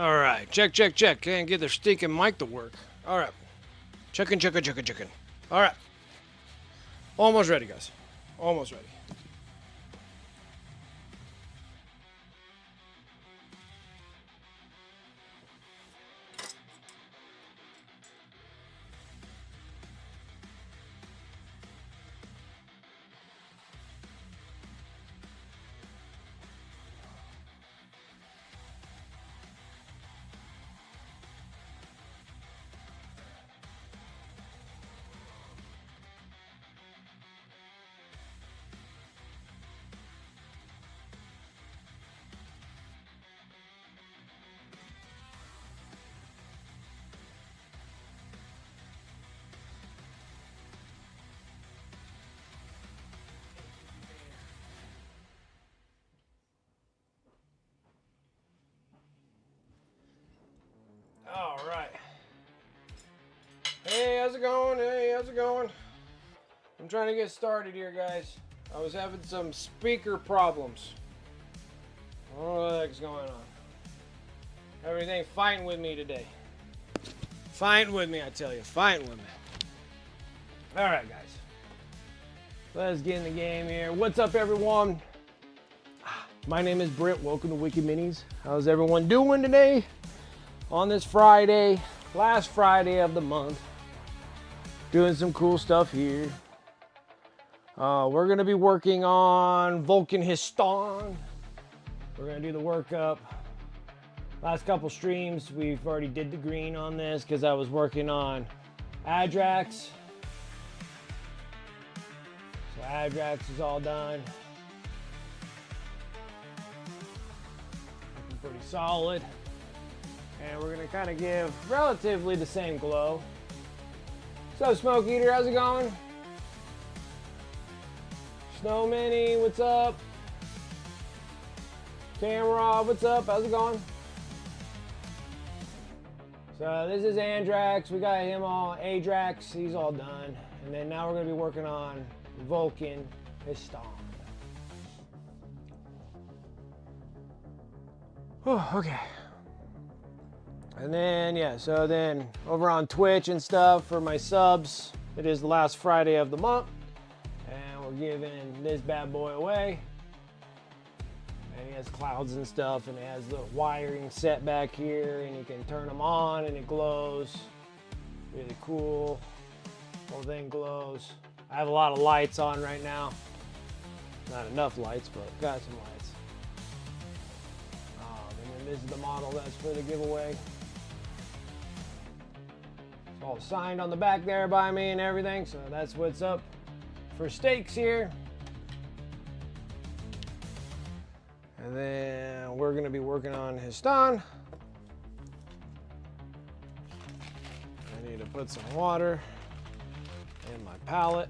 All right, check, check, check. Can't get their stinking mic to work. All right, checking, checking, checking, checking. All right, almost ready, guys. Almost ready. All right. Hey, how's it going? Hey, how's it going? I'm trying to get started here, guys. I was having some speaker problems. I don't know what the heck's going on. Everything fighting with me today. Fighting with me, I tell you. Fighting with me. All right, guys. Let's get in the game here. What's up, everyone? My name is Britt. Welcome to Wiki Minis. How's everyone doing today? On this Friday, last Friday of the month. Doing some cool stuff here. We're going to be working on Vulkan Histon. We're going to do the workup. Last couple streams, we've already did the green on this because I was working on Adrax. So Adrax is all done. Looking pretty solid. And we're going to kind of give relatively the same glow. What's up, Smoke Eater? How's it going? Snow Mini, what's up? Camera, what's up? How's it going? So this is Andrax. We got him all. Adrax, he's all done. And then now we're going to be working on Vulkan Histon. Okay. And then, yeah, so then over on Twitch and stuff for my subs, it is the last Friday of the month. And we're giving this bad boy away. And he has clouds and stuff, and it has the wiring set back here, and you can turn them on and it glows. Really cool. Whole thing glows. I have a lot of lights on right now. Not enough lights, but got some lights. And then this is the model that's for the giveaway. It's all signed on the back there by me and everything, so that's what's up for stakes here. And then we're going to be working on Histon. I need to put some water in my palette.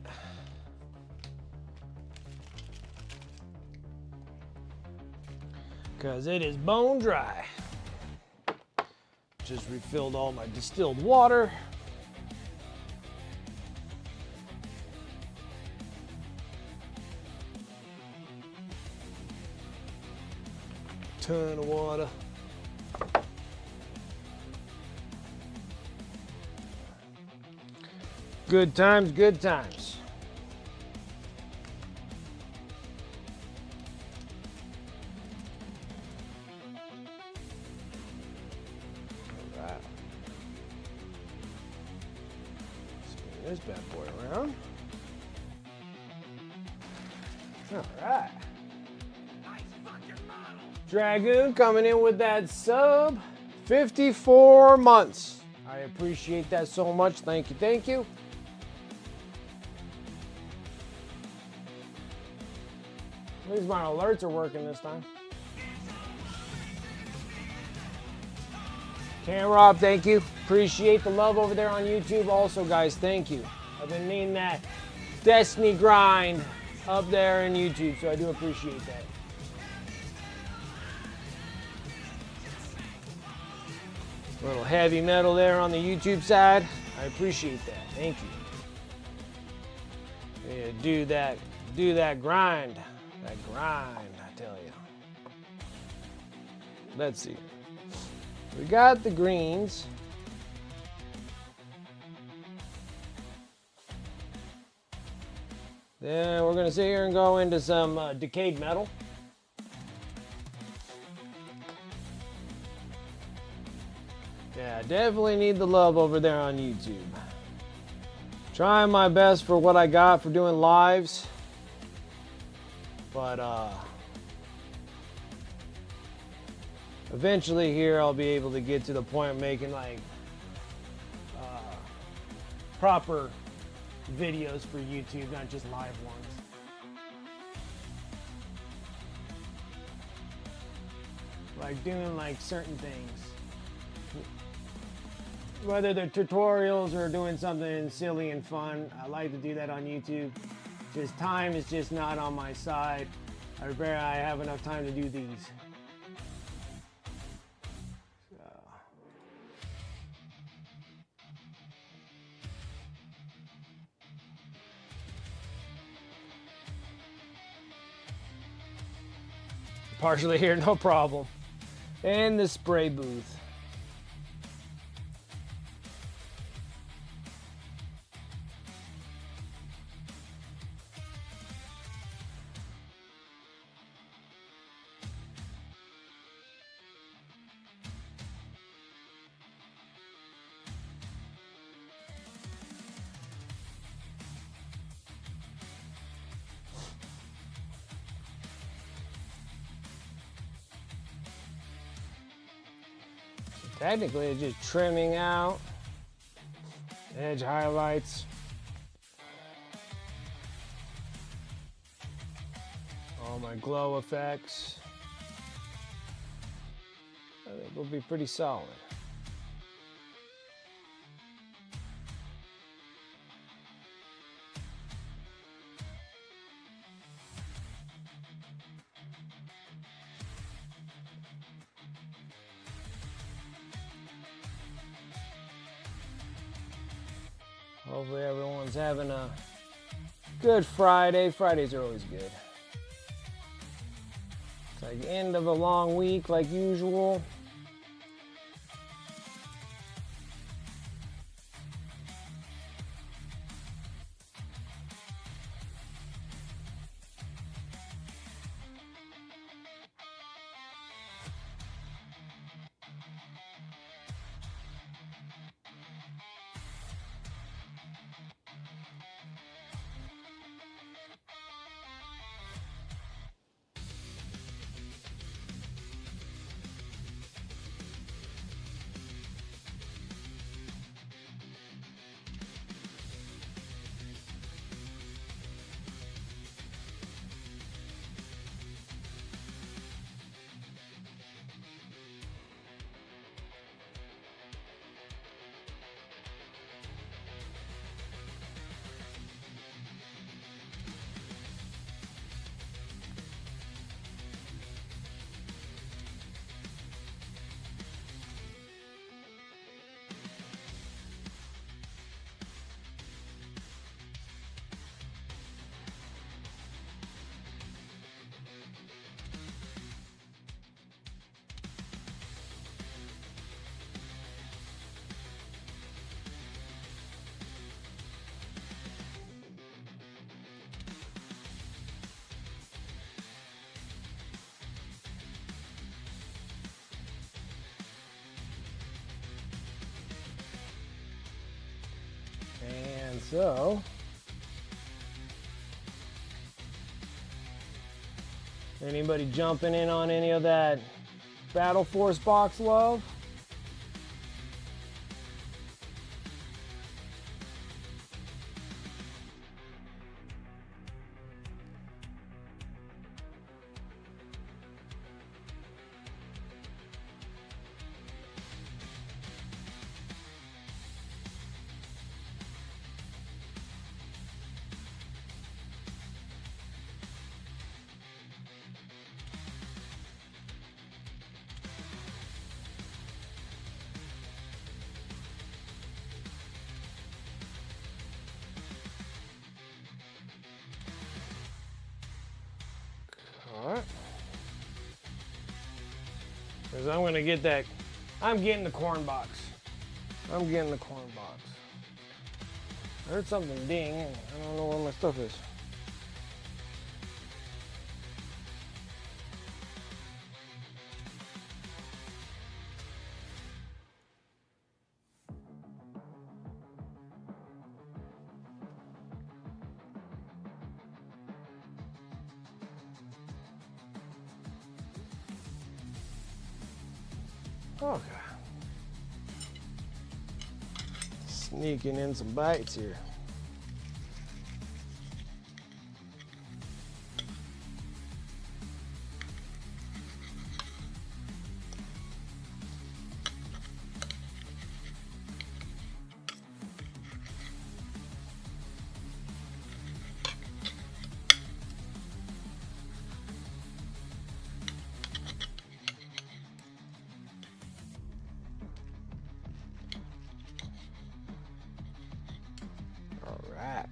Because it is bone dry. Just refilled all my distilled water. Ton of water. Good times, good times. All right. Spin this bad boy around. All right. Dragoon coming in with that sub. 54 months. I appreciate that so much. Thank you, thank you. At least my alerts are working this time. Rob, thank you. Appreciate the love over there on YouTube. Also, guys, thank you. I've been needing that Destiny grind up there in YouTube, so I do appreciate that. A little heavy metal there on the YouTube side. I appreciate that. Thank you. Yeah, do that grind. That grind, I tell you. Let's see. We got the greens. Then we're gonna sit here and go into some decayed metal. Yeah, definitely need the love over there on YouTube. Trying my best for what I got for doing lives. But eventually here I'll be able to get to the point of making like proper videos for YouTube, not just live ones. Like doing like certain things. Whether they're tutorials or doing something silly and fun, I like to do that on YouTube. Just time is just not on my side. I have enough time to do these. Partially here, no problem. And the spray booth. Technically, it's just trimming out edge highlights. All my glow effects. I think will be pretty solid. Hopefully everyone's having a good Friday. Fridays are always good. It's like the end of a long week like usual. And so, anybody jumping in on any of that Battle Force box love? Alright. Because I'm going to get that I'm getting the corn box. I'm getting the corn box. I heard something ding. I don't know where my stuff is. Okay. Sneaking in some bites here. All right.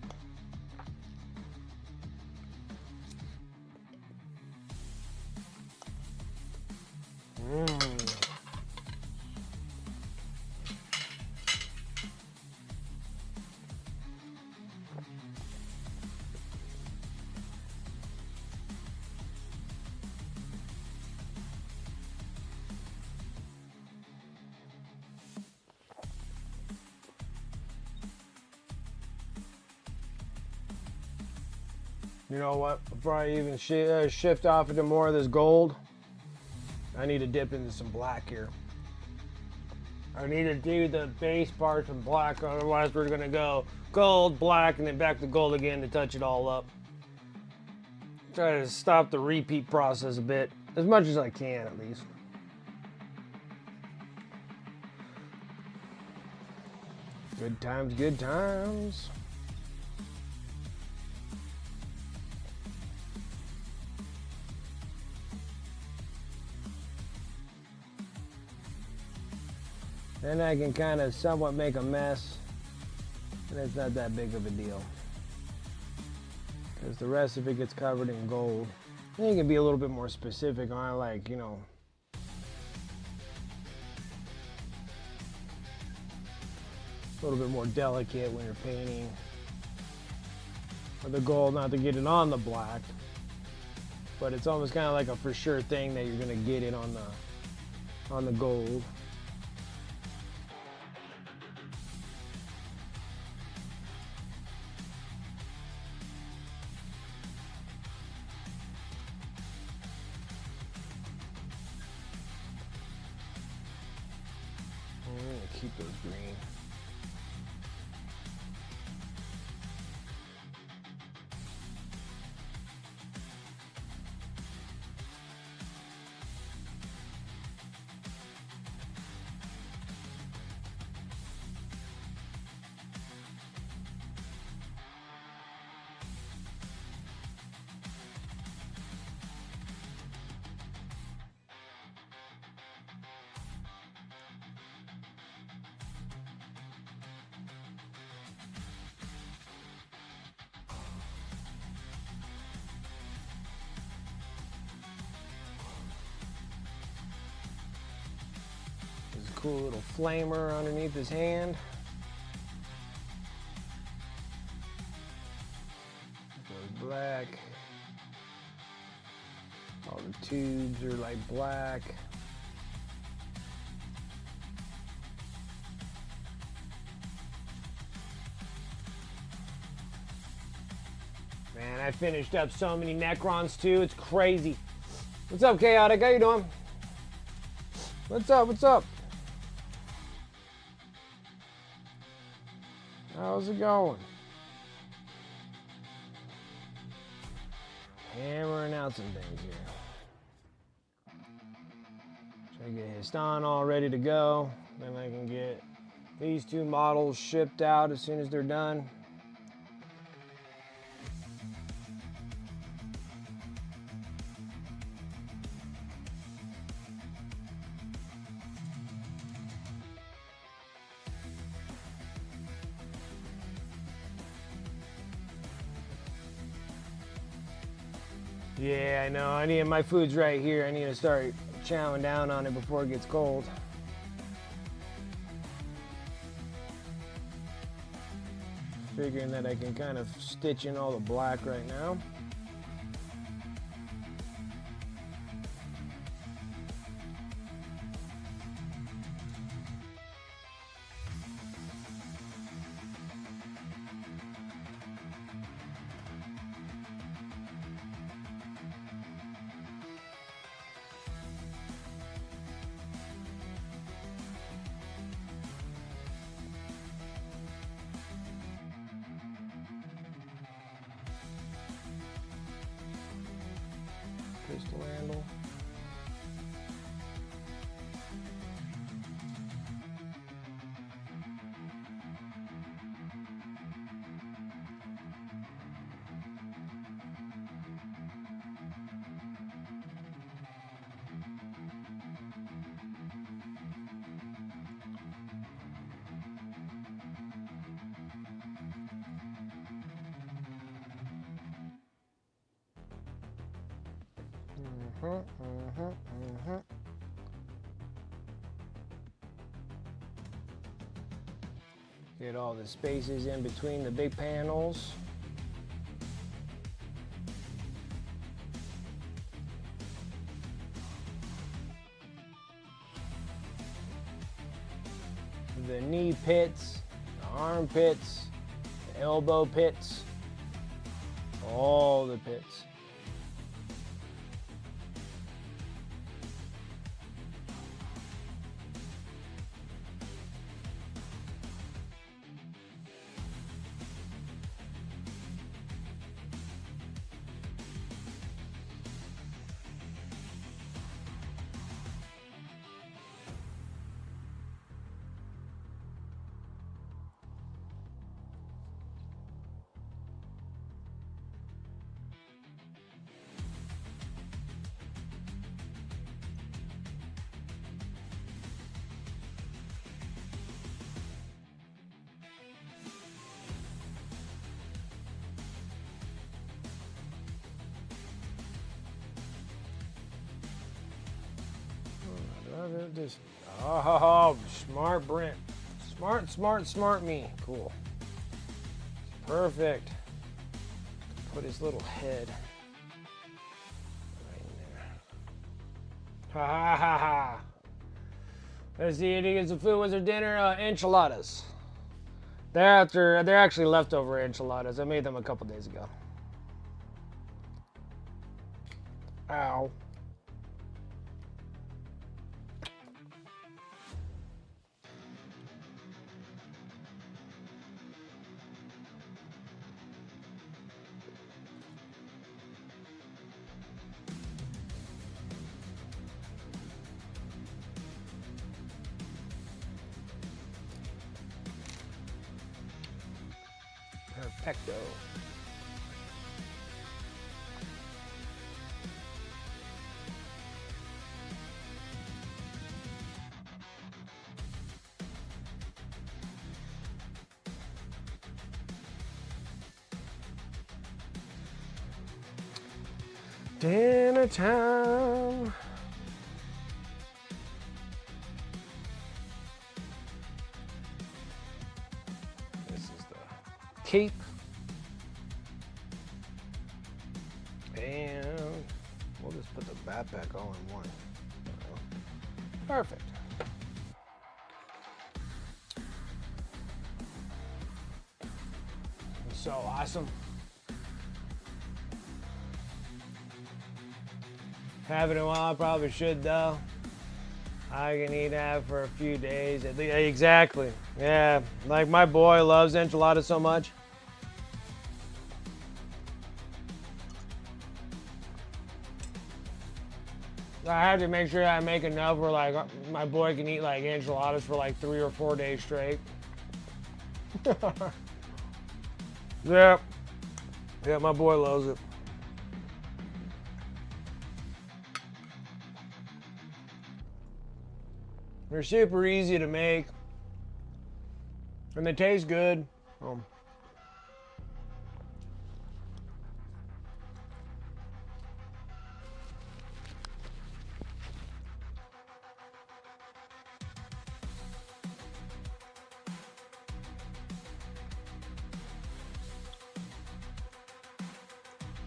You know what? Before I even shift off into more of this gold, I need to dip into some black here. I need to do the base parts in black, otherwise we're gonna go gold, black, and then back to gold again to touch it all up. Try to stop the repeat process a bit, as much as I can at least. Good times, good times. Then I can kind of somewhat make a mess, and it's not that big of a deal. Because the rest of it gets covered in gold. Then you can be a little bit more specific on, like, you know, a little bit more delicate when you're painting. Or the gold, not to get it on the black, but it's almost kind of like a for sure thing that you're gonna get it on the gold. Keep those green. Cool little flamer underneath his hand. Goes black. All the tubes are like black. Man, I finished up so many Necrons too. It's crazy. What's up, Chaotic? How you doing? What's up? What's up? How's it going? Hammering out some things here. Try to get Histon all ready to go. Then I can get these two models shipped out as soon as they're done. Yeah, I know. My food's right here. I need to start chowing down on it before it gets cold. Figuring that I can kind of stitch in all the black right now. Pistol handle. Get all the spaces in between the big panels. The knee pits, the arm pits, the elbow pits, all the pits. Just, oh, smart Brent. Smart me. Cool. Perfect. Put his little head right in there. Ha ha ha ha. Let's see, he gets some food. What's their dinner? Enchiladas. They're actually leftover enchiladas. I made them a couple days ago. Ow. Perfecto. Dinner time. This is the cape. And we'll just put the backpack all in one. Perfect. So awesome. Haven't in a while, I probably should though. I can eat that for a few days at least. Exactly. Yeah, like my boy loves enchiladas so much. I have to make sure I make enough where like my boy can eat like enchiladas for like 3 or 4 days straight. Yeah. Yeah, my boy loves it. They're super easy to make. And they taste good.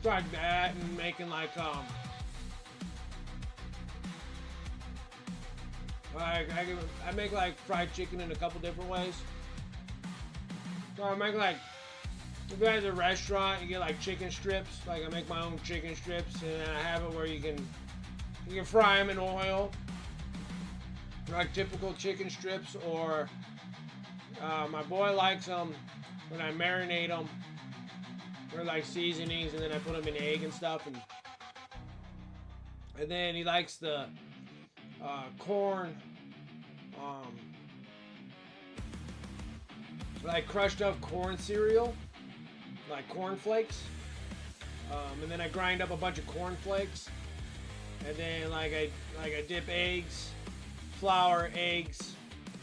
like that, and making like I make like fried chicken in a couple different ways. So I make like, if you go to a restaurant, you get like chicken strips. Like I make my own chicken strips, and then I have it where you can fry them in oil, like typical chicken strips. Or my boy likes them when I marinate them, or like seasonings, and then I put them in egg and stuff, and then he likes the corn, like crushed up corn cereal, like corn flakes, and then I grind up a bunch of corn flakes, and then like I dip eggs, flour, eggs,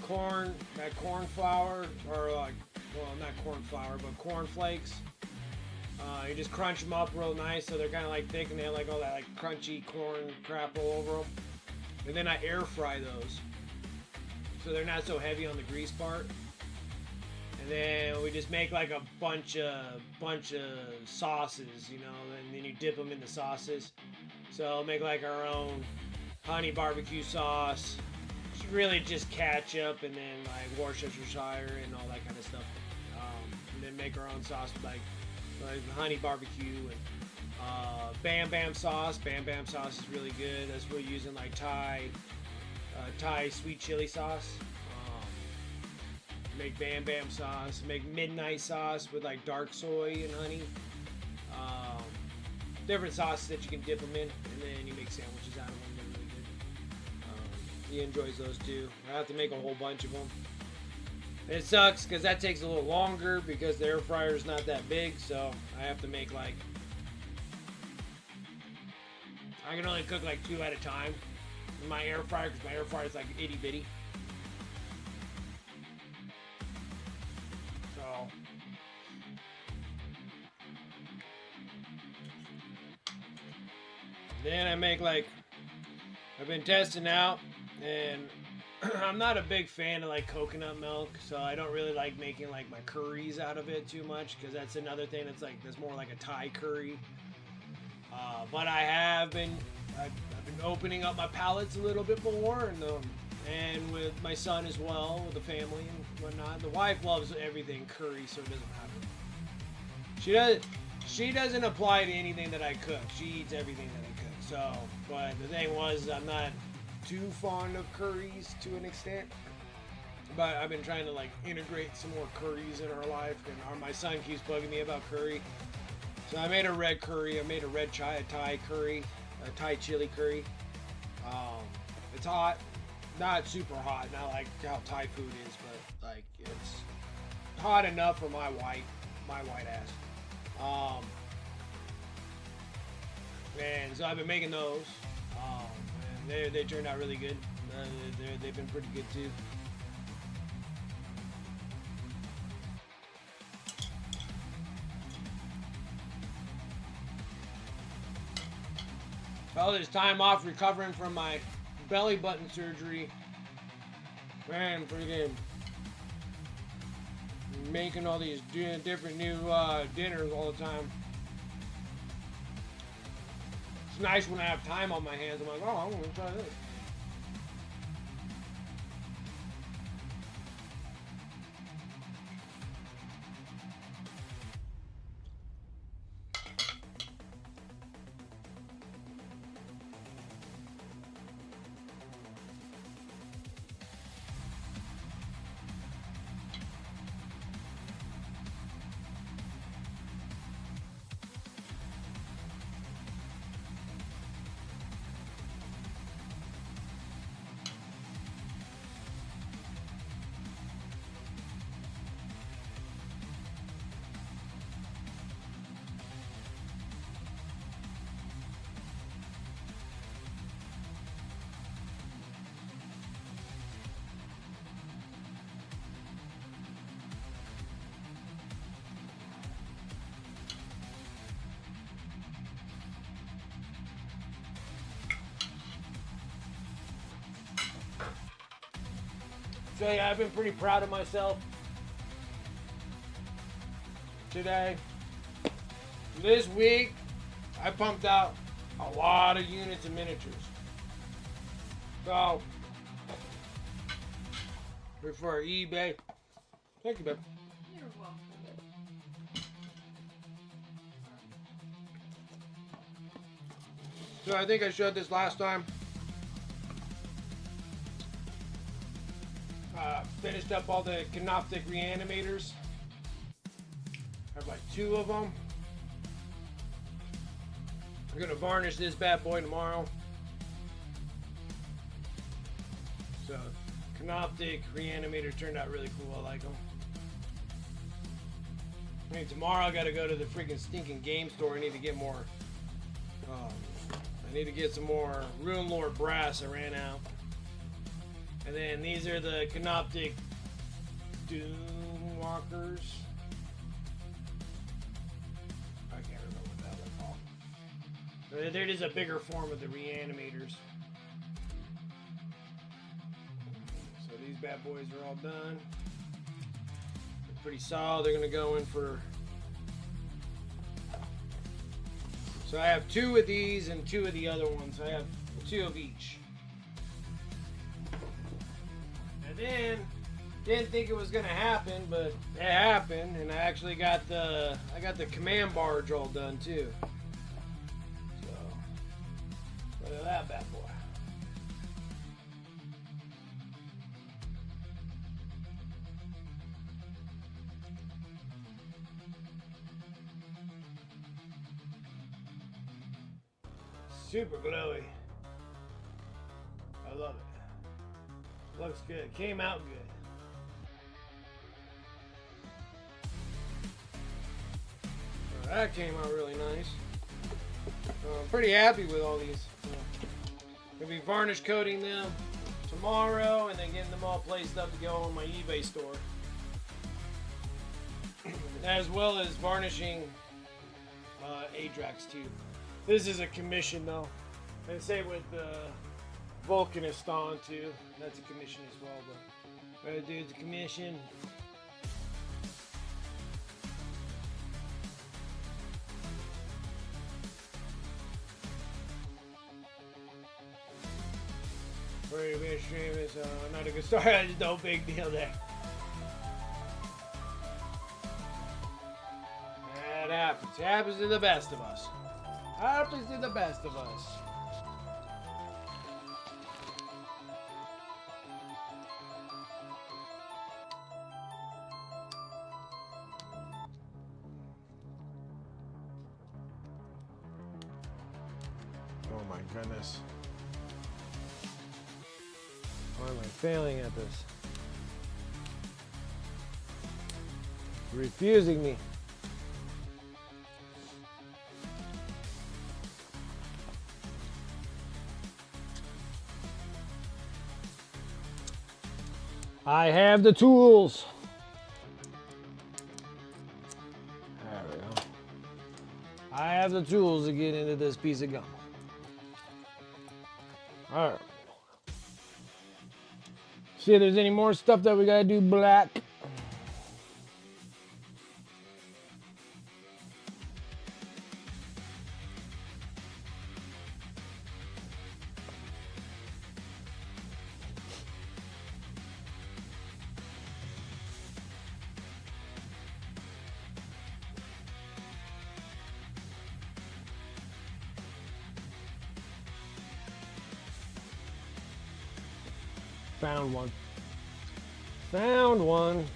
corn, that corn flour, or like, well, not corn flour, but corn flakes. You just crunch them up real nice so they're kind of like thick, and they have like all that like crunchy corn crap all over them. And then I air fry those so they're not so heavy on the grease part. And then we just make like a bunch of sauces, you know, and then you dip them in the sauces. So I'll make like our own honey barbecue sauce. It's really just ketchup, and then like Worcestershire and all that kind of stuff. And then make our own sauce with like honey barbecue and Bam Bam sauce. Bam Bam sauce is really good. That's what we're using, like Thai sweet chili sauce. Make Bam Bam sauce. Make midnight sauce with like dark soy and honey. Different sauces that you can dip them in, and then you make sandwiches out of them. They're really good. He enjoys those too. I have to make a whole bunch of them. It sucks because that takes a little longer because the air fryer is not that big, so I have to make like, I can only cook like 2 at a time in my air fryer, because my air fryer is like itty bitty. So then I make like, I've been testing out, and I'm not a big fan of like coconut milk, so I don't really like making like my curries out of it too much, because that's another thing that's like, that's more like a Thai curry. But I've been opening up my palates a little bit more, and with my son as well, with the family and whatnot. The wife loves everything curry, so it doesn't matter. She doesn't apply to anything that I cook. She eats everything that I cook. So, but the thing was, I'm not too fond of curries to an extent, but I've been trying to like integrate some more curries in our life, and my son keeps bugging me about curry. So I made a red curry. I made a Thai curry, a Thai chili curry. It's hot, not super hot, not like how Thai food is, but like it's hot enough for my white ass. And so I've been making those. And they turned out really good. They've been pretty good too. All this time off recovering from my belly button surgery. Man, freaking making all these different new dinners all the time. It's nice when I have time on my hands. I'm like, oh, I'm gonna try this. So yeah, I've been pretty proud of myself today. This week, I pumped out a lot of units of miniatures. So, for eBay. Thank you, babe. You're welcome. So I think I showed this last time. Finished up all the Canoptic Reanimators. I have like 2 of them. I'm gonna varnish this bad boy tomorrow. So, Canoptic Reanimator turned out really cool. I like them. I mean, tomorrow I gotta go to the freaking stinking game store. I need to get more. I need to get some more Rune Lord brass. I ran out. And then these are the Canoptic Doomwalkers. I can't remember what the hell they're called. They're just a bigger form of the Reanimators. So these bad boys are all done. They're pretty solid. They're going to go in for... So I have 2 of these and 2 of the other ones. I have 2 of each. And then, didn't think it was gonna happen, but it happened, and I actually got the command barge all done too. So look at that bad boy. Super glowy. I love it. Looks good. Came out good. Well, that came out really nice. I'm pretty happy with all these. Gonna be varnish coating them tomorrow and then getting them all placed up to go on my eBay store. As well as varnishing Adrax too. This is a commission though. And same with Vulkan too. That's a commission as well. But what I do is a commission. Pretty big stream is not a good start. No big deal there. That happens. It happens to the best of us. Happens to the best of us. Oh my goodness. Why am I failing at this? Refusing me. I have the tools. There we go. I have the tools to get into this piece of gum. All right. See if there's any more stuff that we gotta do black. Found one. Found one.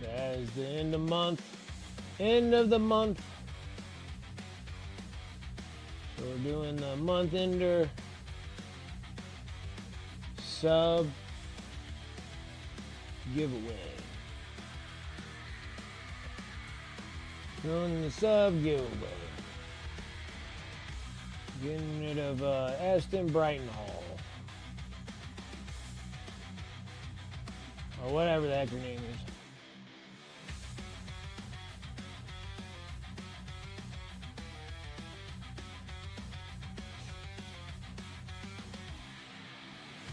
That is the end of the month. End of the month. So we're doing the month ender sub giveaway. Doing the sub giveaway. Getting rid of Aston Brighton Hall. Or whatever the heck her name is.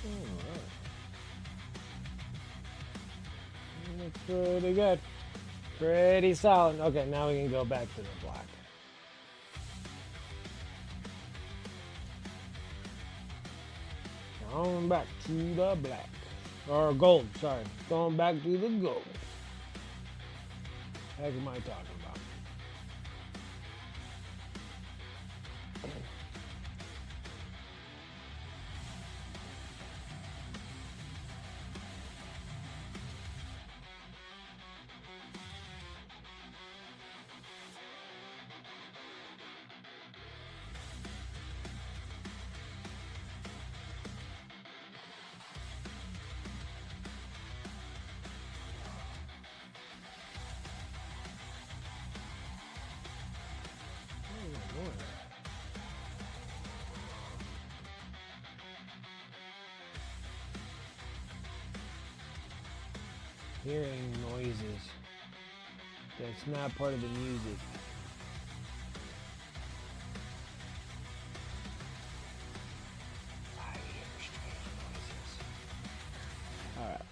Alright. Looks pretty good. Pretty solid. Okay, now we can go back to the black. Going back to the black. Or gold, sorry. Going back to the gold. Heck am I talking about? Hearing noises that's not part of the music. I hear strange noises. Alright.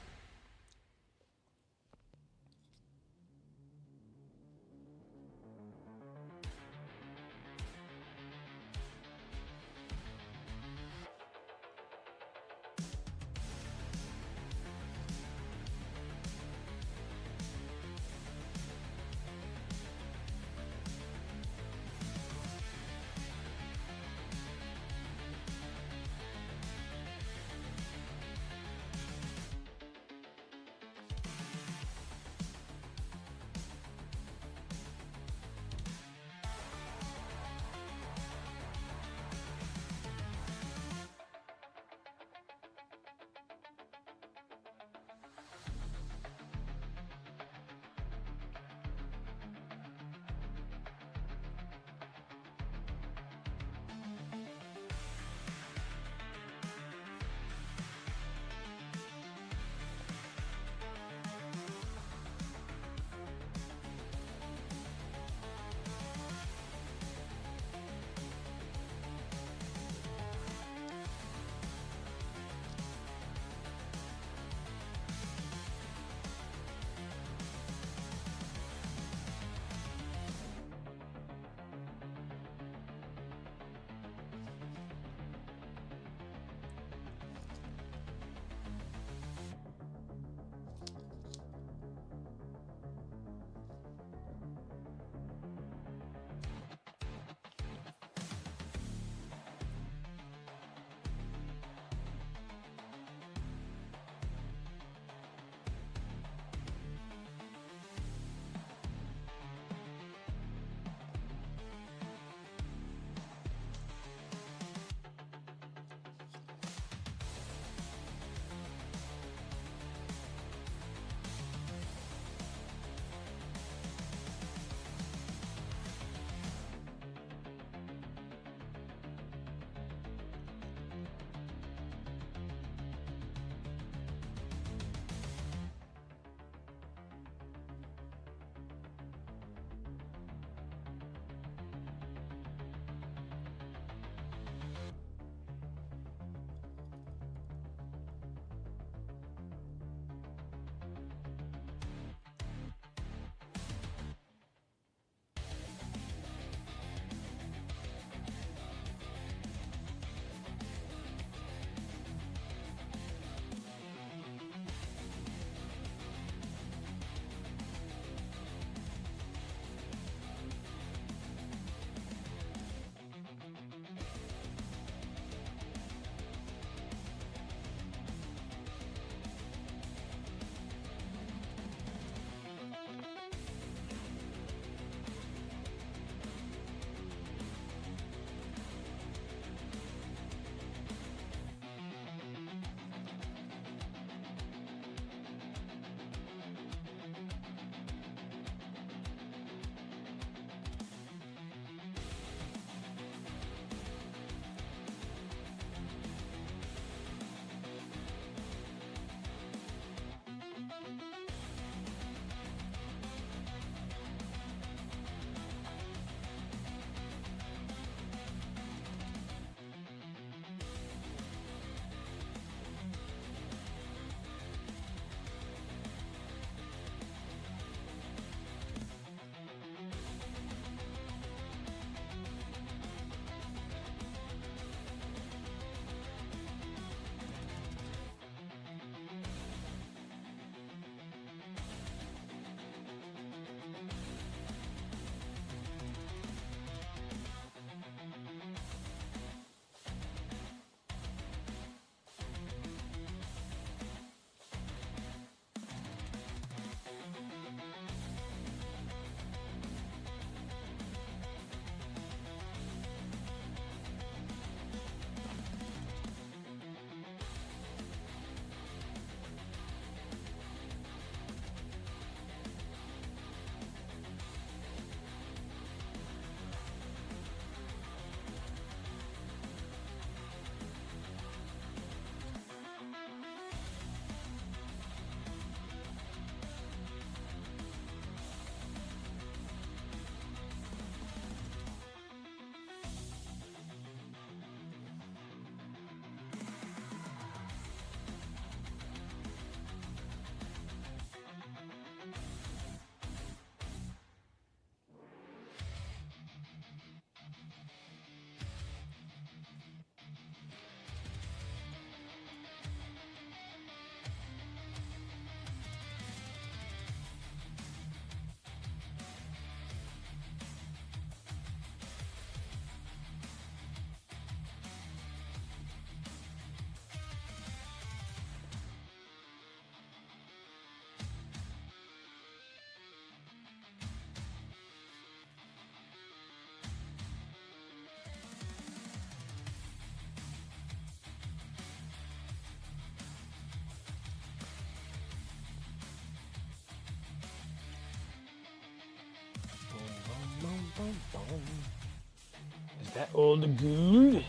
Is that all the good?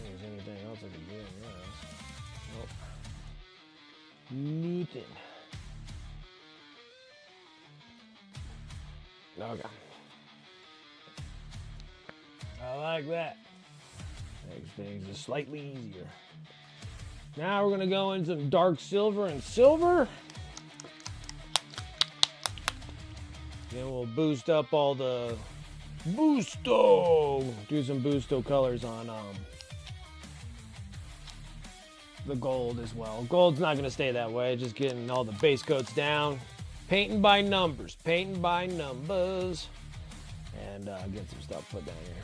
There's anything else I can do in this? Nope. Nothing. Okay. I like that. Makes things just slightly easier. Now we're gonna go in some dark silver and silver. Then we'll boost up all the Boosto. Do some Boosto colors on the gold as well. Gold's not gonna stay that way. Just getting all the base coats down. Painting by numbers. Painting by numbers. And get some stuff put down here.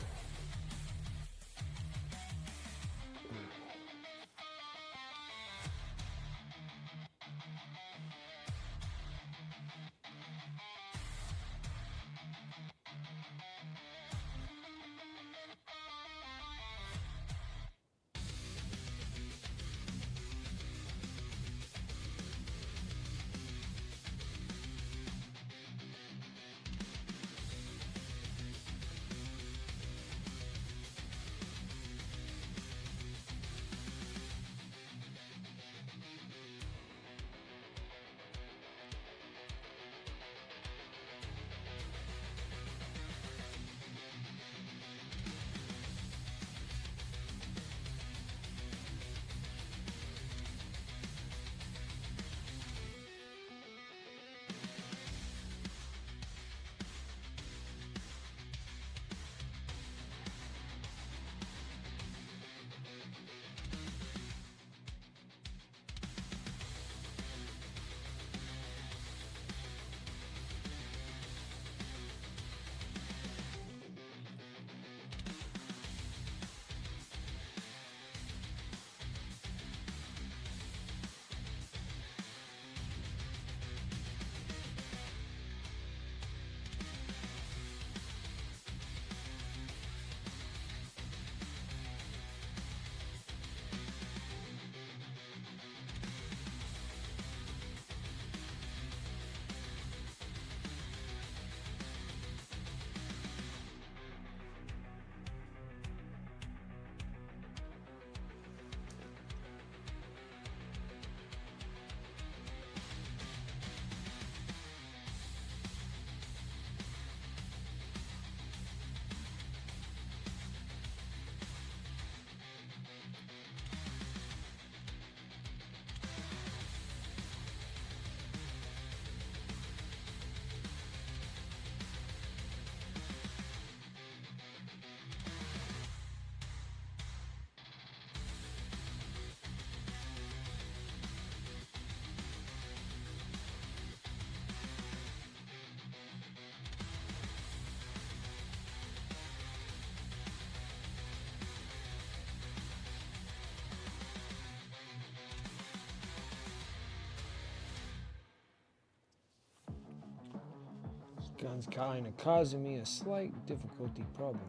Gun's kind of causing me a slight difficulty problem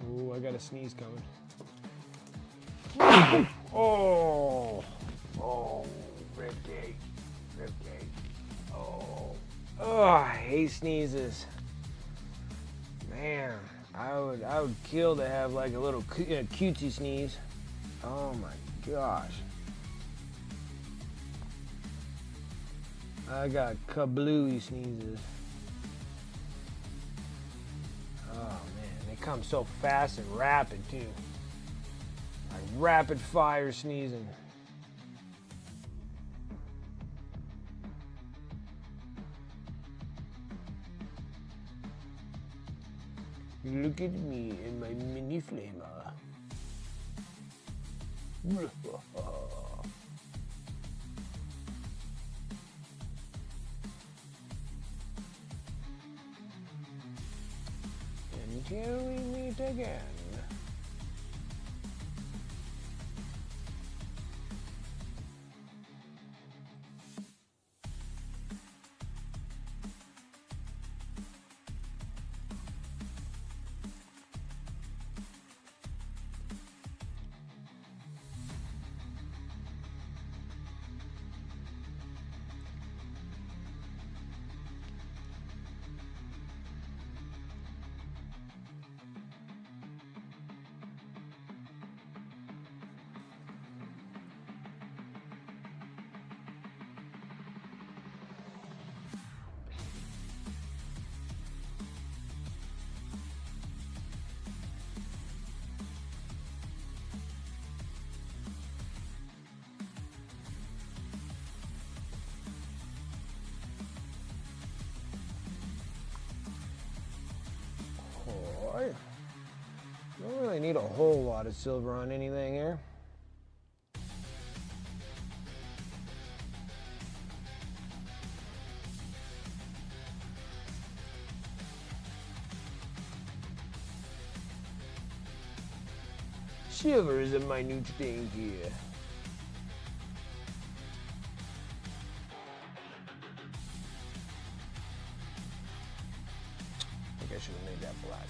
here. Ooh, I got a sneeze coming. Oh, ribcage. Oh, I hate sneezes. Man, I would kill to have like a little cutesy sneeze. Oh my gosh. I got kablooey sneezes. Oh man, they come so fast and rapid too. Like rapid fire sneezing. Look at me in my mini flamer. Until we meet again. I don't really need a whole lot of silver on anything here. Silver is a minute thing here. I think I should have made that black.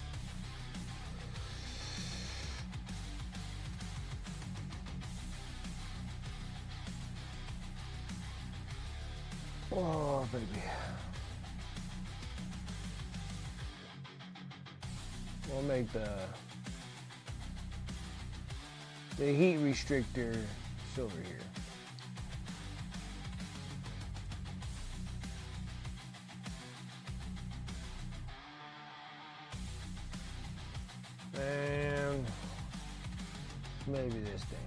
Oh, baby. We'll make the heat restrictor silver here. And maybe this thing.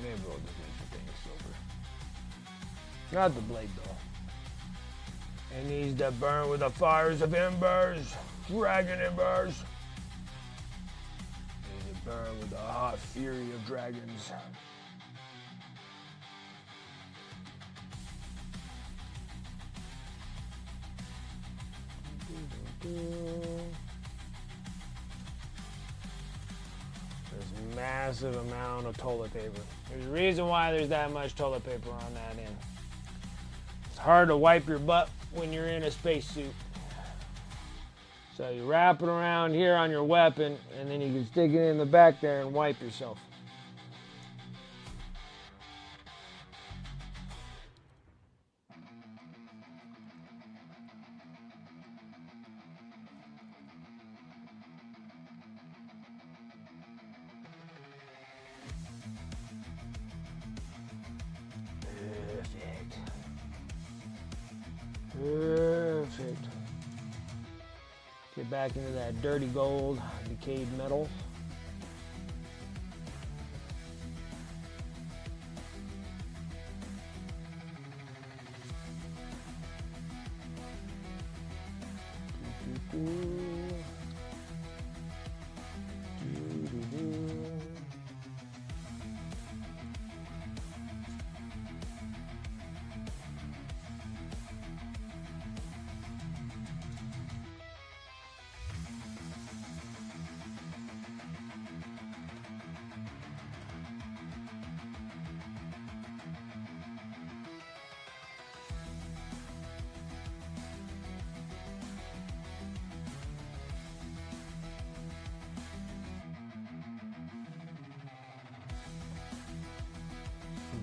Maybe we'll just make the thing silver. Not the blade though. It needs to burn with the fires of embers, dragon embers. It needs to burn with the hot fury of dragons. This massive amount of toilet paper. There's a reason why there's that much toilet paper on that end. It's hard to wipe your butt when you're in a spacesuit. So you wrap it around here on your weapon, and then you can stick it in the back there and wipe yourself. Perfect. Get back into that dirty gold, decayed metal.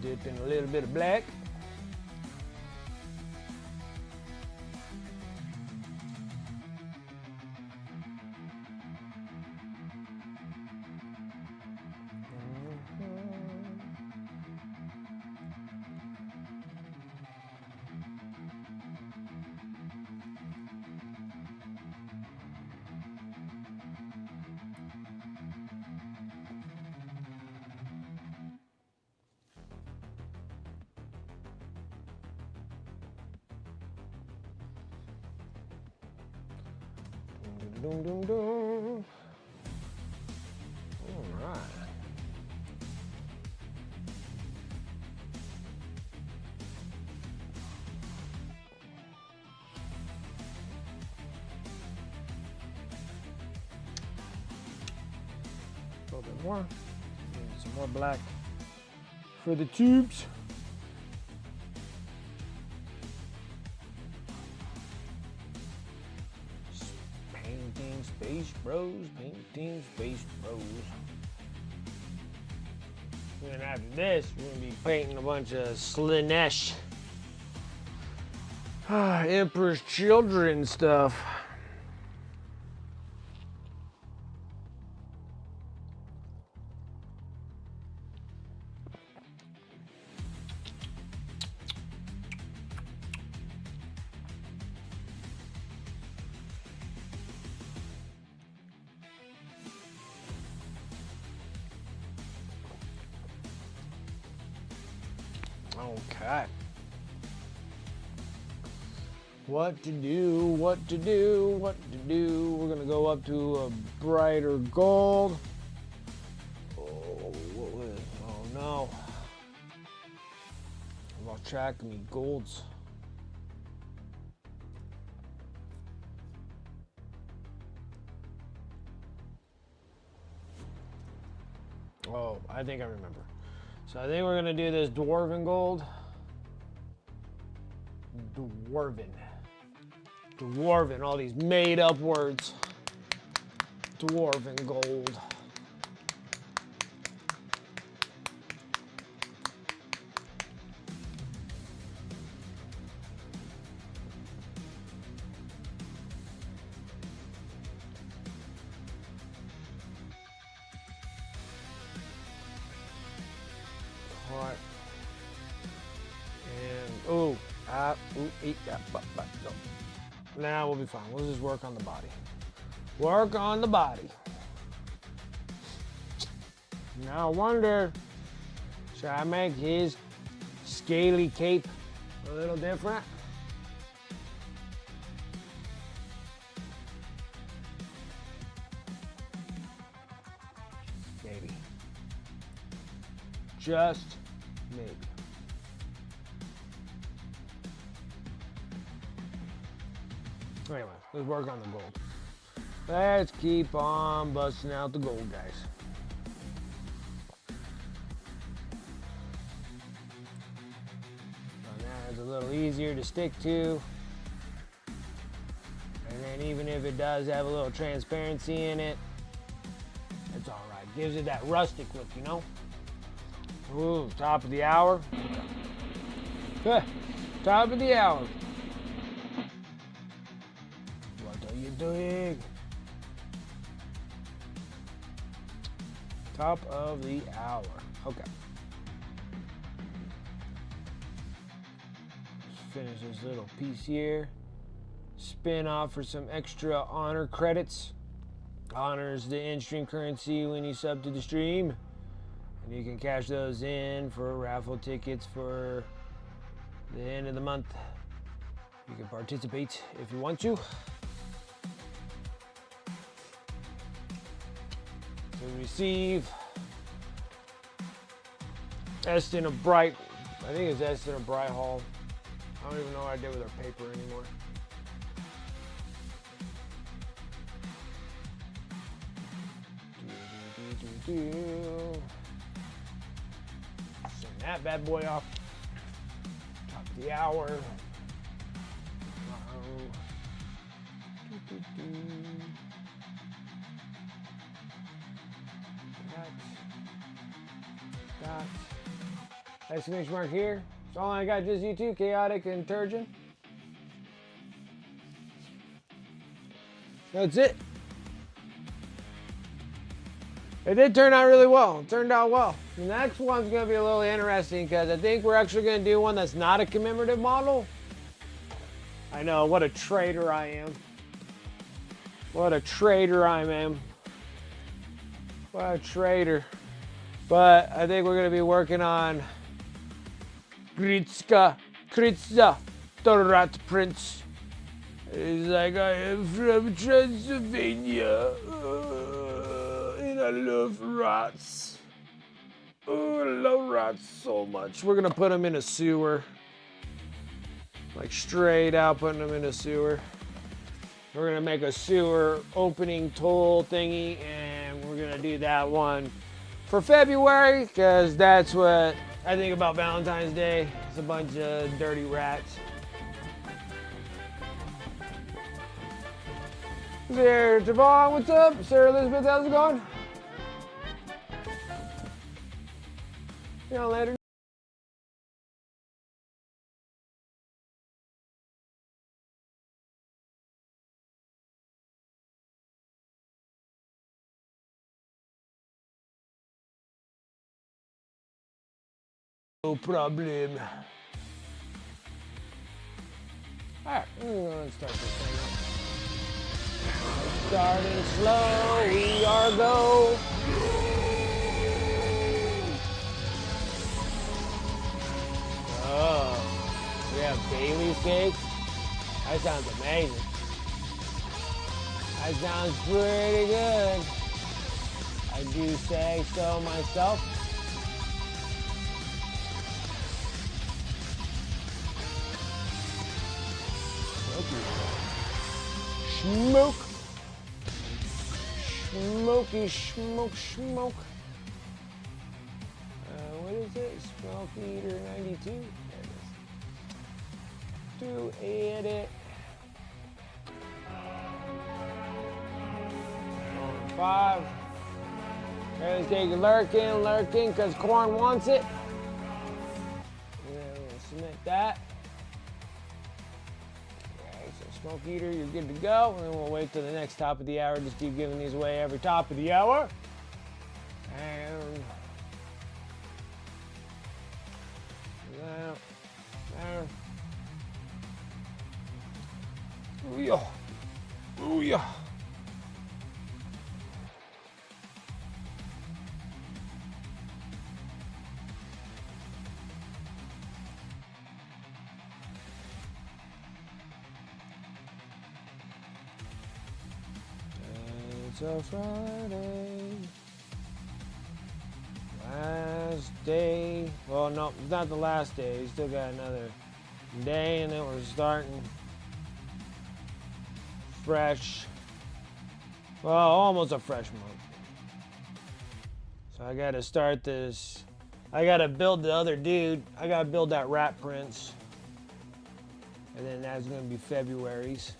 Dip in a little bit of black. Dum, dum, dum. All right. A little bit more. Need some more black for the tubes. Space Bros, painting Space Bros. And after this, we're gonna be painting a bunch of Slanesh Emperor's Children stuff. Okay. What to do, what to do, what to do. We're gonna go up to a brighter gold. Oh, what was, oh no. I lost track of me golds. Oh, I think I remember. So I think we're gonna do this dwarven gold. Dwarven, all these made up words. Dwarven gold. Alright. And, go. Now we'll be fine. We'll just work on the body. Work on the body. Now I wonder, should I make his scaly cape a little different? Maybe. Just maybe. Anyway, let's work on the gold. Let's keep on busting out the gold, guys. So now it's a little easier to stick to. And then even if it does have a little transparency in it, it's all right. Gives it that rustic look, you know? Ooh, top of the hour. Okay. Top of the hour. What are you doing? Top of the hour. Okay. Let's finish this little piece here. Spin off for some extra honor credits. Honors the in-stream currency when you sub to the stream. And you can cash those in for raffle tickets for the end of the month. You can participate if you want to. To receive Eston of Bright, I think it's Eston of Bright Hall. I don't even know what I did with our paper anymore. Send that bad boy off. Top of the hour. That. Exclamation mark here. That's all I got, just you two, Chaotic and Turgeon. That's it. It did turn out really well. It turned out well. The next one's going to be a little interesting because I think we're actually going to do one that's not a commemorative model. I know, what a traitor I am. What a traitor I am. What a traitor. But I think we're going to be working on Kritza, the Rat Prince. He's like, I am from Transylvania. And I love rats. Oh, I love rats so much. We're going to put him in a sewer. Like straight out putting him in a sewer. We're going to make a sewer opening toll thingy. And we're going to do that one for February, because that's what I think about Valentine's Day. It's a bunch of dirty rats. There, Javon, what's up? Sarah Elizabeth, how's it going? See you later. No problem. Alright, let's start this thing up. Starting slow, we are go. Bailey's cakes? That sounds amazing. That sounds pretty good. I do say so myself. Smoke. Smoky, smoke. What is it? Smoke Eater 92? There it is. To edit. On 5. Let's take a lurking, because Corn wants it. And then we're going to submit that. Okay, so Smoke Eater, you're good to go. And then we'll wait till the next top of the hour. Just keep giving these away every top of the hour. And there. Ooh-yah. Ooh-yah. It's a Friday. Last day. Well, no, it's not the last day. We still got another day, and then we're starting fresh. Well, almost a fresh month. So I got to start this. I got to build the other dude. I got to build that Rat Prince. And then that's going to be February's.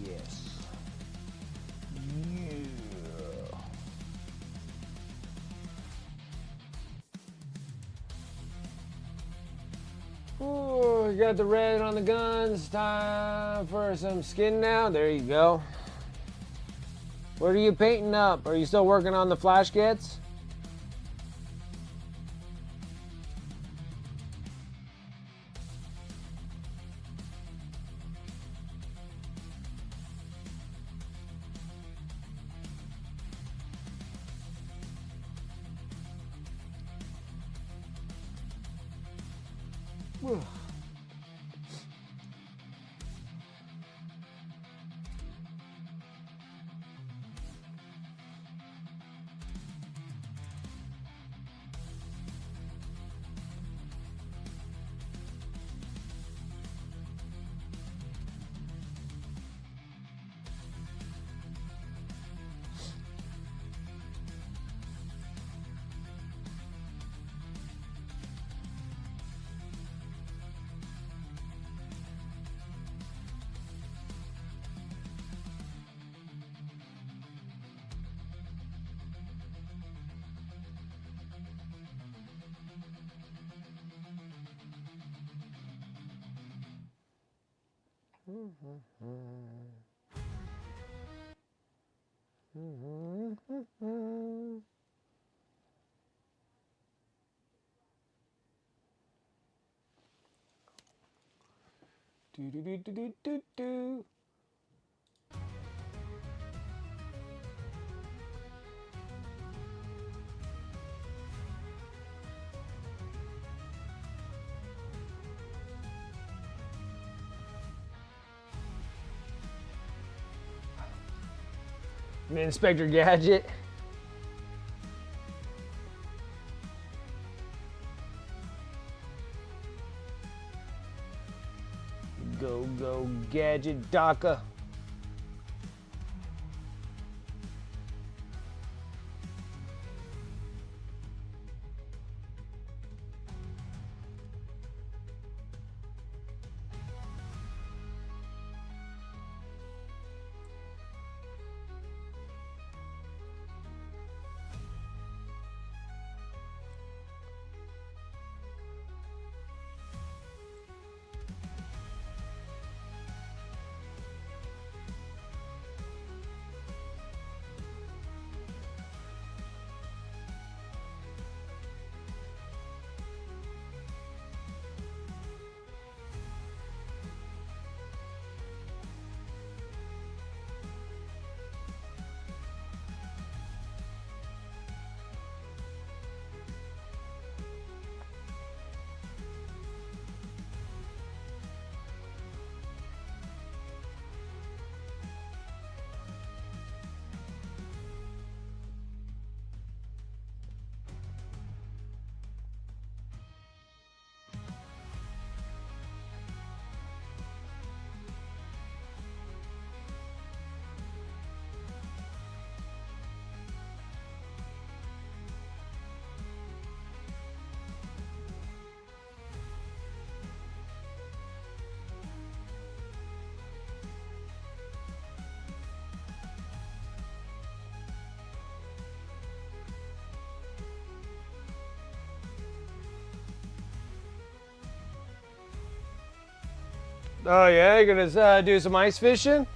Yes. Yeah. Ooh, you got the red on the guns. Time for some skin now. There you go. What are you painting up? Are you still working on the flash kits? Whew. Do do do do do do do. Inspector Gadget. Go Gadget DACA. Oh yeah, you're gonna do some ice fishing?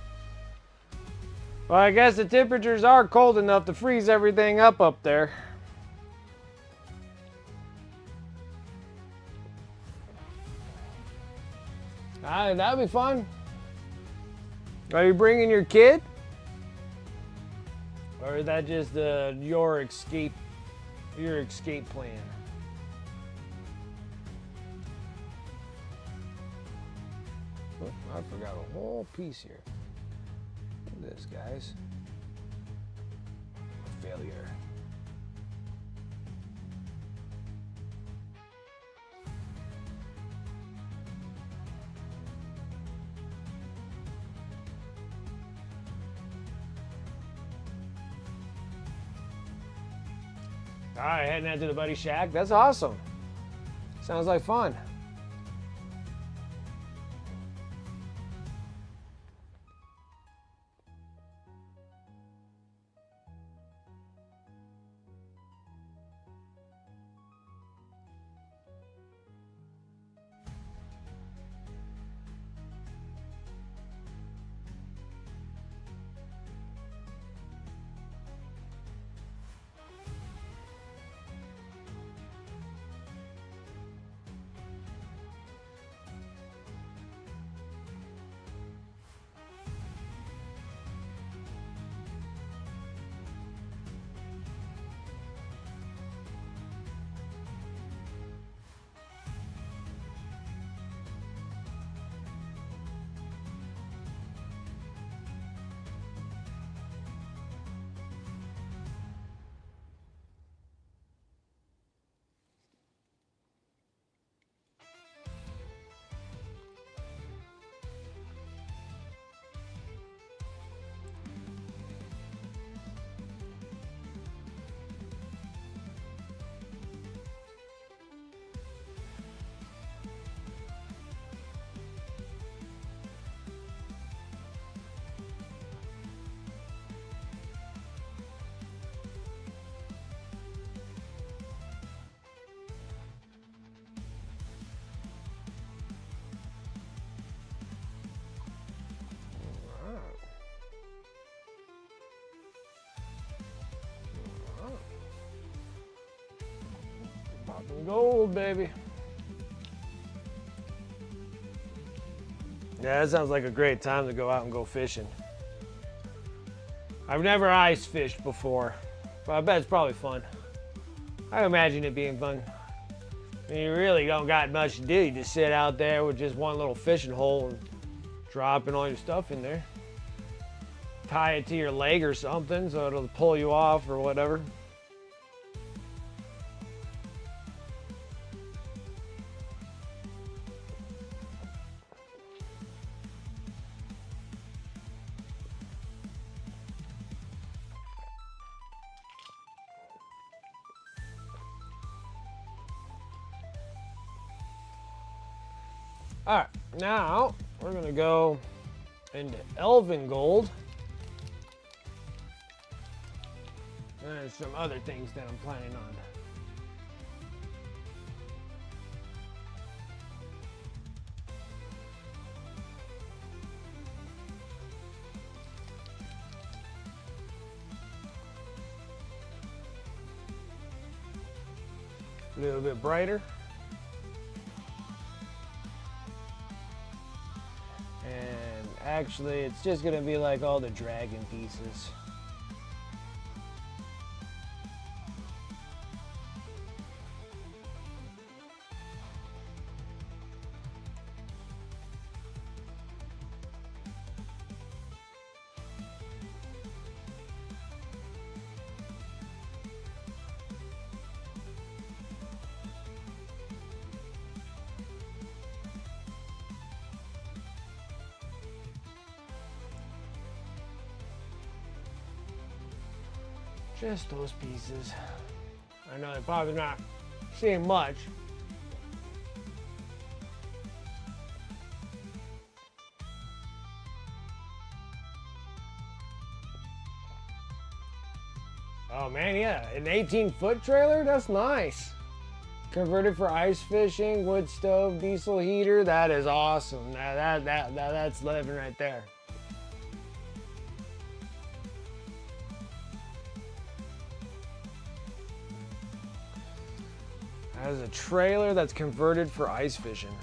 Well, I guess the temperatures are cold enough to freeze everything up there. That'd be fun. Are you bringing your kid? Or is that just your escape plan? Oh, I forgot a whole piece here. Look at this, guys. Failure. All right, heading out to the Buddy Shack. That's awesome. Sounds like fun. Popping gold, baby. Yeah, that sounds like a great time to go out and go fishing. I've never ice fished before, but I bet it's probably fun. I imagine it being fun. I mean, you really don't got much to do. You just sit out there with just one little fishing hole and dropping all your stuff in there. tie it to your leg or something so it'll pull you off or whatever. All right, now we're gonna go into Elven Gold. And there's some other things that I'm planning on. A little bit brighter. And actually, it's just gonna be like all the dragon pieces. Just those pieces. I know they're probably not seeing much. Oh man, yeah, an 18-foot trailer? That's nice. Converted for ice fishing, wood stove, diesel heater. That is awesome. That's living right there. That is a trailer that's converted for ice fishing.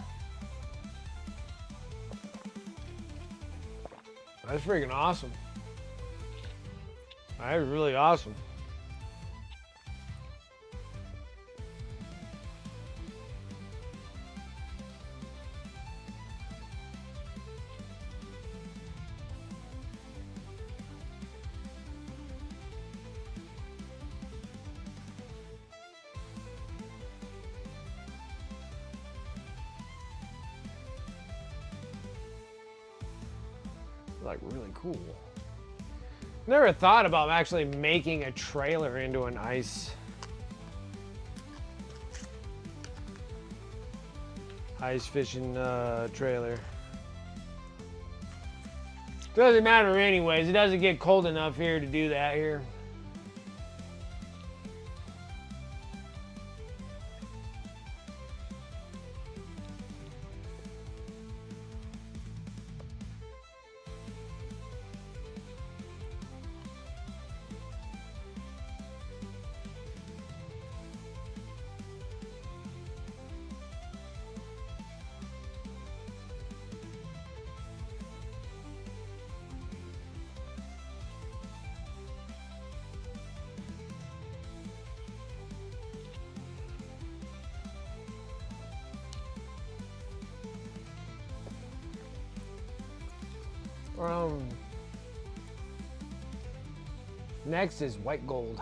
That's freaking awesome. That is really awesome. Like really cool. Never thought about actually making a trailer into an ice fishing trailer. Doesn't matter anyways. It doesn't get cold enough here to do that here. Next is white gold.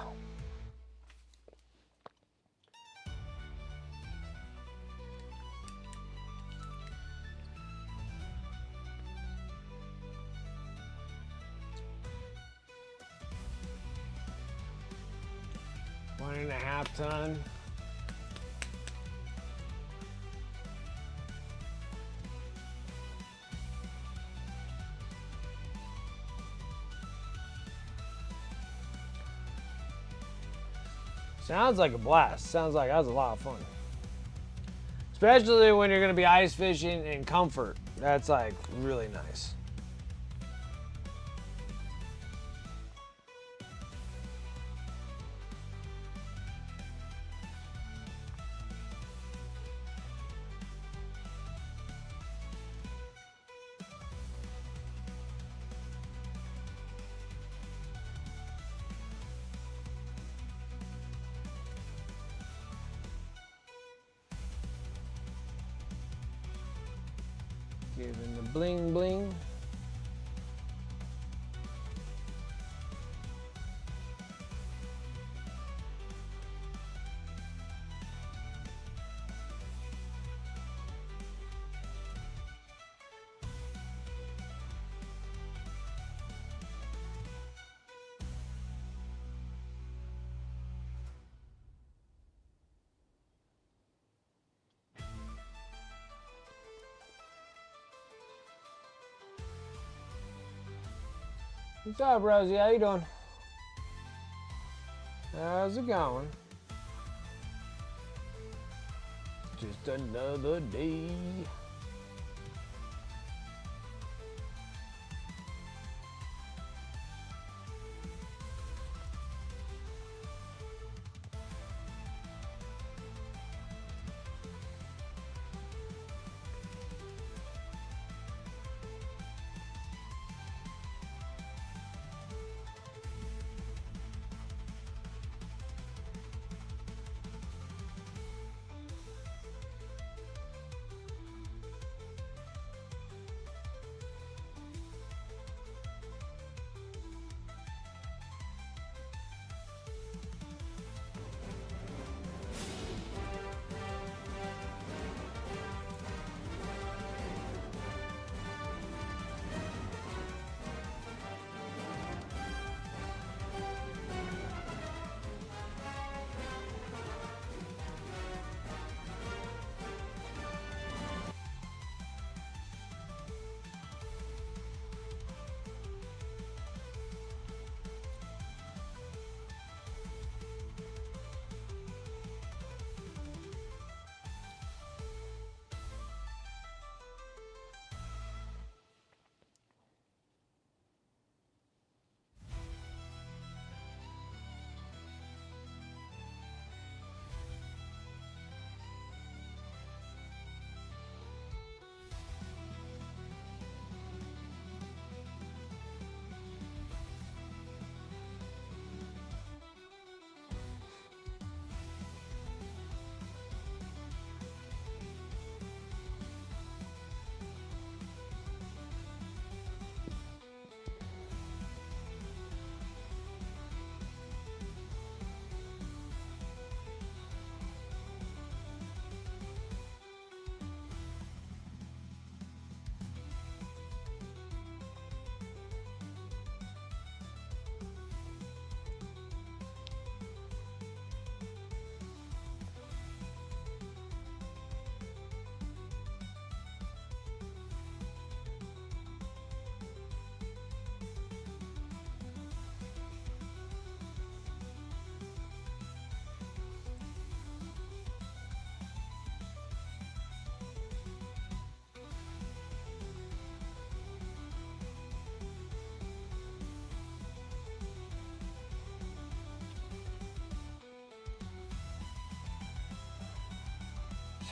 One and a half ton. Sounds like a blast. Sounds like that's a lot of fun. Especially when you're gonna be ice fishing in comfort. That's like really nice. Giving the bling bling. What's up, Rosie? How you doing? How's it going? Just another day.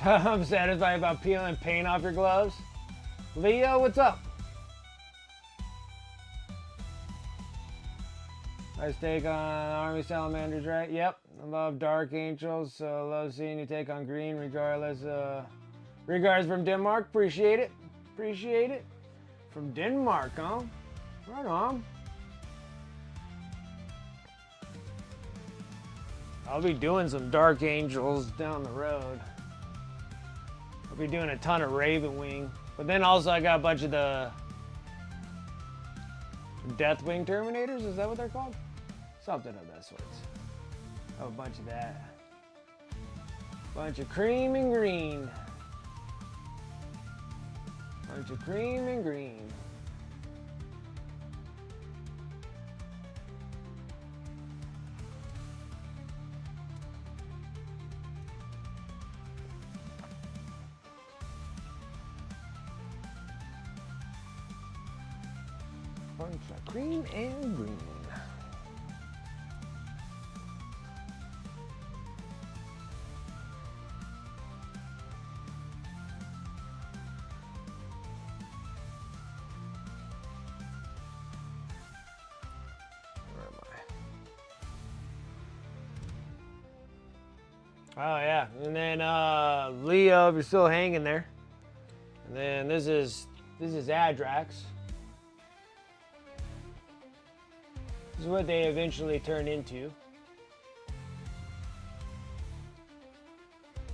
I'm satisfied about peeling paint off your gloves. Leo, what's up? Nice take on Army Salamanders, right? Yep. I love Dark Angels, so I love seeing you take on green regardless. Regards from Denmark. Appreciate it. Appreciate it. From Denmark, huh? Right on. I'll be doing some Dark Angels down the road. I'll be doing a ton of Raven Wing. But then also I got a bunch of the Deathwing Terminators, is that what they're called? Something of that sort. Oh, a bunch of that. Bunch of cream and green. Bunch of cream and green. Bunch of cream and green. Oh yeah, and then Leo, if you're still hanging there. And then this is Adrax. This is what they eventually turn into.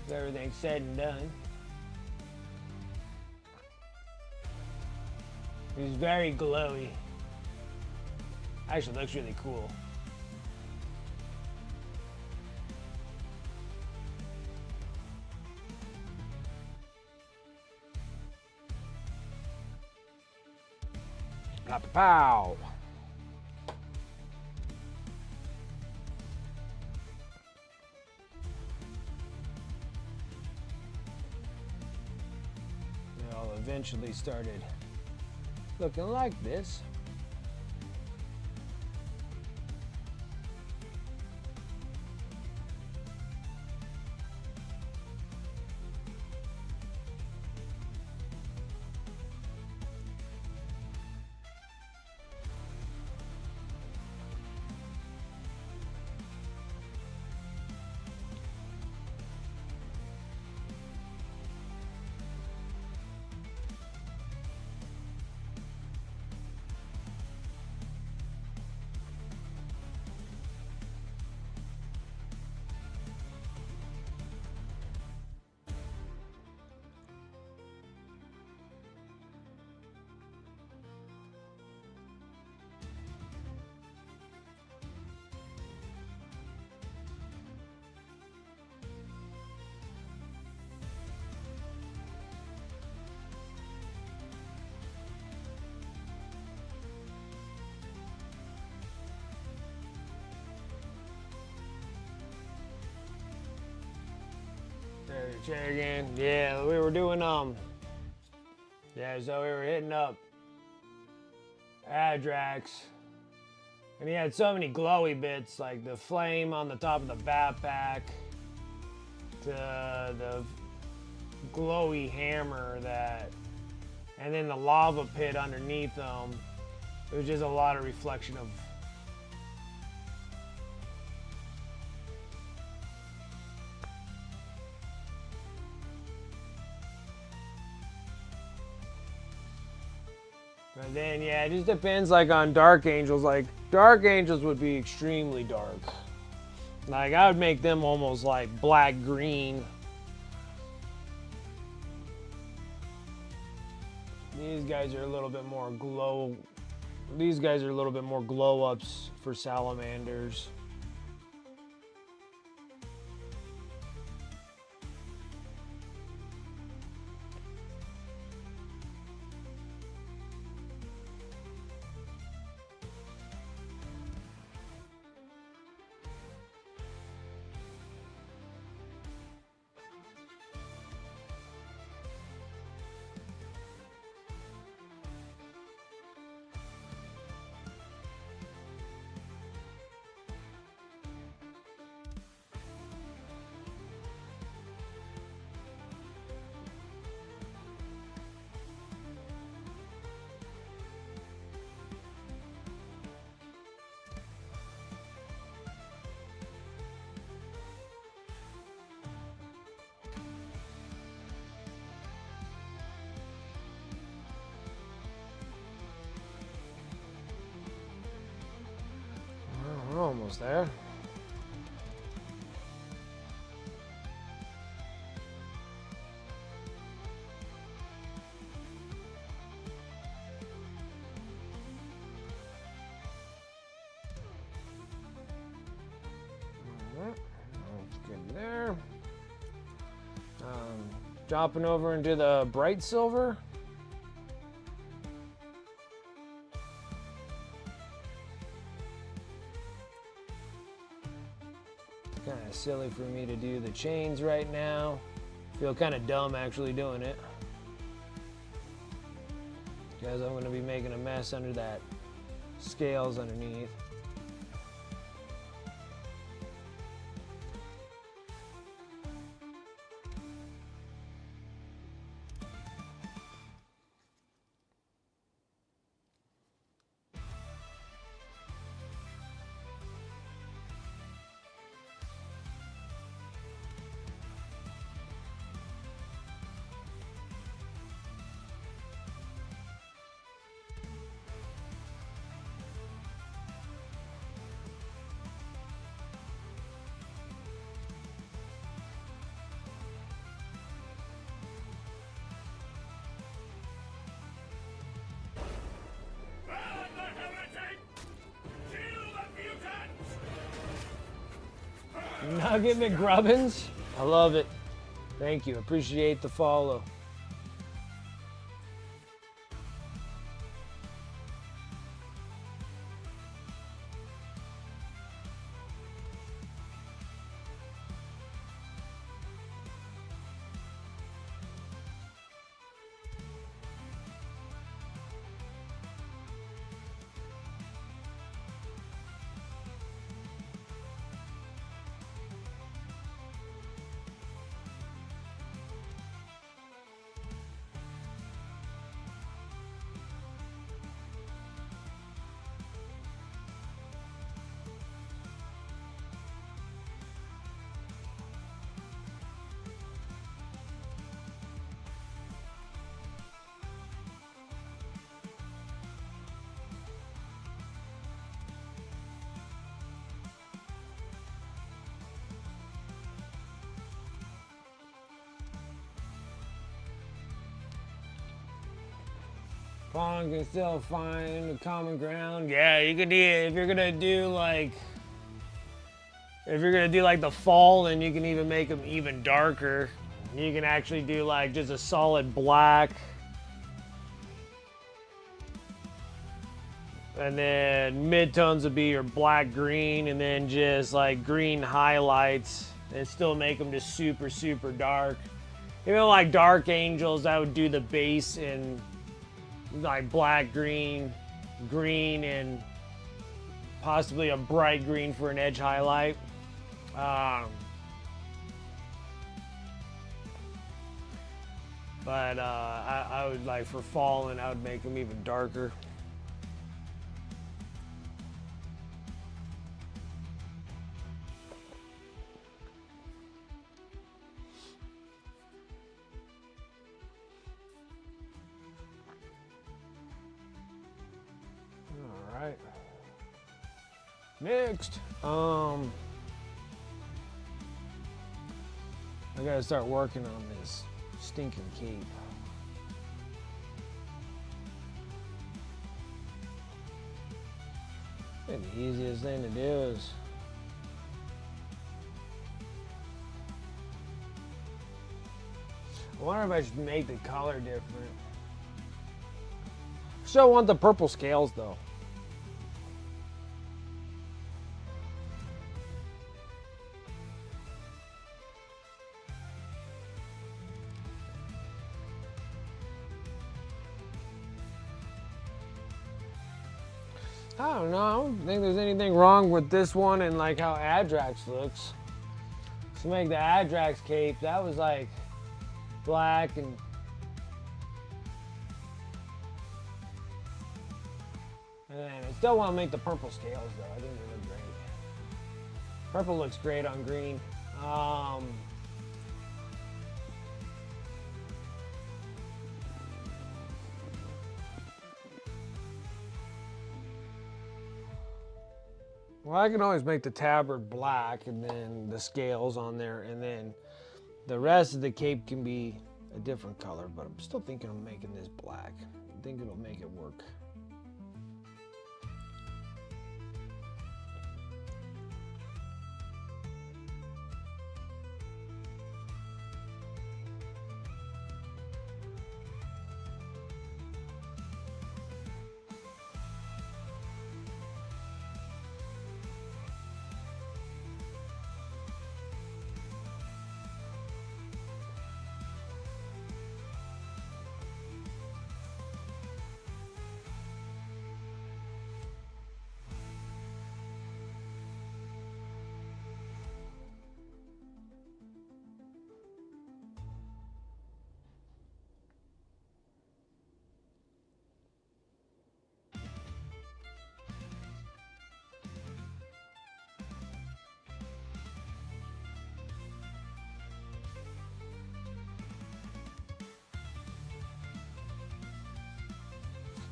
If everything's said and done. He's very glowy. Actually looks really cool. Pow! eventually started looking like this. Check again. Yeah, we were doing yeah, so we were hitting up Adrax, and he had so many glowy bits, like the flame on the top of the backpack, the glowy hammer and then the lava pit underneath them. It was just a lot of reflection of. And then, yeah, it just depends, like, on Dark Angels. Like, Dark Angels would be extremely dark. Like, I would make them almost, like, black-green. These guys are a little bit more glow. These guys are a little bit more glow-ups for Salamanders. We're almost there. That's good there. Dropping over into the bright silver. Kind of silly for me to do the chains right now. Feel kind of dumb actually doing it, because I'm going to be making a mess under that scales underneath. Nugget McGrubbins, I love it. Thank you, appreciate the follow. Fallen can still find a common ground. Yeah, you could do it if you're gonna do like. If you're gonna do like the fall, then you can even make them even darker. You can actually do like just a solid black. And then midtones would be your black green, and then just like green highlights, and still make them just super, super dark. Even like Dark Angels, I would do the base in like black, green, green, and possibly a bright green for an edge highlight. But I would like for Fallen, I would make them even darker. All right. Next, I gotta start working on this stinking cape. And the easiest thing to do is I wonder if I should make the color different. Still want the purple scales though. I don't know. I don't think there's anything wrong with this one and like how Adrax looks. To make the Adrax cape, that was like black and then I still want to make the purple scales though. I think they look great. Purple looks great on green. Well, I can always make the tabard black and then the scales on there, and then the rest of the cape can be a different color, but I'm still thinking of making this black. I think it'll make it work.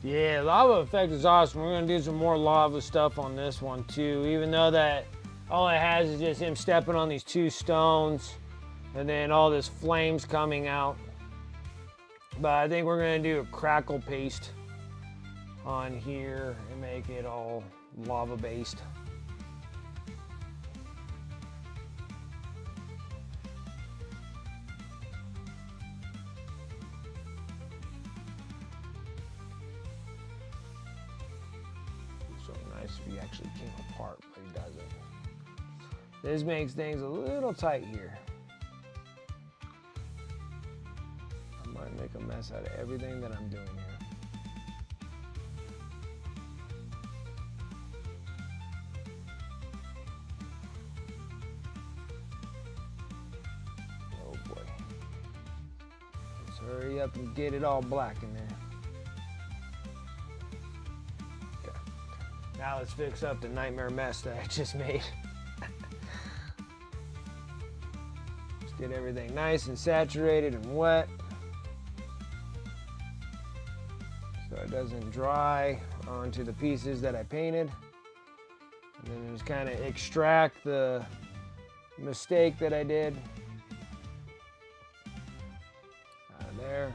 Yeah, lava effect is awesome. We're gonna do some more lava stuff on this one too, even though that all it has is just him stepping on these two stones and then all this flames coming out. But I think we're gonna do a crackle paste on here and make it all lava based. If he actually came apart, but he doesn't. This makes things a little tight here. I might make a mess out of everything that I'm doing here. Oh boy. Let's hurry up and get it all black in there. Now let's fix up the nightmare mess that I just made. Let's get everything nice and saturated and wet so it doesn't dry onto the pieces that I painted. And then just kind of extract the mistake that I did out of there.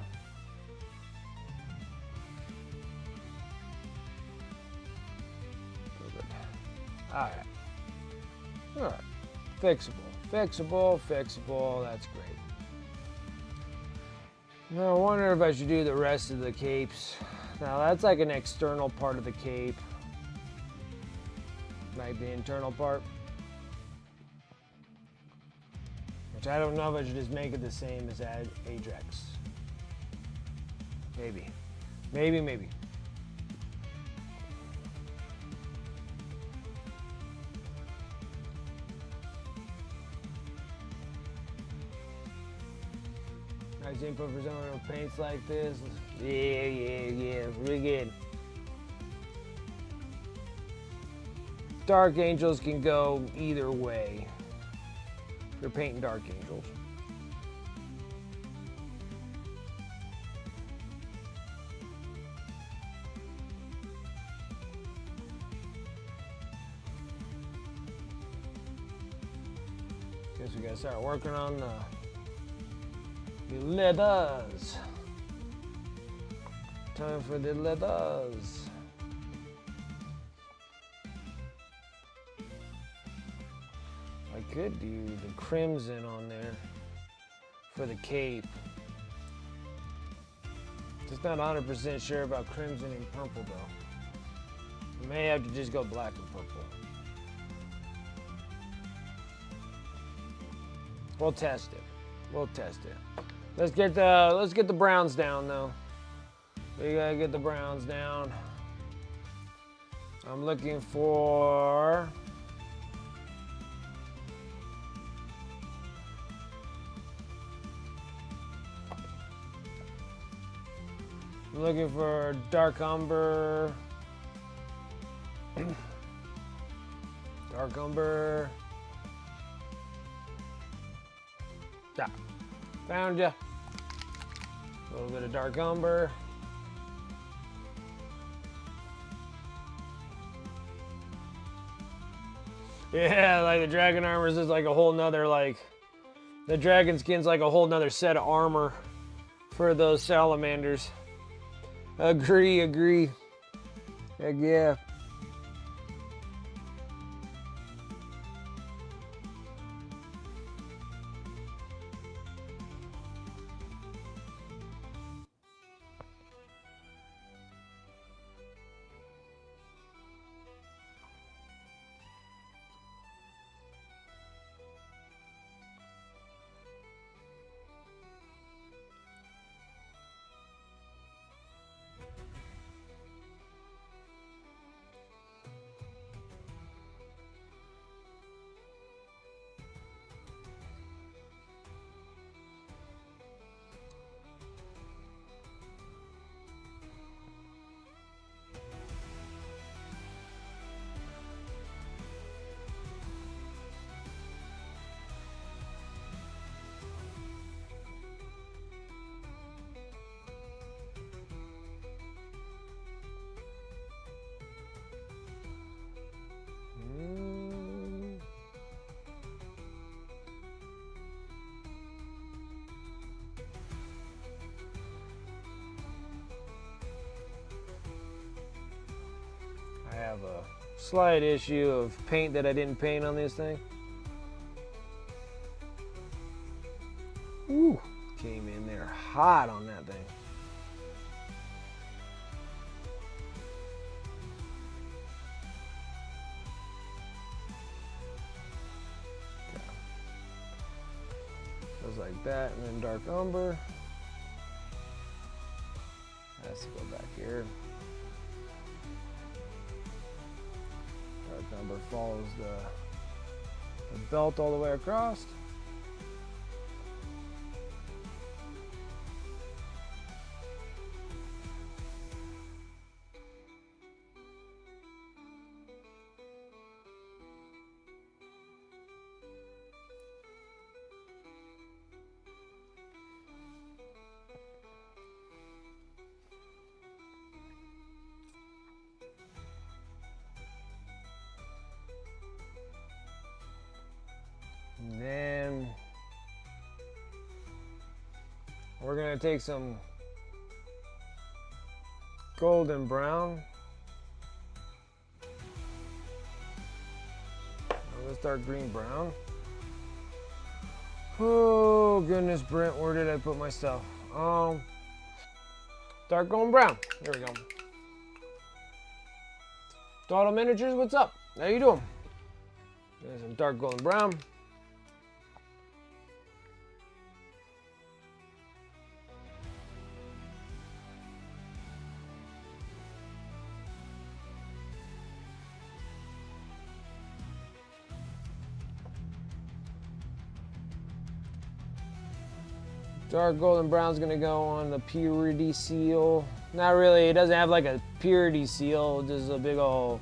Alright. Alright. Fixable. Fixable. Fixable. That's great. Now I wonder if I should do the rest of the capes. Now that's like an external part of the cape. Like the internal part. Which I don't know if I should just make it the same as Ajax. Maybe. Maybe. Nice info for someone who paints like this. Yeah. Really good. Dark Angels can go either way. If you're painting Dark Angels. Guess we gotta start working on the leathers. Time for the leathers. I could do the crimson on there for the cape. Just not 100% sure about crimson and purple though. I may have to just go black and purple. We'll test it. Let's get the browns down though. We gotta get the browns down. I'm looking for dark umber. Dark umber. Yeah, found ya. A little bit of dark umber. Yeah, like the dragon armors is like a whole nother, like the dragon skin's like a whole nother set of armor for those salamanders. Agree. Heck yeah. I have a slight issue of paint that I didn't paint on this thing. Ooh, came in there hot on that thing. Okay. Goes like that, and then dark umber. Has to go back here. Dark umber follows the belt all the way across. And then we're going to take some golden brown Let's dark green brown. Oh goodness, Brent, where did I put my stuff? Dark golden brown. There we go. Auto Miniatures, what's up? How you doing? There's some dark golden brown. Dark golden brown's gonna go on the purity seal. Not really, it doesn't have like a purity seal, just a big old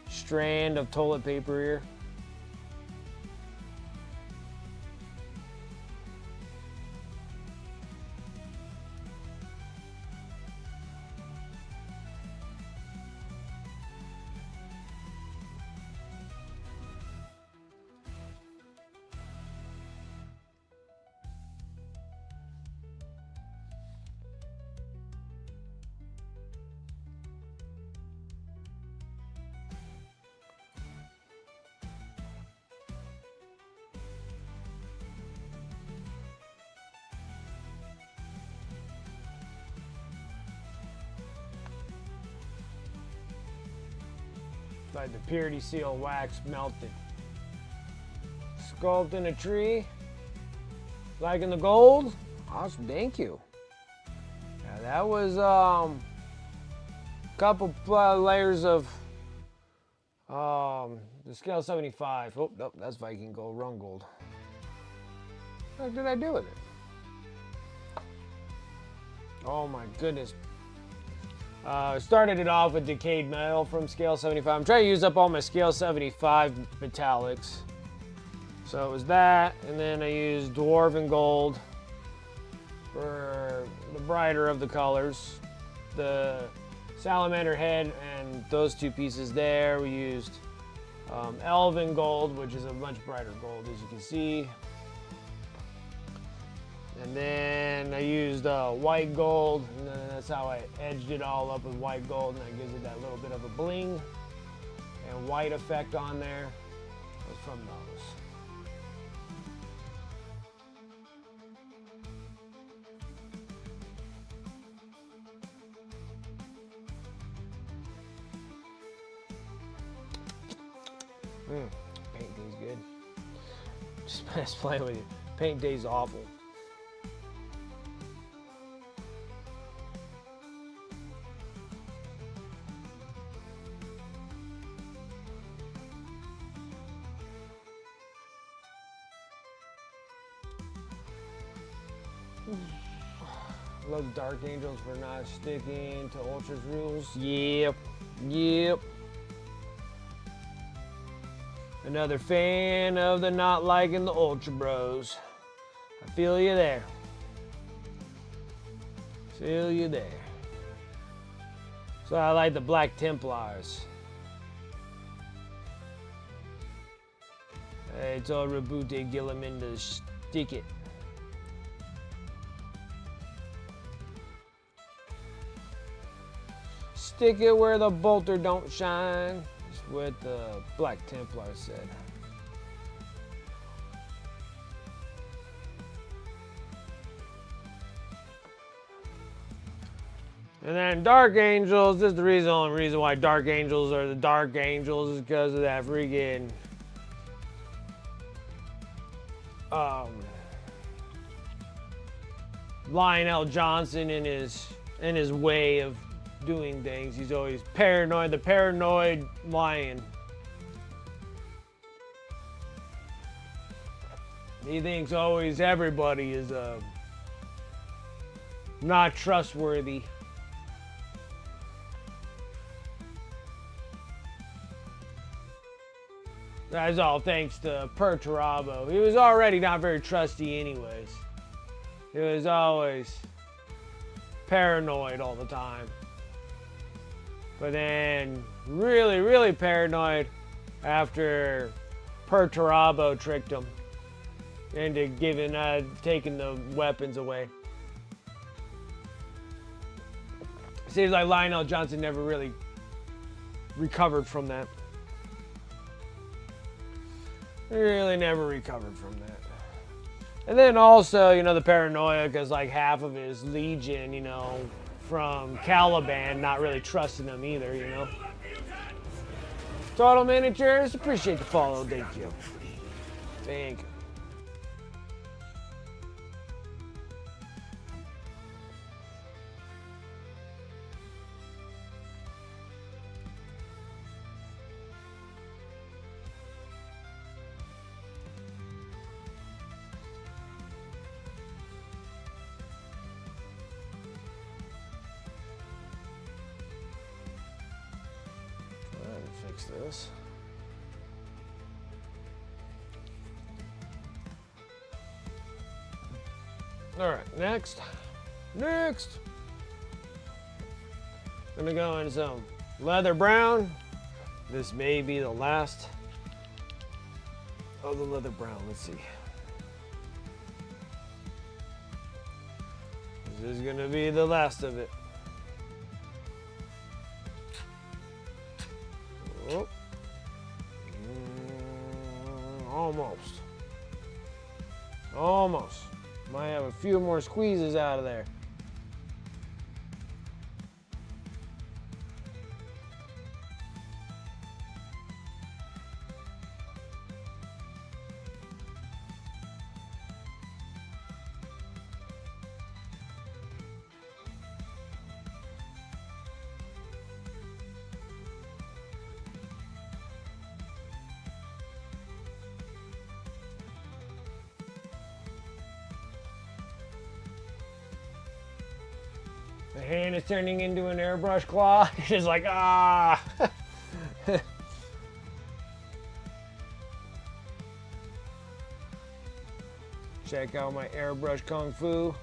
strand of toilet paper here. Like the purity seal wax melted. Sculpting a tree. Liking the gold? Awesome, thank you. Yeah, that was a couple layers of the scale 75. Oh, nope, that's Viking gold, run gold. What did I do with it? Oh my goodness. Started it off with decayed metal from scale 75. I'm trying to use up all my scale 75 metallics. So it was that, and then I used dwarven gold for the brighter of the colors. The salamander head and those two pieces there, we used elven gold, which is a much brighter gold, as you can see. And then I used white gold, and then that's how I edged it all up with white gold, and that gives it that little bit of a bling and white effect on there. It was from those. Paint day's good. Just playing with you. Paint day's awful. Love the Dark Angels for not sticking to Ultra's rules. Yep. Another fan of the not liking the Ultra Bros. I feel you there. Feel you there. So I like the Black Templars. I told Rabute Gilliman to stick it. Stick it where the bolter don't shine. That's what the Black Templar said. And then Dark Angels, this is the only reason why Dark Angels are the Dark Angels is because of that freaking Lionel Johnson in his way of doing things. He's always paranoid, the paranoid lion. He thinks always everybody is not trustworthy. That's all thanks to Perturabo. He was already not very trusty anyways. He was always paranoid all the time. But then really, really paranoid after Perturabo tricked him into taking the weapons away. Seems like Lionel Johnson never really recovered from that. Really never recovered from that. And then also, you know, the paranoia, because like half of his legion, you know, from Caliban, not really trusting them either, you know. Total Miniatures, appreciate the follow, thank you. Thank you. Fix this. All right, next. Gonna go in some leather brown. This may be the last of the leather brown. Let's see. This is gonna be the last of it. Oh. Almost. Might have a few more squeezes out of there. The hand is turning into an airbrush claw. It's like, ah. Check out my airbrush kung fu.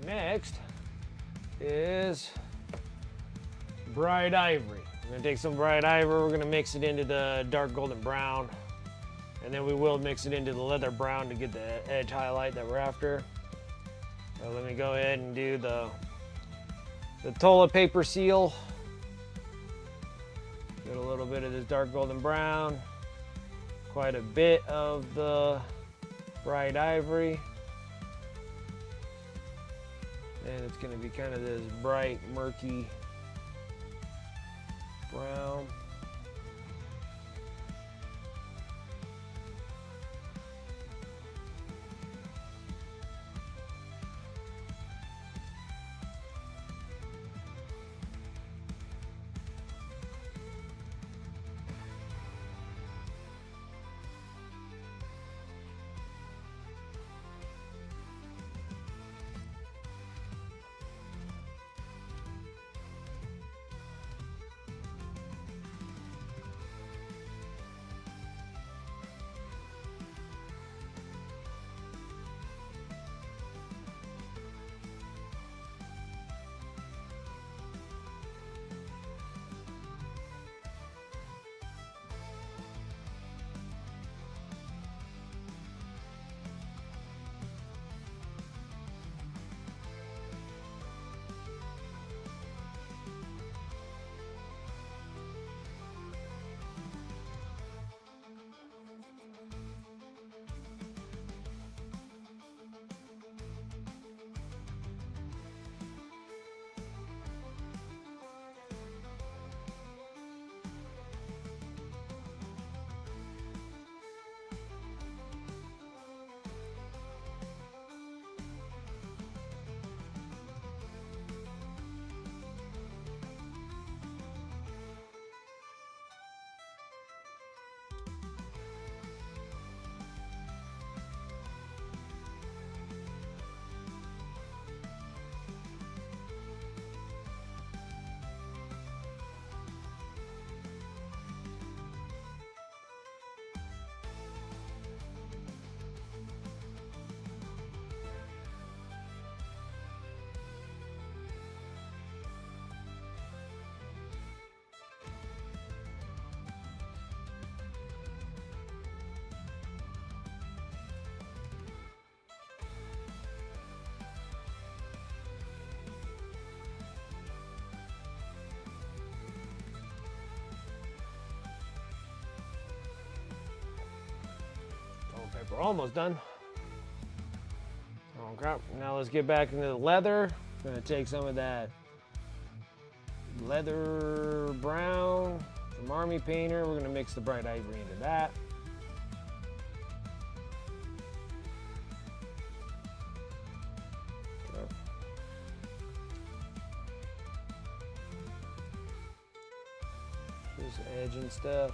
Next is bright ivory. We're gonna take some bright ivory, we're gonna mix it into the dark golden brown, and then we will mix it into the leather brown to get the edge highlight that we're after. So let me go ahead and do the toilet paper seal. Get a little bit of this dark golden brown, quite a bit of the bright ivory. And it's going to be kind of this bright, murky brown. we're almost done. Okay, now let's get back into the leather. I'm gonna take some of that leather brown from Army Painter. We're gonna mix the bright ivory into that. Okay. This edge and stuff.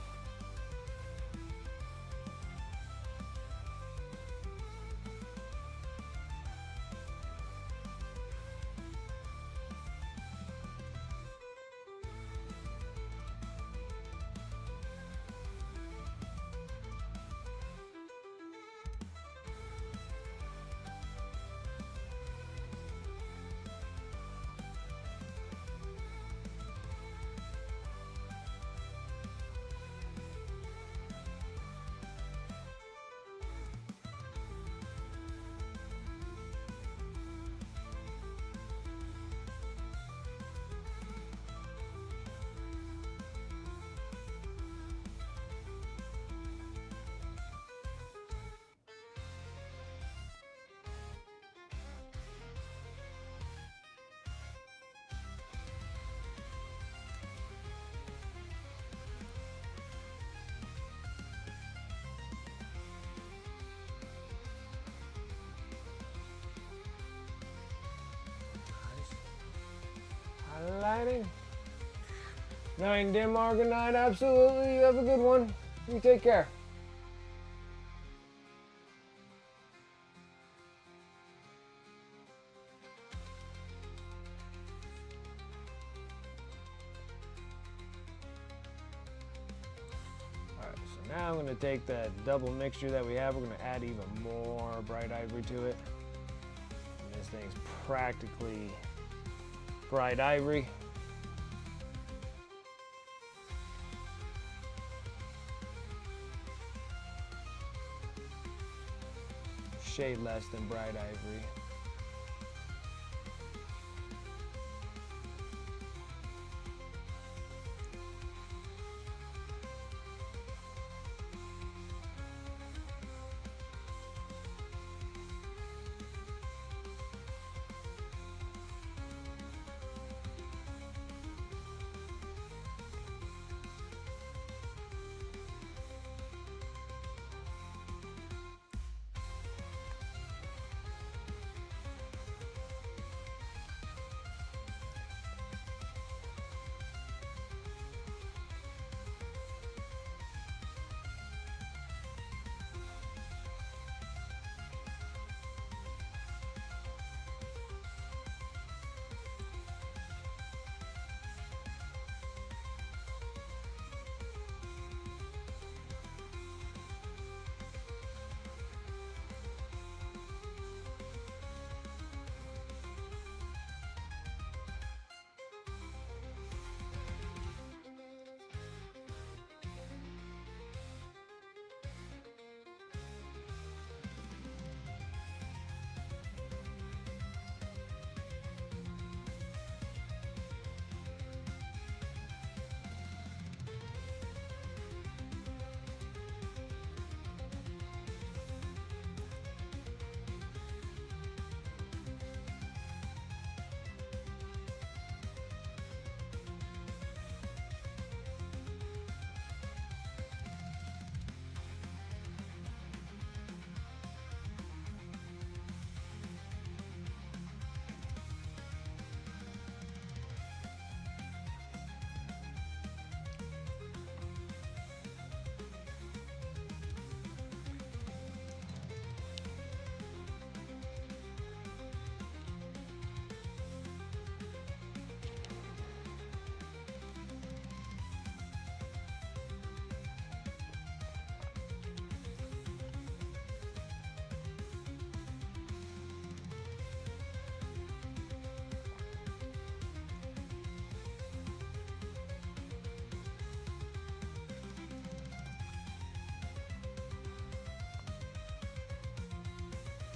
Highlighting. 9 dim argonite, absolutely. You have a good one. You take care. Alright, so now I'm going to take that double mixture that we have. We're going to add even more bright ivory to it. And this thing's practically bright ivory. Shade less than bright ivory.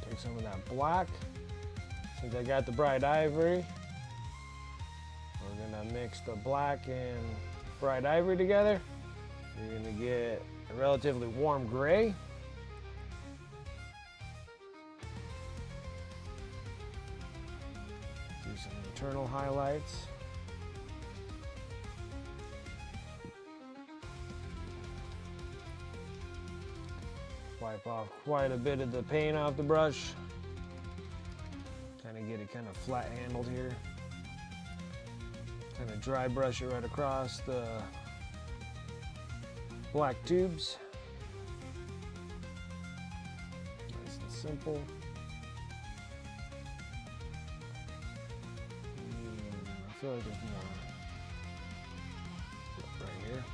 Take some of that black. Since I got the bright ivory, we're gonna mix the black and bright ivory together. You're gonna get a relatively warm gray. internal highlights. Wipe off quite a bit of the paint off the brush. Kind of get it kind of flat handled here. Kind of dry brush it right across the black tubes. Nice and simple. I feel like there's more right here.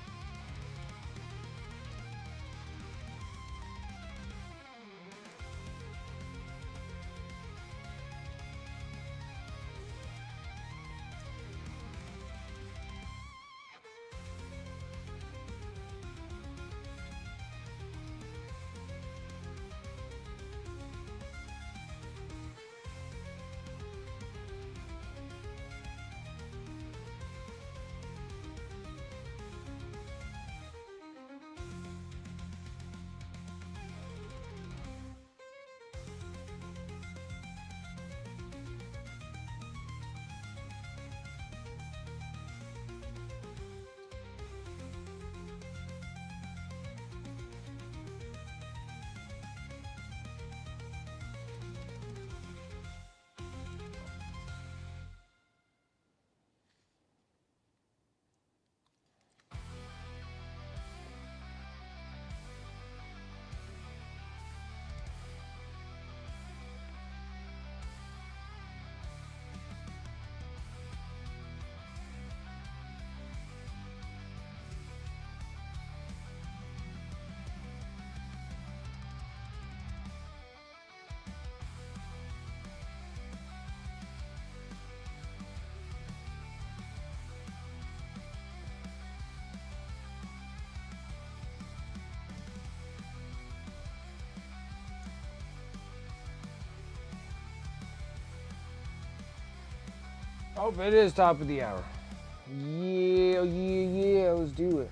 Oh, it is top of the hour. Yeah, let's do it.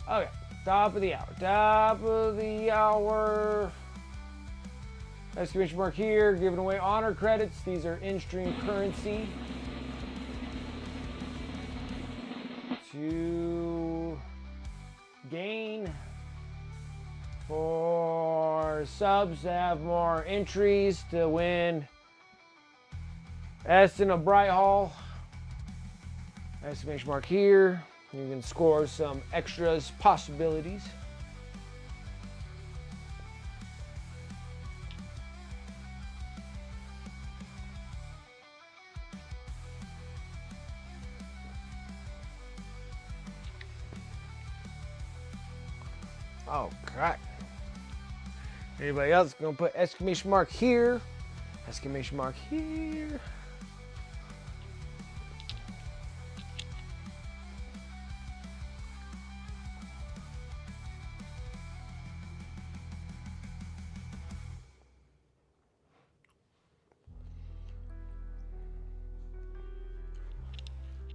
All right. Okay, top of the hour. Exclamation mark here, giving away honor credits. These are in-stream currency to gain for subs to have more entries to win Aston of Bright Hall. Exclamation mark here. You can score some extras possibilities. Okay. Anybody else gonna put exclamation mark here? Exclamation mark here.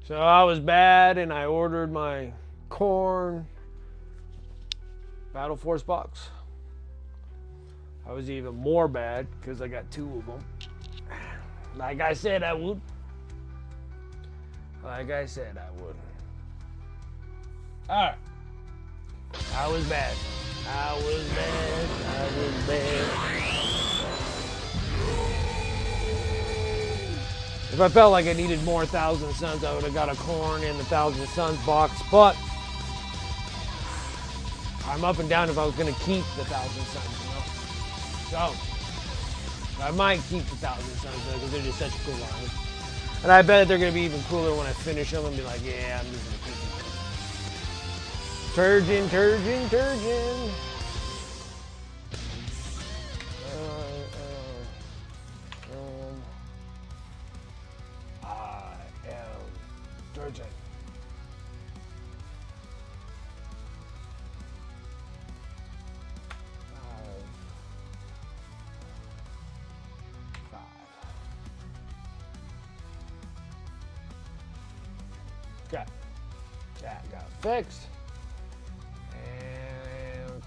So I was bad and I ordered my corn Battle Force box. I was even more bad because I got 2 of them. Like I said I would. Like I said I would. Alright. I was bad. I was bad. I was bad. If I felt like I needed more Thousand Suns, I would have got a corn in the Thousand Suns box. But I'm up and down if I was going to keep the Thousand Suns, you know? So I might keep the Thousand Suns because they're just such a cool line. And I bet they're going to be even cooler when I finish them and be like, yeah, I'm just going to keep them. Turgeon, Turgeon, Turgeon. I am Turgeon. Okay. That got fixed. And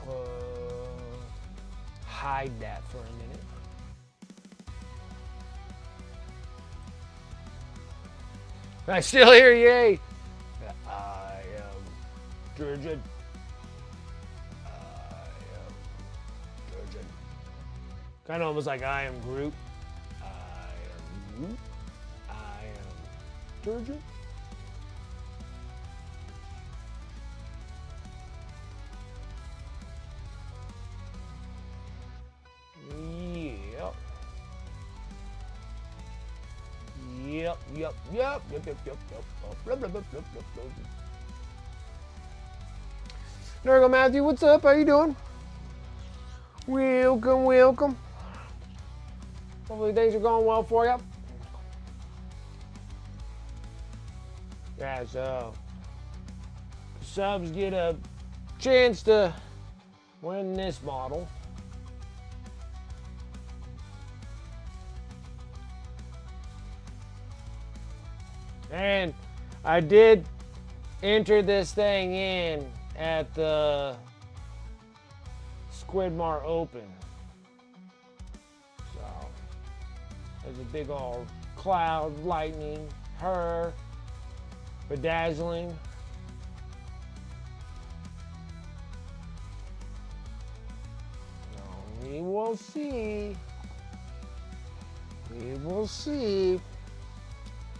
hide that for a minute. I still hear yay. I am Turgeon. I am Turgeon. Kind of almost like I am Groot. I am Groot. I am Turgeon. Yep. There we go, Matthew. What's up? How you doing? Welcome, welcome. Hopefully things are going well for you. Yeah, so subs get a chance to win this model. And I did enter this thing in at the Squidmar Open. So there's a big old cloud, lightning, her, bedazzling. We will see. We will see.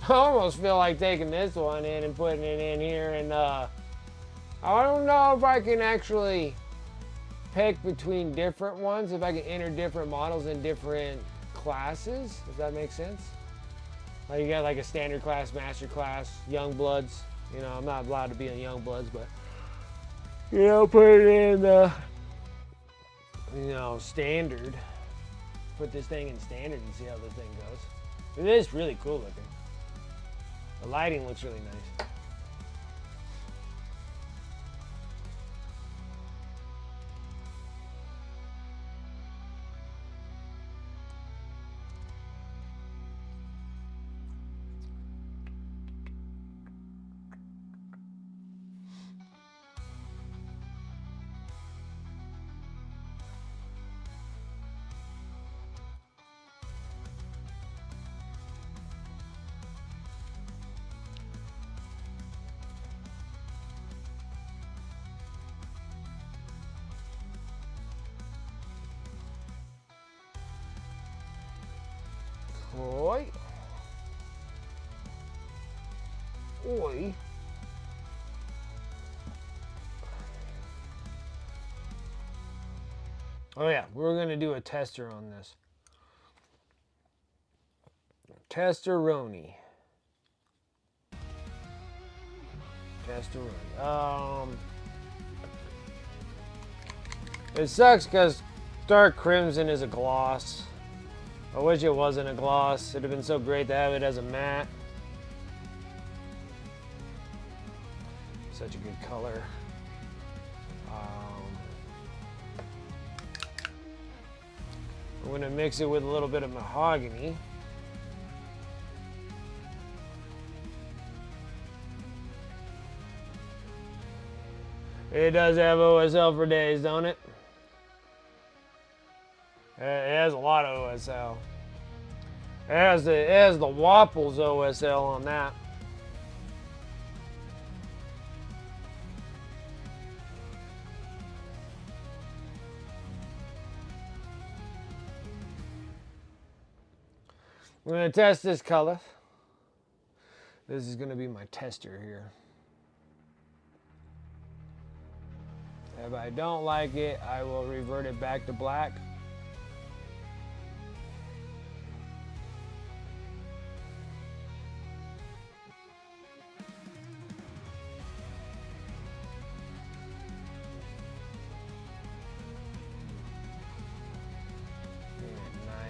I almost feel like taking this one in and putting it in here, and I don't know if I can actually pick between different ones, if I can enter different models in different classes. Does that make sense? Like you got like a standard class, master class, young bloods. You know, I'm not allowed to be in young bloods, but you know, put it in standard. Put this thing in standard and see how the thing goes. It is really cool looking. The lighting looks really nice. Oi. Oi. Oh yeah, we're going to do a tester on this. Testeroni. It sucks because Dark Crimson is a gloss. I wish it wasn't a gloss. It'd have been so great to have it as a matte. Such a good color. I'm going to mix it with a little bit of mahogany. It does have OSL for days, don't it? It has a lot of OSL. It has the Wapples OSL on that. I'm going to test this color. This is going to be my tester here. If I don't like it, I will revert it back to black.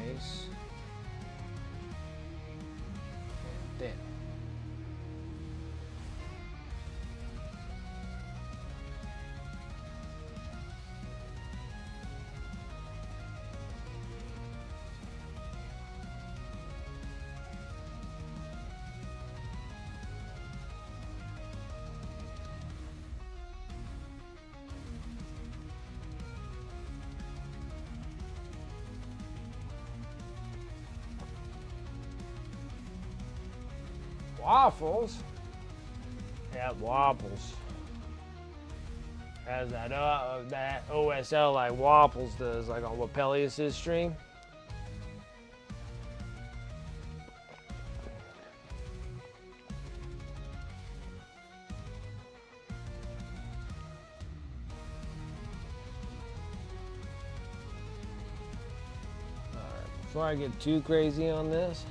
Nice. And thin. Waffles? Yeah, Wapples. Has that OSL like Wapples does, like on what Peleus' stream. Alright, before I get too crazy on this.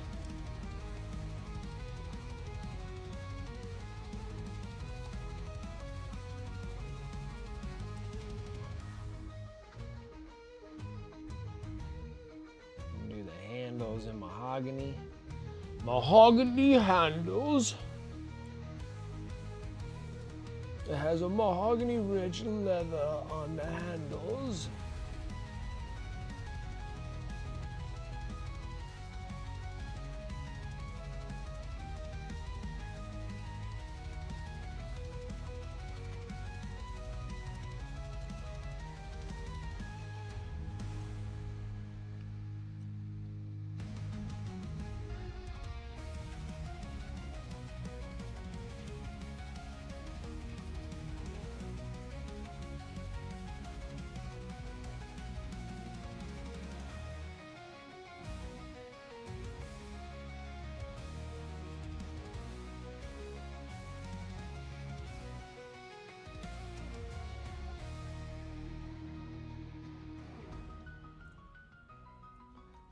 Handles in mahogany handles. It has a mahogany rich leather on the handles.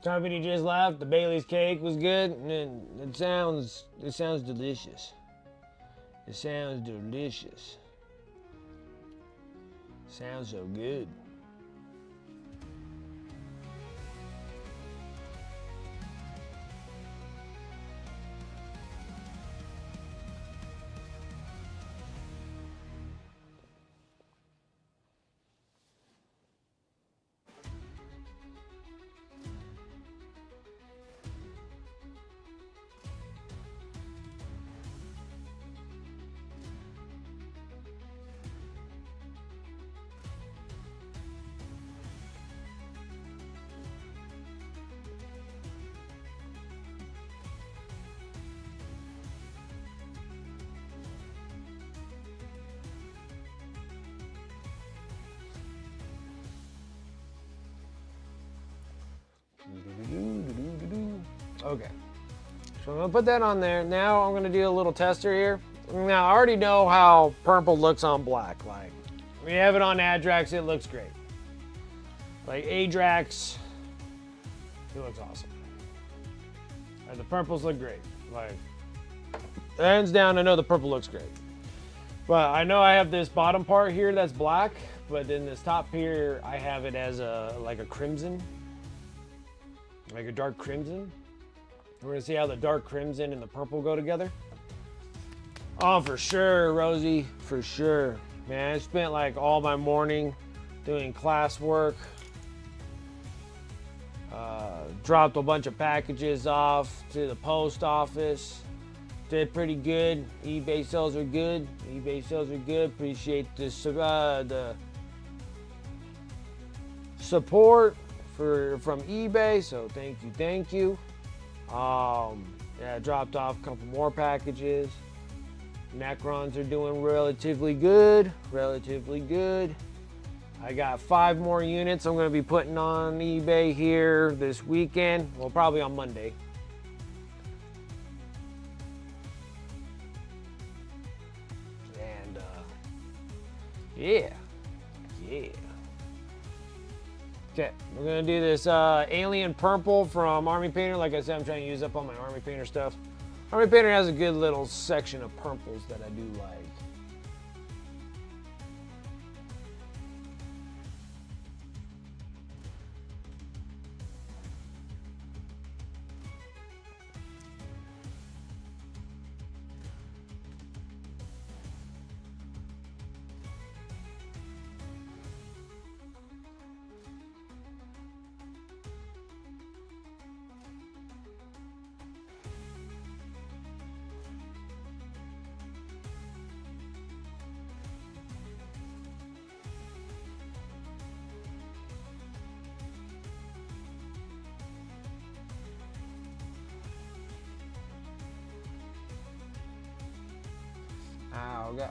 Company just left. The Bailey's cake was good, and it sounds delicious. It sounds delicious. Sounds so good. Okay, so I'm gonna put that on there. Now I'm gonna do a little tester here. Now I already know how purple looks on black. Like, we have it on Adrax, it looks great. Like Adrax, it looks awesome. And the purples look great. Like, hands down, I know the purple looks great. But I know I have this bottom part here that's black, but then this top here, I have it as like a crimson. Like a dark crimson. We're gonna see how the dark crimson and the purple go together. Oh, for sure, Rosie, for sure. Man, I spent like all my morning doing classwork. Dropped a bunch of packages off to the post office. Did pretty good. eBay sales are good. eBay sales are good. Appreciate the support from eBay, so thank you. Yeah, I dropped off a couple more packages. Necrons are doing relatively good. I got 5 more units I'm going to be putting on eBay here this weekend. Well, probably on Monday. And, yeah. Okay, we're going to do this alien purple from Army Painter. Like I said, I'm trying to use up all my Army Painter stuff. Army Painter has a good little section of purples that I do like.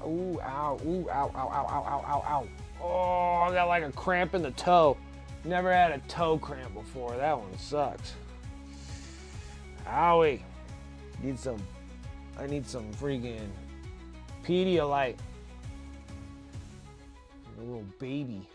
Ooh, ow, ow. Oh, I got like a cramp in the toe. Never had a toe cramp before. That one sucks. Owie. I need some freaking Pedialyte. A little baby.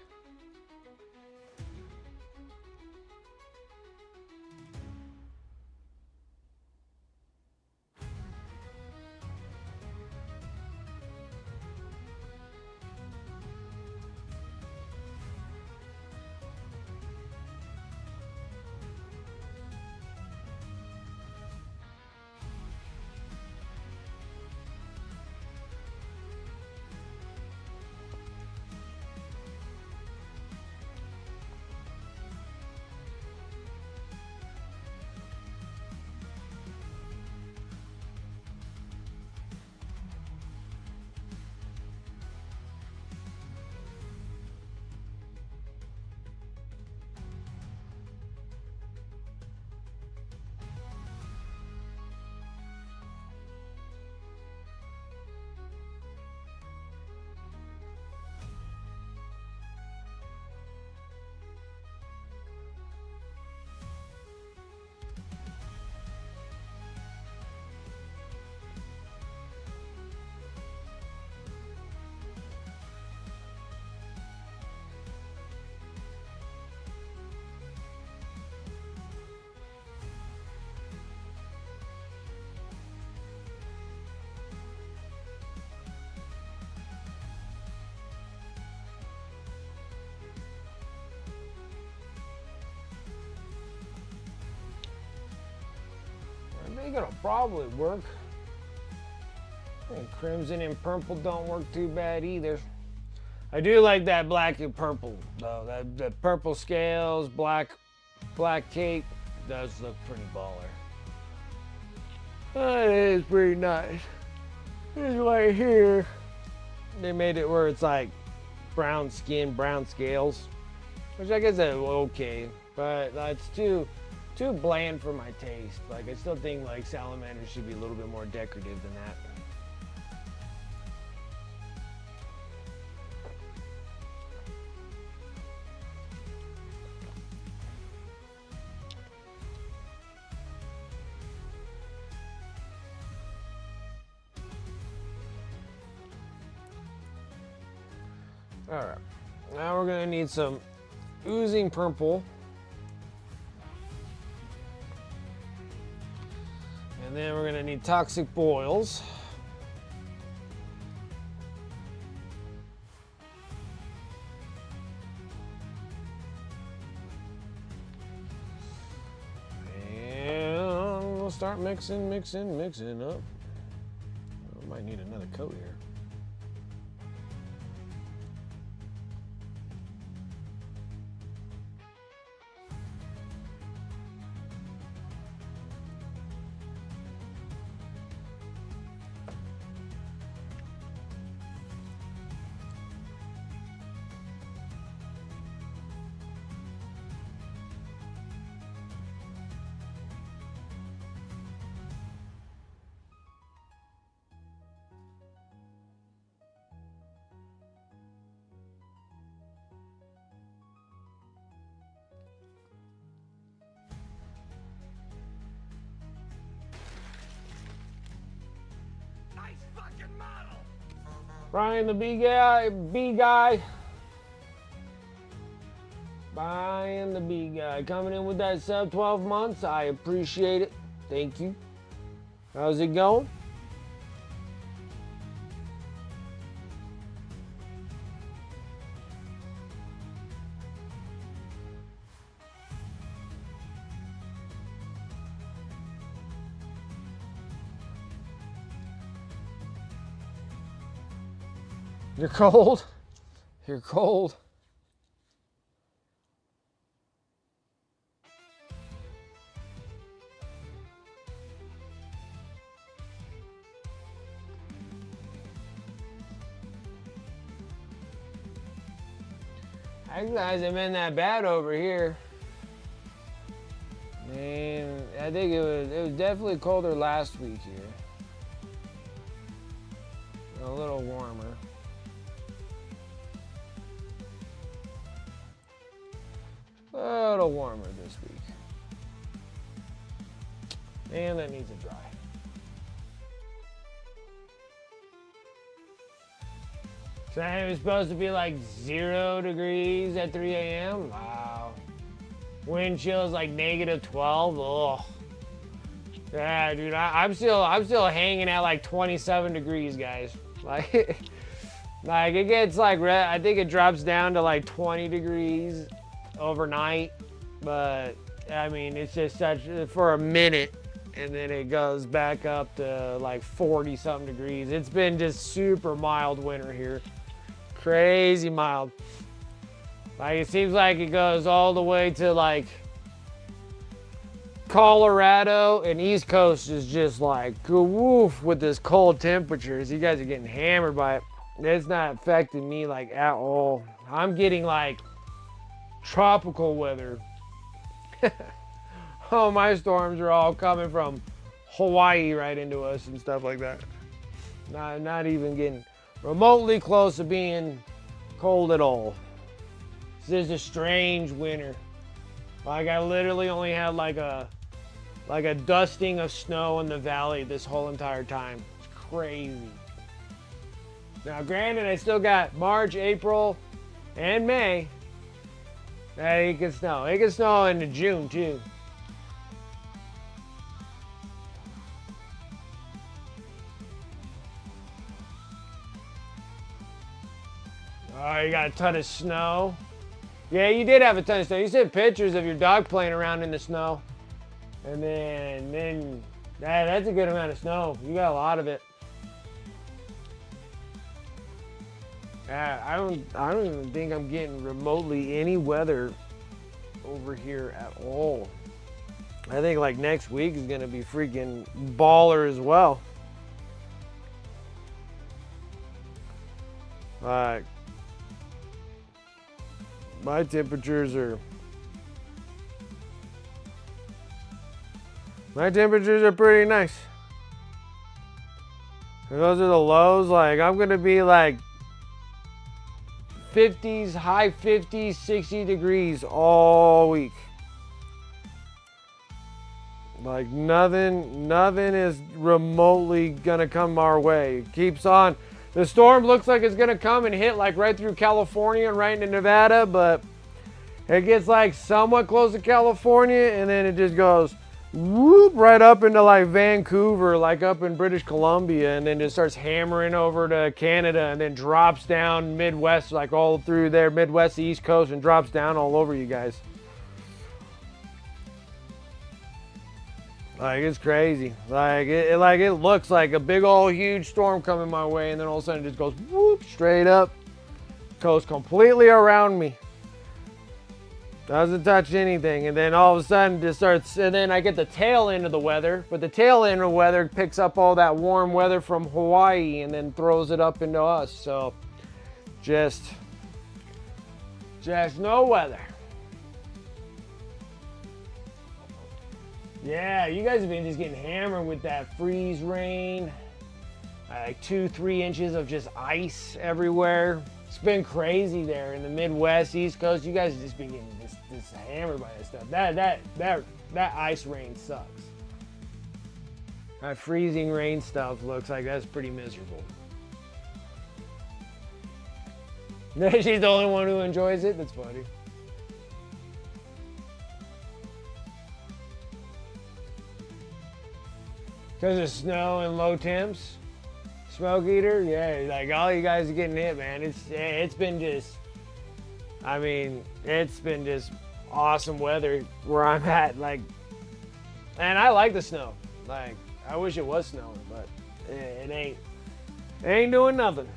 I think it'll probably work. And crimson and purple don't work too bad either. I do like that black and purple though. That purple scales, black cape does look pretty baller. It is pretty nice. This right here, they made it where it's like brown skin, brown scales, which I guess is okay, but that's too bland for my taste. Like, I still think like Salamanders should be a little bit more decorative than that. All right, now we're gonna need some oozing purple. And then we're gonna need toxic boils. And we'll start mixing up. I might need another coat here. Brian the B guy. Brian the B guy coming in with that sub 12 months. I appreciate it. Thank you. How's it going? You're cold? You're cold. You guys have been that bad over here. Man, I think it was definitely colder last week here. A little warmer. A little warmer this week. And that needs to dry. So it was supposed to be like 0 degrees at 3 a.m. Wow. Wind chills like -12. Ugh. Yeah, dude, I'm still hanging at like 27 degrees, guys. Like it gets like I think it drops down to like 20 degrees overnight, but I mean it's just such for a minute, and then it goes back up to like 40 something degrees. It's been just super mild winter here. Crazy mild. Like it seems like it goes all the way to like Colorado, and East Coast is just like woof with this cold temperatures. You guys are getting hammered by it. It's not affecting me like at all. I'm getting like tropical weather. Oh, my storms are all coming from Hawaii right into us and stuff like that. Not even getting remotely close to being cold at all. This is a strange winter. Like I literally only had like a dusting of snow in the valley this whole entire time. It's crazy. Now granted, I still got March, April, and May. It can snow. It can snow into June too. Oh, you got a ton of snow. Yeah, you did have a ton of snow. You sent pictures of your dog playing around in the snow. And then that's a good amount of snow. You got a lot of it. I don't even think I'm getting remotely any weather over here at all. I think like next week is gonna be freaking baller as well. My temperatures are pretty nice. And those are the lows. Like I'm gonna be like 50s, high 50s, 60 degrees all week. Like nothing is remotely gonna come our way. It keeps on. The storm looks like it's gonna come and hit like right through California and right into Nevada, but it gets like somewhat close to California and then it just goes whoop right up into like Vancouver, like up in British Columbia, and then just starts hammering over to Canada and then drops down Midwest, like all through there, Midwest, the East Coast, and drops down all over you guys. Like it's crazy. Like it looks like a big old huge storm coming my way, and then all of a sudden it just goes whoop straight up, goes completely around me. Doesn't touch anything, and then all of a sudden just starts, and then I get the tail end of the weather, but the tail end of weather picks up all that warm weather from Hawaii and then throws it up into us. So just no weather. Yeah, you guys have been just getting hammered with that freeze rain. Like 2-3 inches of just ice everywhere. It's been crazy there in the Midwest, East Coast. You guys have just been getting this hammered by this stuff. That ice rain sucks. That freezing rain stuff looks like that's pretty miserable. She's the only one who enjoys it? That's funny. Because of snow and low temps? Smoke eater? Yeah, like all you guys are getting hit, man. It's been just, I mean, it's been just awesome weather where I'm at. Like, and I like the snow. Like, I wish it was snowing, but it ain't. It ain't doing nothing.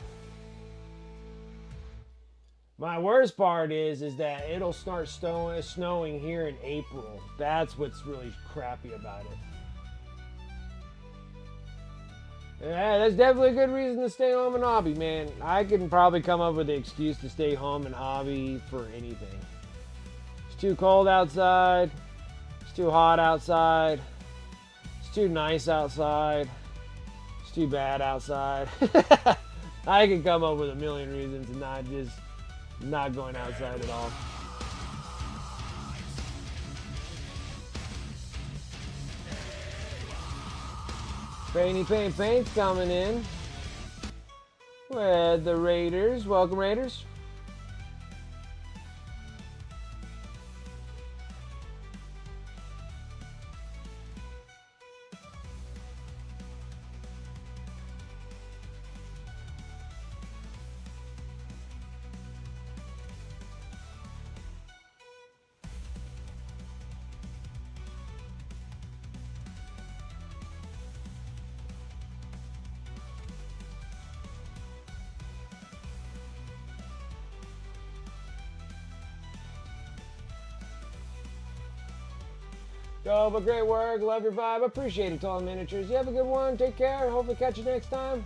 My worst part is that it'll start snowing here in April. That's what's really crappy about it. Yeah, that's definitely a good reason to stay home and hobby, man. I can probably come up with an excuse to stay home and hobby for anything. It's too cold outside. It's too hot outside. It's too nice outside. It's too bad outside. I can come up with a million reasons and not going outside at all. Paint's coming in with the Raiders. Welcome, Raiders. Yo, but great work. Love your vibe. Appreciate it, Tall Miniatures. You have a good one. Take care. Hopefully catch you next time.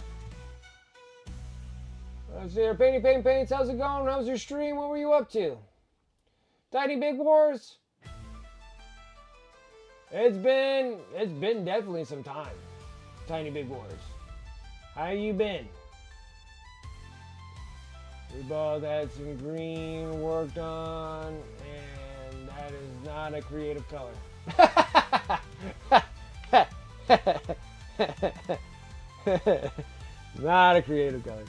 Let's see here. Paints. How's it going? How's your stream? What were you up to? Tiny Big Wars? It's been definitely some time. Tiny Big Wars. How you been? We both had some green worked on, and that is not a creative color. Not a creative color.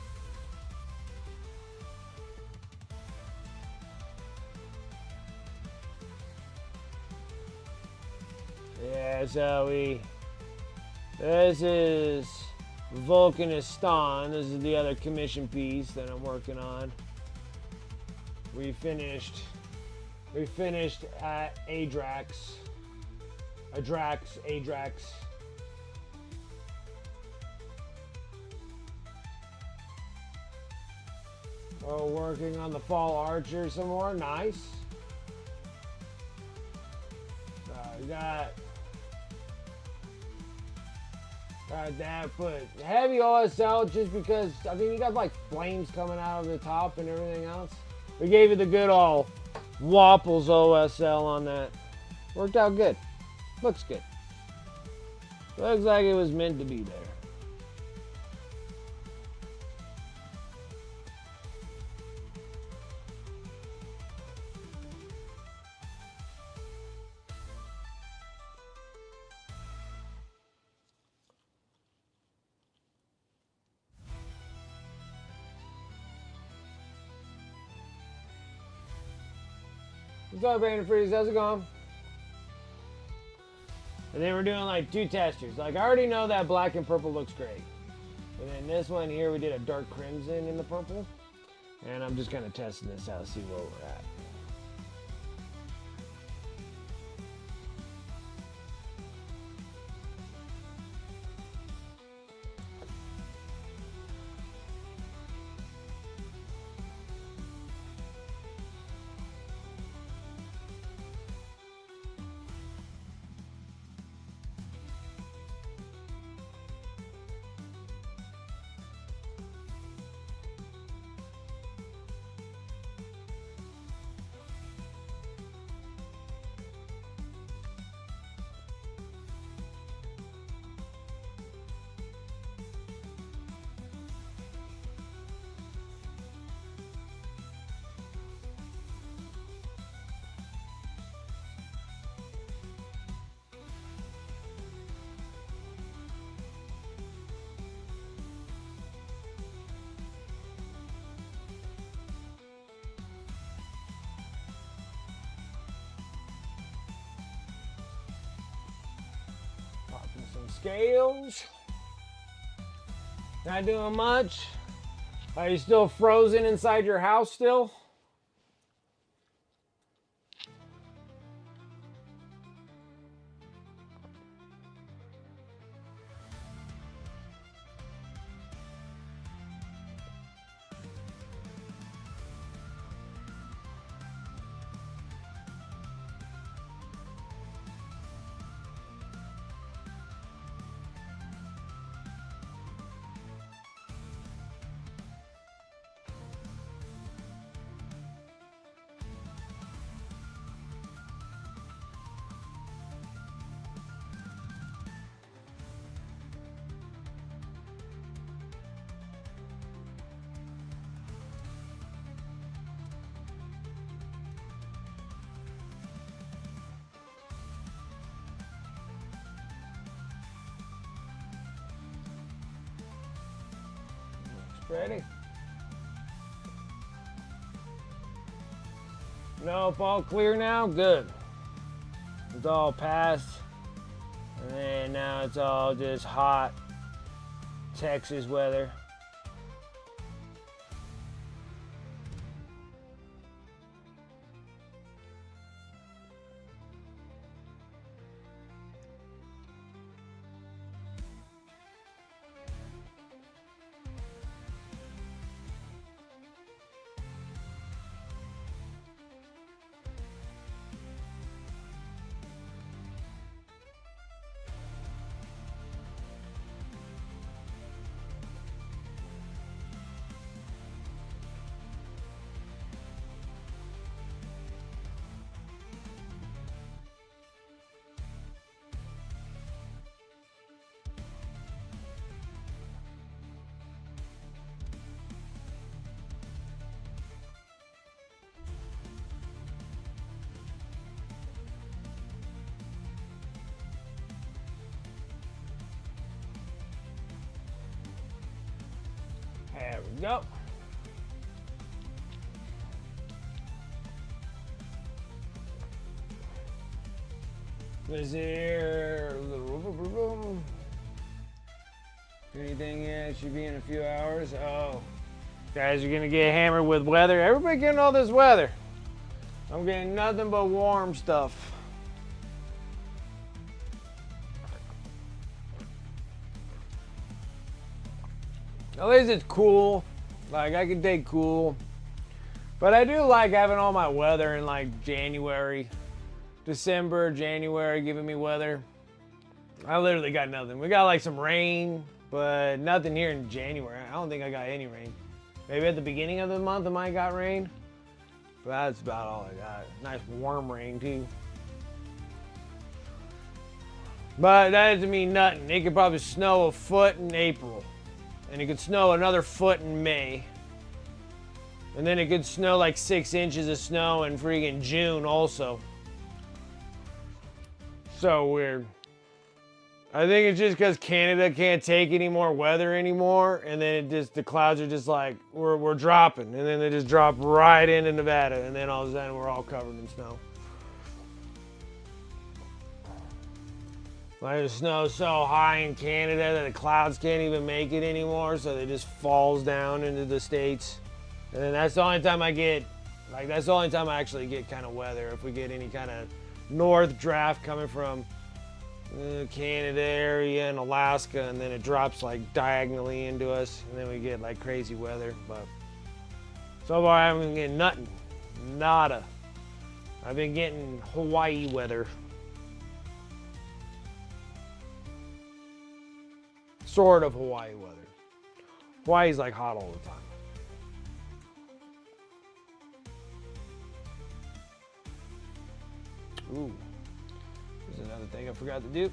Yeah, so this is Vulkanistan. This is the other commission piece that I'm working on. We finished at Adrax. Oh, working on the Fall Archer some more. Nice. We got that, but heavy OSL just because, I mean, you got like flames coming out of the top and everything else. We gave it the good old Wapples OSL on that. Worked out good. Looks good. Looks like it was meant to be there. What's up, Brandon Freeze? How's it going? And then we're doing like 2 testers. Like, I already know that black and purple looks great. And then this one here, we did a dark crimson in the purple. And I'm just kind of testing this out, see where we're at. Scales. Not doing much. Are you still frozen inside your house still? Ready? Nope, all clear now? Good. It's all passed. And then now it's all just hot Texas weather. There we go. Is there anything? Yeah, it should be in a few hours. Oh, guys are gonna get hammered with weather. Everybody getting all this weather. I'm getting nothing but warm stuff. At least it's cool. Like, I can take cool. But I do like having all my weather in like January, December, January, giving me weather. I literally got nothing. We got like some rain, but nothing here in January. I don't think I got any rain. Maybe at the beginning of the month I might got rain. But that's about all I got. Nice warm rain too. But that doesn't mean nothing. It could probably snow a foot in April. And it could snow another foot in May. And then it could snow like 6 inches of snow in freaking June also. So weird. I think it's just because Canada can't take any more weather anymore. And then it just, the clouds are just like, we're dropping. And then they just drop right into Nevada. And then all of a sudden we're all covered in snow. Like the snow's so high in Canada that the clouds can't even make it anymore, so it just falls down into the States. And then that's the only time I get, like that's the only time I actually get kind of weather, if we get any kind of north draft coming from Canada area and Alaska, and then it drops like diagonally into us, and then we get like crazy weather. But so far I haven't been getting nothing, nada. I've been getting Hawaii weather. Sort of Hawaii weather. Hawaii's like hot all the time. Ooh, there's another thing I forgot to do.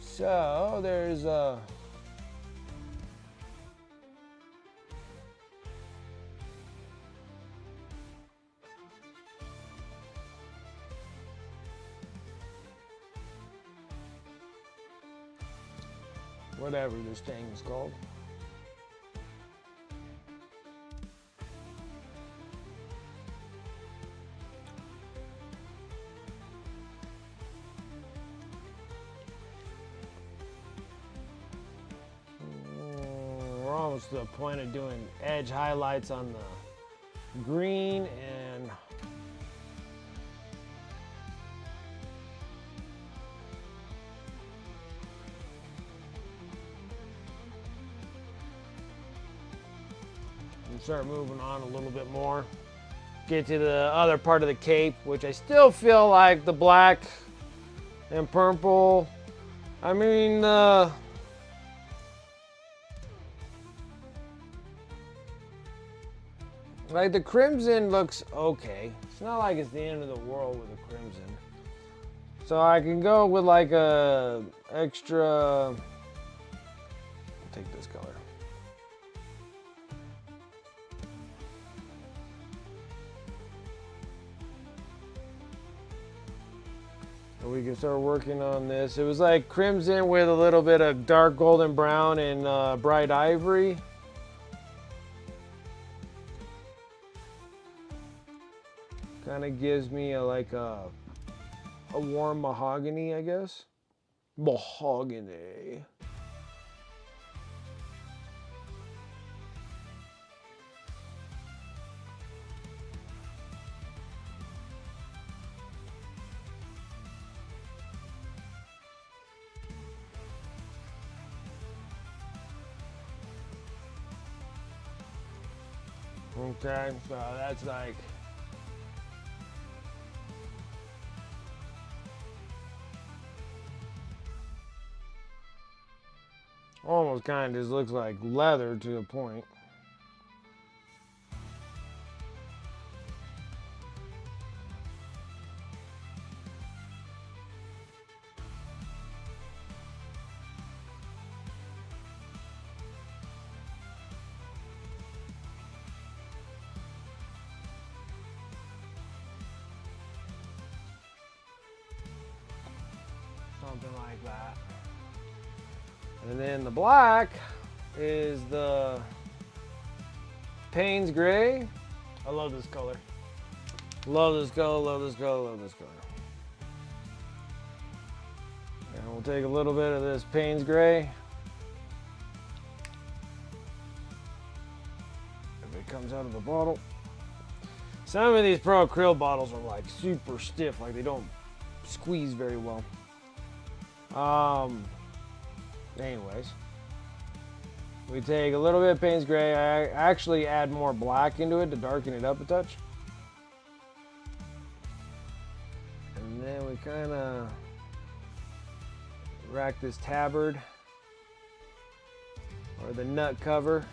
So there's whatever this thing is called. we're almost to the point of doing edge highlights on the green and start moving on a little bit more. Get to the other part of the cape, which I still feel like the black and purple. I mean, like the crimson looks okay. It's not like it's the end of the world with the crimson. So I can go with like a extra, I'll take this color. And we can start working on this. It was like crimson with a little bit of dark golden brown and bright ivory. Kind of gives me like a warm mahogany, I guess. Mahogany. Okay, so that's like almost kind of just looks like leather to a point. Something like that. And then the black is the Payne's Gray. I love this color. Love this color, love this color, love this color. And we'll take a little bit of this Payne's Gray. If it comes out of the bottle. Some of these Pro Acryl bottles are like super stiff, like they don't squeeze very well. Anyways, we take a little bit of Payne's Gray. I actually add more black into it to darken it up a touch. And then we kind of rack this tabard or the nut cover,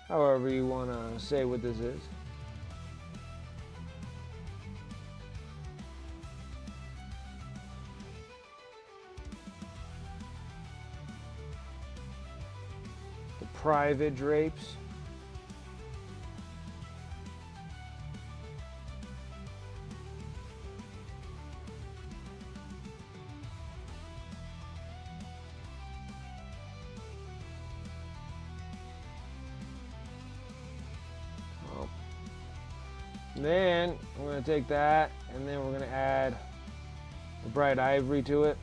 however you want to say what this is. Private drapes. Oh. Then I'm going to take that and then we're going to add the bright ivory to it.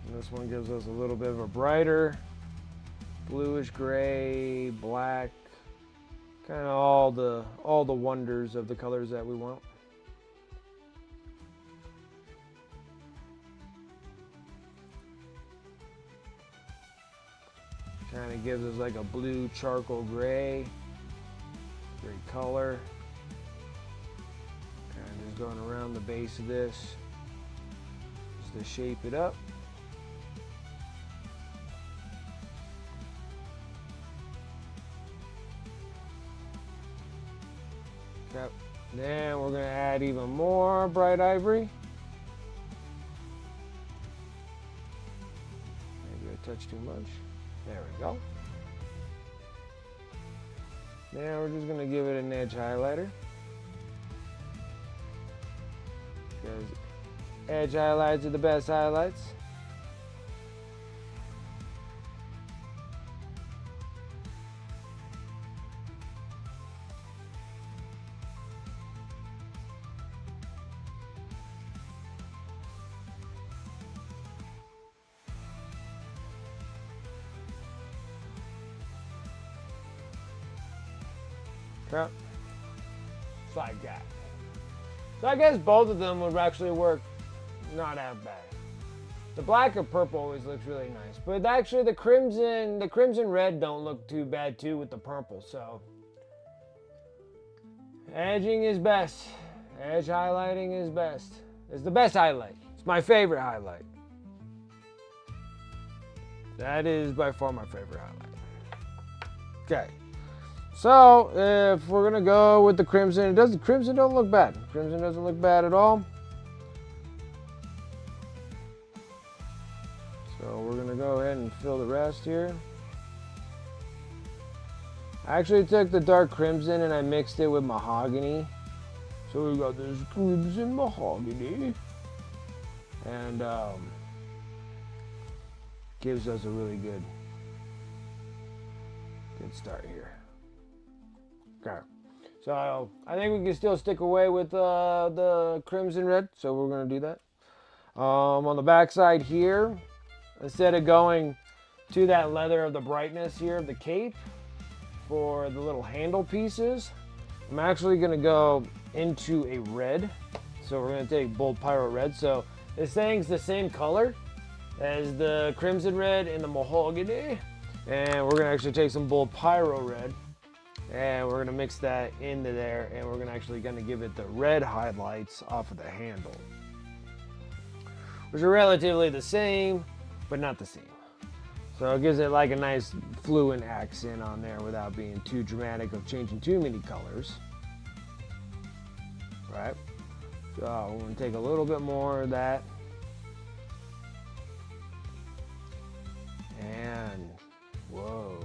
And this one gives us a little bit of a brighter bluish gray, black, kind of all the wonders of the colors that we want. Kind of gives us like a blue charcoal gray, great color. Kind of just going around the base of this just to shape it up. Yep. Then we're going to add even more bright ivory. Maybe I touched too much. There we go. Now we're just going to give it an edge highlighter. Because edge highlights are the best highlights. Okay. It's like that. So I guess both of them would actually work not that bad. The black or purple always looks really nice, but actually the crimson red don't look too bad too with the purple. So edging is best. Edge highlighting is best. It's the best highlight. It's my favorite highlight. That is by far my favorite highlight. Okay. So if we're gonna go with the crimson, crimson don't look bad. Crimson doesn't look bad at all. So we're gonna go ahead and fill the rest here. I actually took the dark crimson and I mixed it with mahogany. So we got this crimson mahogany. And gives us a really good start here. Okay. So I think we can still stick away with the crimson red. So we're gonna do that. On the back side here, instead of going to that leather of the brightness here of the cape for the little handle pieces, I'm actually going to go into a red. So we're going to take bold pyro red. So this thing's the same color as the crimson red and the mahogany. And we're going to actually take some bold pyro red and we're going to mix that into there, and we're going to give it the red highlights off of the handle, which are relatively the same but not the same. So it gives it like a nice fluent accent on there without being too dramatic of changing too many colors. Right? So we're going to take a little bit more of that. And whoa.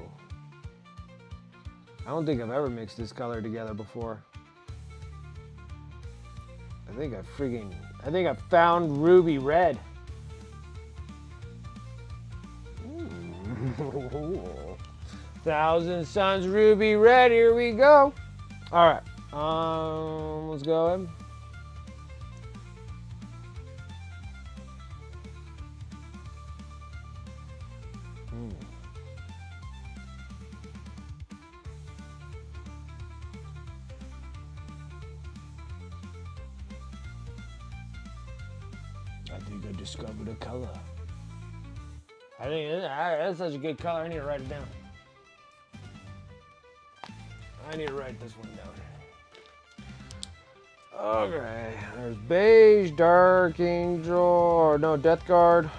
I don't think I've ever mixed this color together before. I think I found ruby red. Thousand Suns ruby red, here we go. All right, let's go ahead. I think I discovered a color. I think that's such a good color. I need to write it down. I need to write this one down. Okay, there's beige, dark angel, or no, death guard,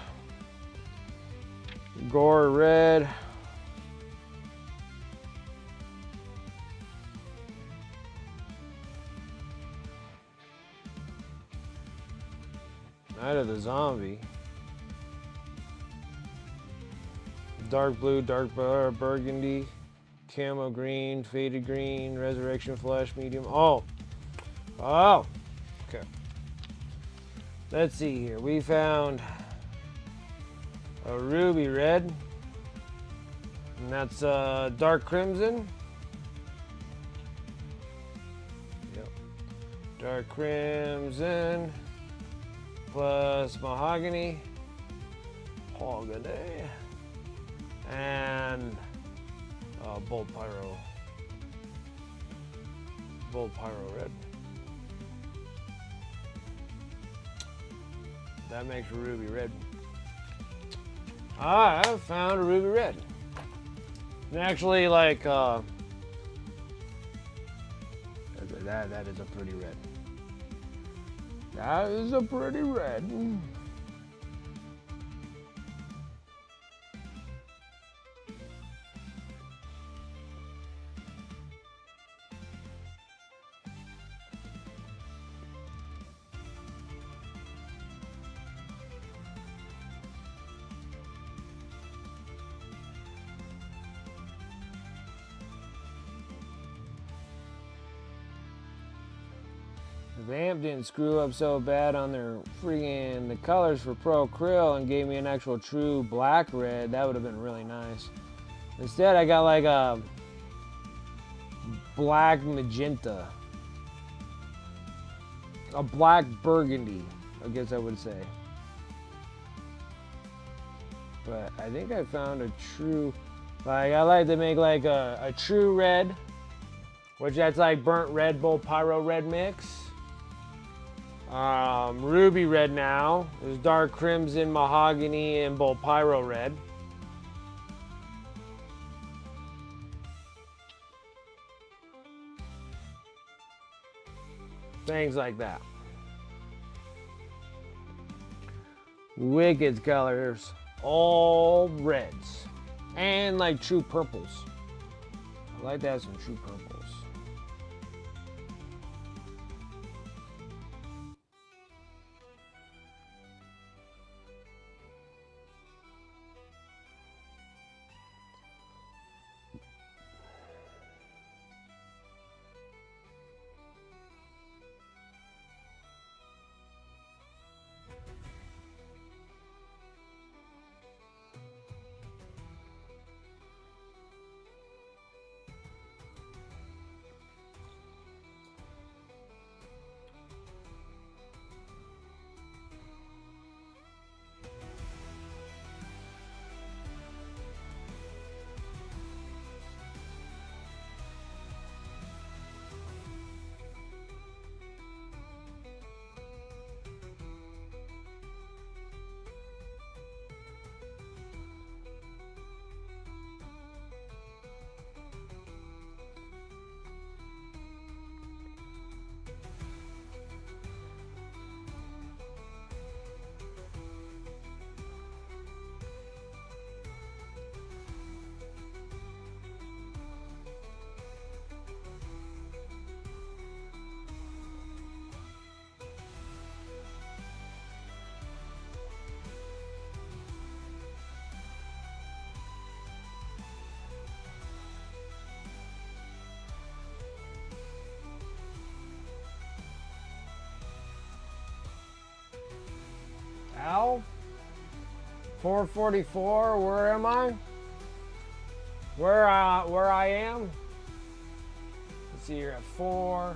gore red, Night of the Zombie, dark blue, dark burgundy, camo green, faded green, resurrection flesh, medium. Oh, okay. Let's see here. We found a ruby red, and that's dark crimson. Yep. Dark crimson plus mahogany, and bold pyro red. That makes a ruby red. I found a ruby red. And actually, like that is a pretty red. That is a pretty red. The Vamp didn't screw up so bad on their the colors for Pro Krill and gave me an actual true black red. That would have been really nice. Instead, I got like a black magenta. A black burgundy, I guess I would say. But I think I found a true, like I like to make like a true red which that's like burnt red, bull pyro red mix. Ruby red now. There's dark crimson, mahogany, and bull pyro red. Things like that. Wicked colors, all reds, and like true purples. I like to have some true purples. Al, 444. Where am I? Where I am? Let's see. You're at 4.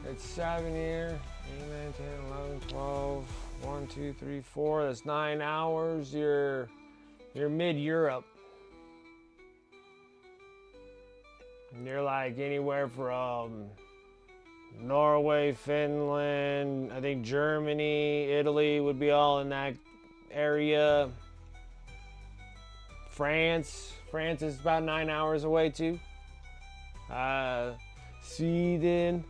It's 7 here. 8, 9, 10, 11, 12. 1, 2, 3, 4. That's 9 hours. You're mid-Europe. You're like anywhere from Norway, Finland, I think Germany, Italy would be all in that area. France is about 9 hours away too. Sweden,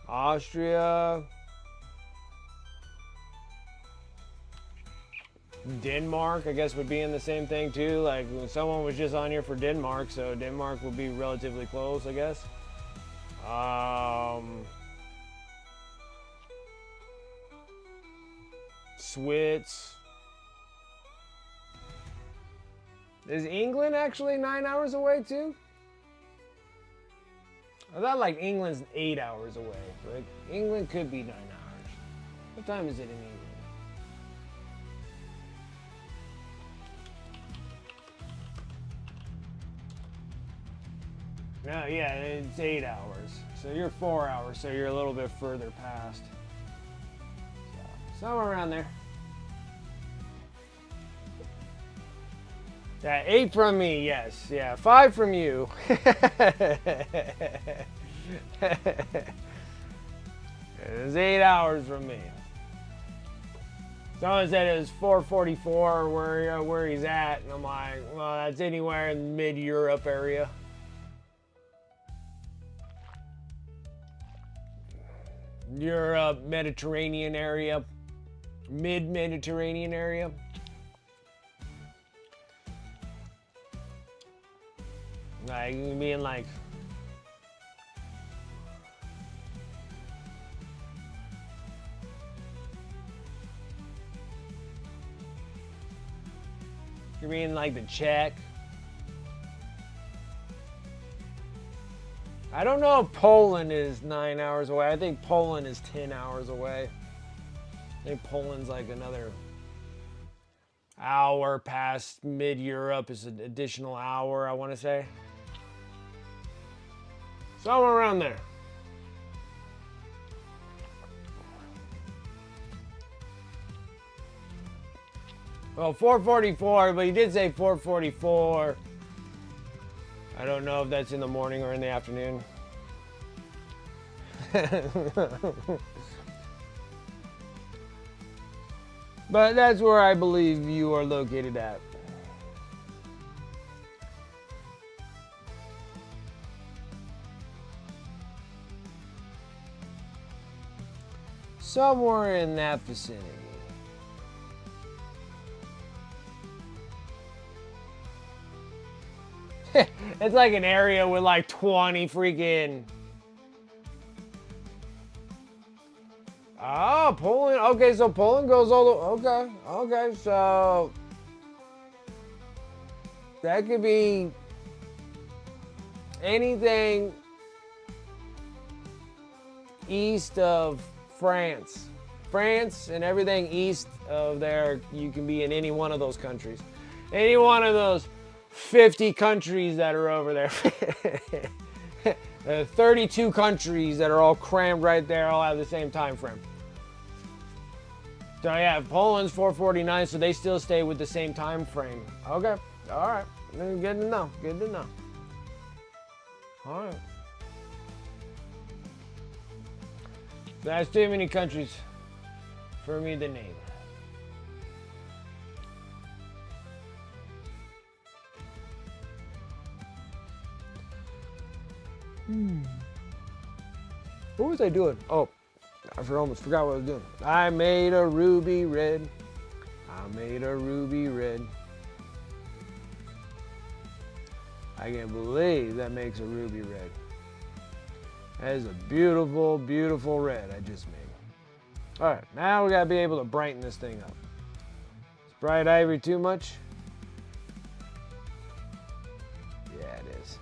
Austria, Denmark, I guess would be in the same thing too. Like someone was just on here for Denmark, so Denmark would be relatively close, I guess. Swiss. Is England actually 9 hours away too? I thought like England's 8 hours away, but England could be 9 hours. What time is it in England? No, yeah, it's 8 hours. So you're 4 hours, so you're a little bit further past. So, somewhere around there. Yeah, 8 from me, yes. Yeah, 5 from you. It's 8 hours from me. Someone said it was 444 where he's at, and I'm like, well, that's anywhere in the mid-Europe area. Europe, Mediterranean area, mid-Mediterranean area. Like, you mean like, you mean like the Czech? I don't know if Poland is 9 hours away. I think Poland is 10 hours away. I think Poland's like another hour past mid-Europe is an additional hour, I want to say. Somewhere around there. Well, 444, but he did say 444. I don't know if that's in the morning or in the afternoon. But that's where I believe you are located at. Somewhere in that vicinity. It's like an area with like 20 freaking... Oh, Poland. Okay, so Poland goes all the... Okay, so... That could be... anything east of France. France and everything east of there, you can be in any one of those countries. Any one of those 50 countries that are over there. 32 countries that are all crammed right there, all have the same time frame. So yeah, Poland's 449, so they still stay with the same time frame. Okay, all right, good to know, good to know. All right. That's too many countries for me to name. What was I doing? Oh, I almost forgot what I was doing. I made a ruby red. I made a ruby red. I can't believe that makes a ruby red. That is a beautiful, beautiful red I just made. All right, now we gotta be able to brighten this thing up. Is bright ivory too much? Yeah, it is.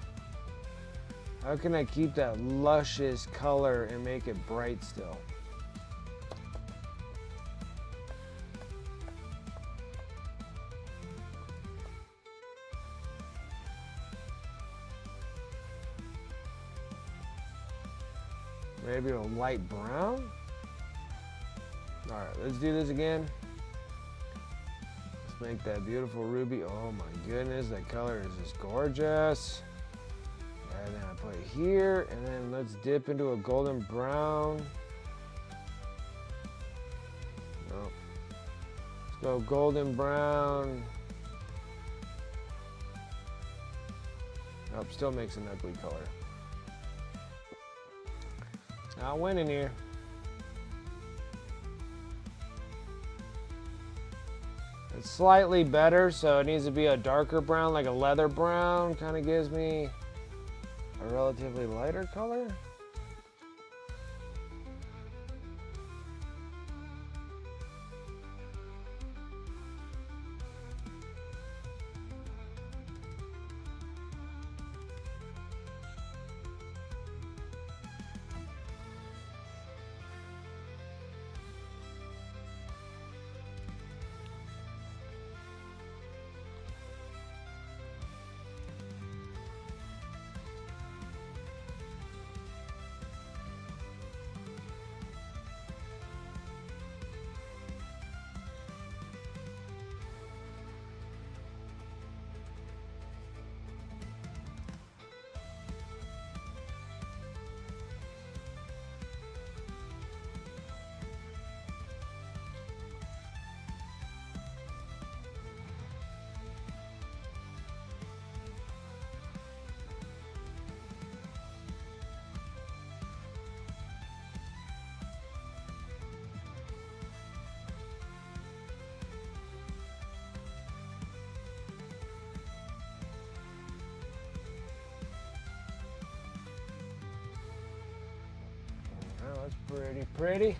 How can I keep that luscious color and make it bright still? Maybe a light brown? All right, let's do this again. Let's make that beautiful ruby. Oh my goodness, that color is just gorgeous. And then I put it here, and then let's dip into a golden brown. Nope. Let's go golden brown. Nope, still makes an ugly color. Not winning here. It's slightly better, so it needs to be a darker brown, like a leather brown. Kind of gives me a relatively lighter color. That's pretty, pretty.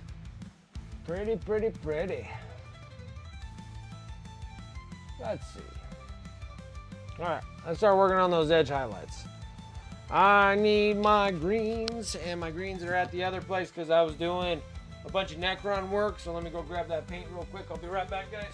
Pretty, pretty, pretty. Let's see. All right, let's start working on those edge highlights. I need my greens, and my greens are at the other place because I was doing a bunch of neck run work. So let me go grab that paint real quick. I'll be right back, guys.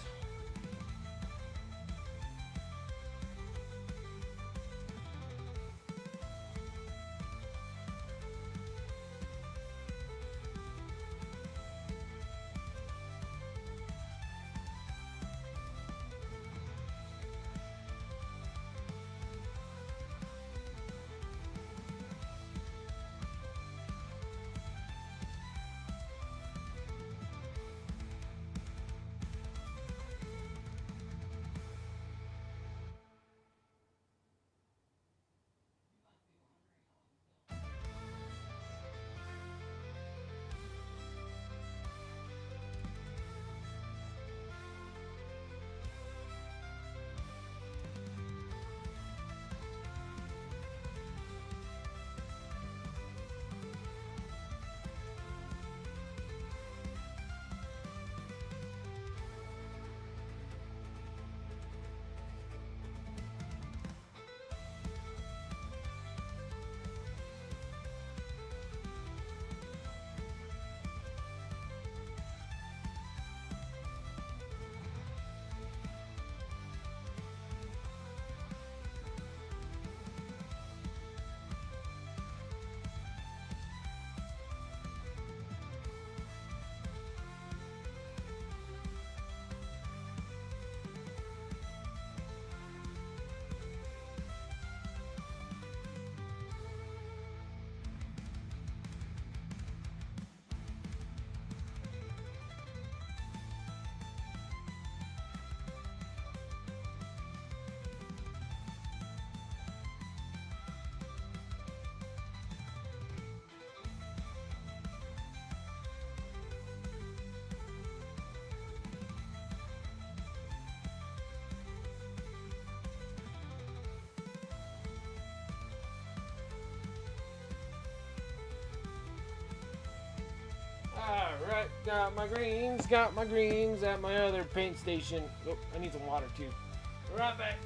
got my greens at my other paint station. Oh, I need some water too. Be right back.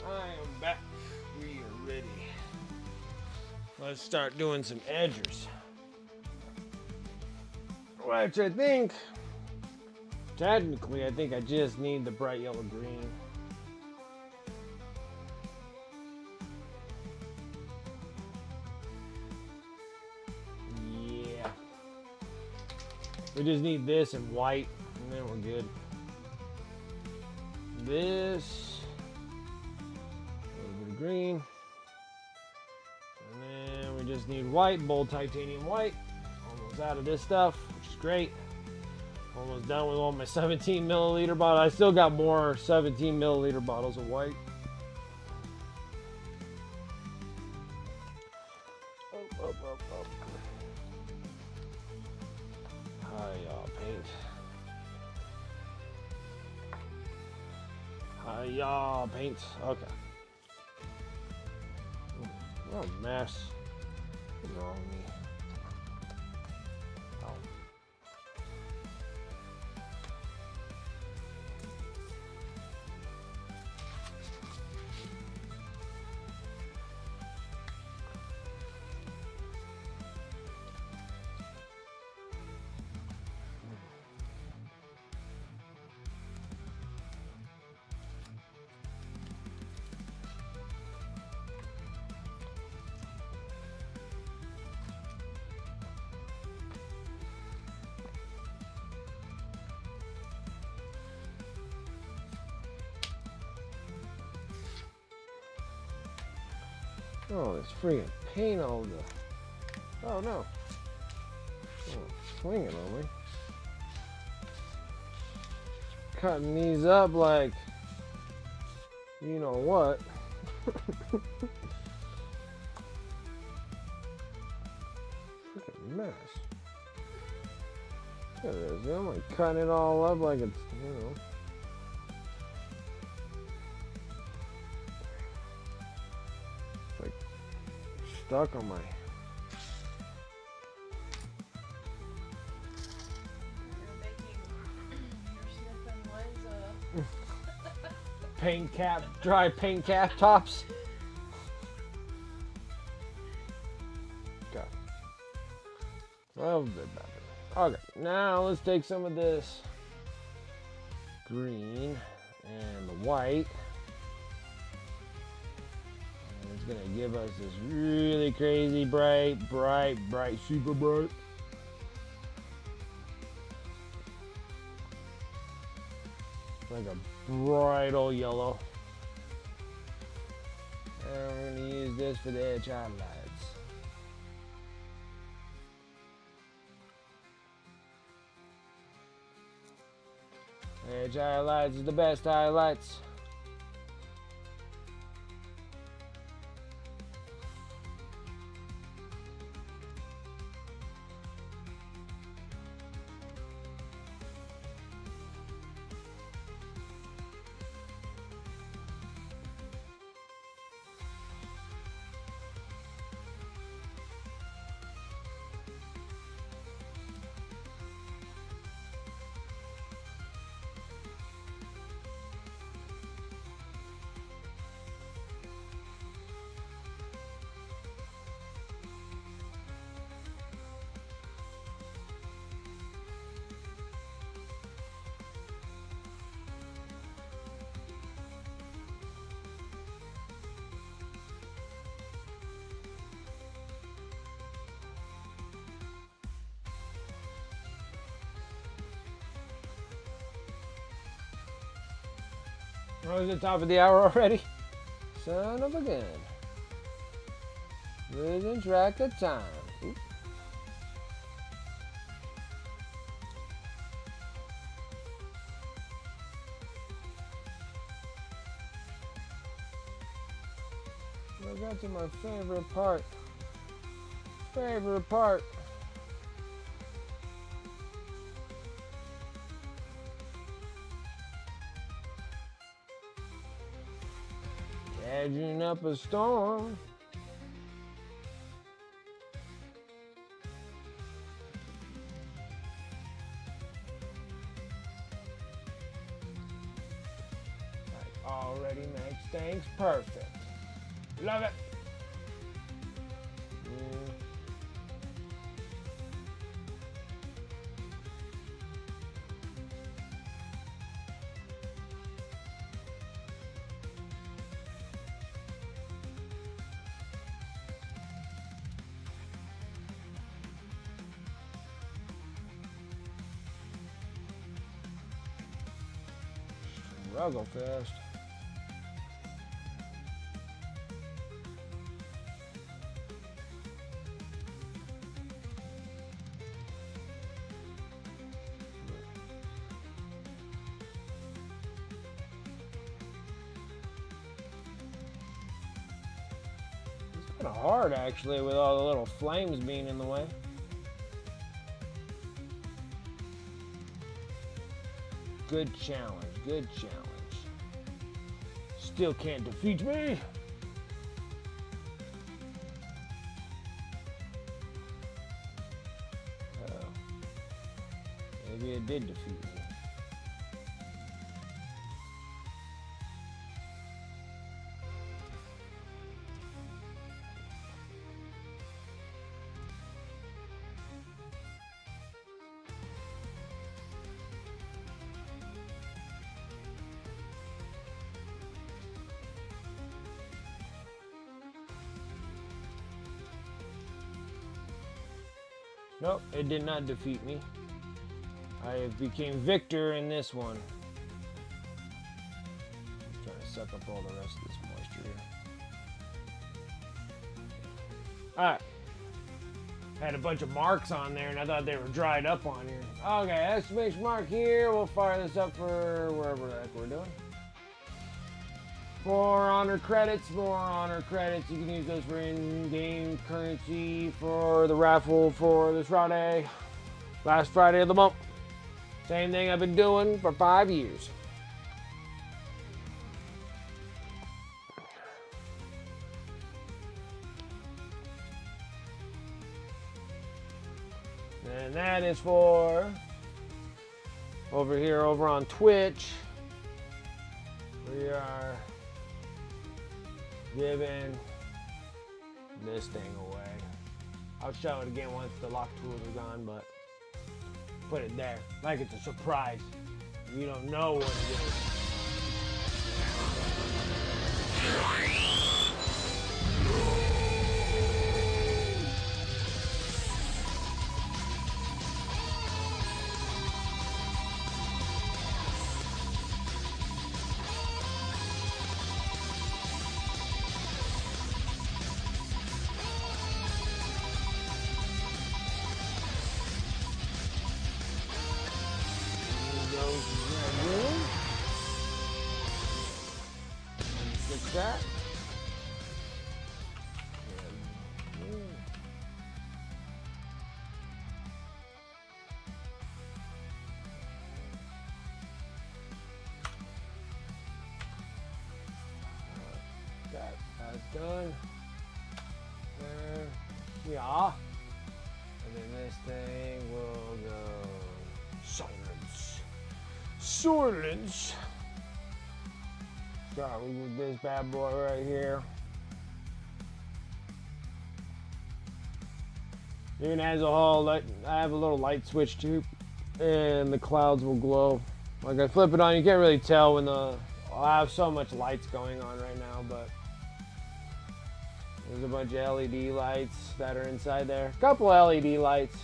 I am back. We are ready. Let's start doing some edgers. Which I think, technically, I think I just need the bright yellow green. Yeah. We just need this and white, and then we're good. This. Green, and then we just need white, bold titanium white. Almost out of this stuff, which is great. Almost done with all my 17 milliliter bottle. I still got more 17 milliliter bottles of white. Up. Hiya, paint. Hiya, paint. Okay. Oh, mess. What's wrong with me? Oh. Oh, there's freaking paint all over the... Oh, no. Oh, swinging on me. Cutting these up like... You know what. Freaking mess. Look at this. I'm like cutting it all up like it's, you know... Stuck on my... paint cap, dry paint cap tops. Okay. Well, a bit better. Okay, now let's take some of this green and the white. It's gonna give us this really crazy bright, super bright. Like a bright old yellow. And we're gonna use this for the edge highlights. Edge highlights is the best highlights. We're at the top of the hour already. Son of a gun. Losing track of time. Oop. I got to my favorite part. Favorite part. Edging up a storm. Like already makes things perfect. Love it. Struggle fest. It's kind of hard actually with all the little flames being in the way. Good challenge, good challenge. Still can't defeat me. Oh. Maybe it did defeat me. Nope, it did not defeat me. I became victor in this one. I'm trying to suck up all the rest of this moisture here. Alright. Had a bunch of marks on there and I thought they were dried up on here. Okay, exclamation mark here. We'll fire this up for wherever the heck we're doing. More honor credits, more honor credits. You can use those for in-game currency for the raffle for this Friday. Last Friday of the month. Same thing I've been doing for 5 years. And that is for over here over on Twitch. We are giving this thing away. I'll show it again once the lock tools are gone, but put it there like it's a surprise. You don't know what it is. That. That's done. There. Yeah. And then this thing will go silence. Silence. Start with this bad boy right here. Even as a whole, I have a little light switch too, and the clouds will glow. Like I flip it on, you can't really tell when I have so much lights going on right now, but there's a bunch of LED lights that are inside there. A couple LED lights.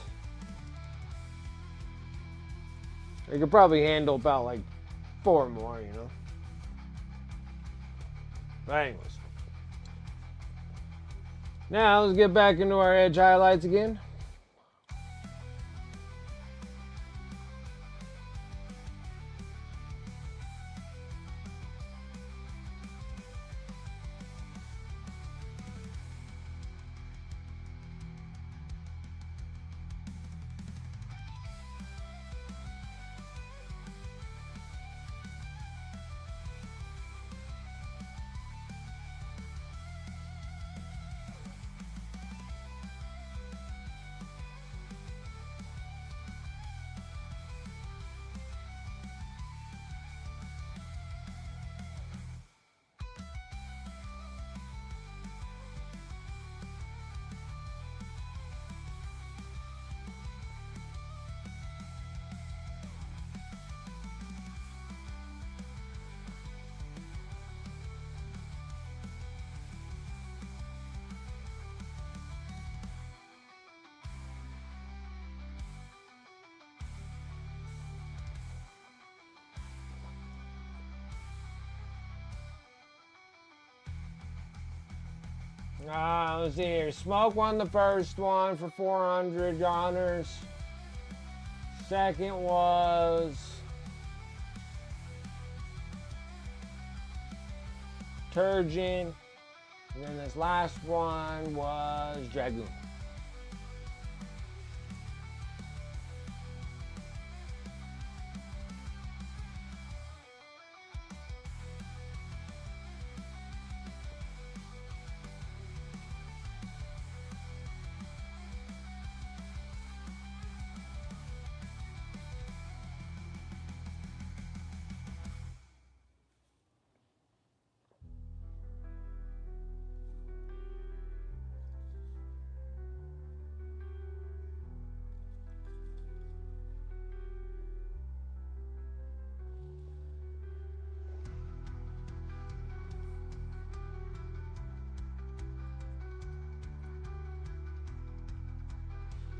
You could probably handle about like 4 more, you know. But anyways. Now let's get back into our edge highlights again. Let's see here. Smoke won the first one for 400 honors. Second was Turgeon. And then this last one was Dragoon.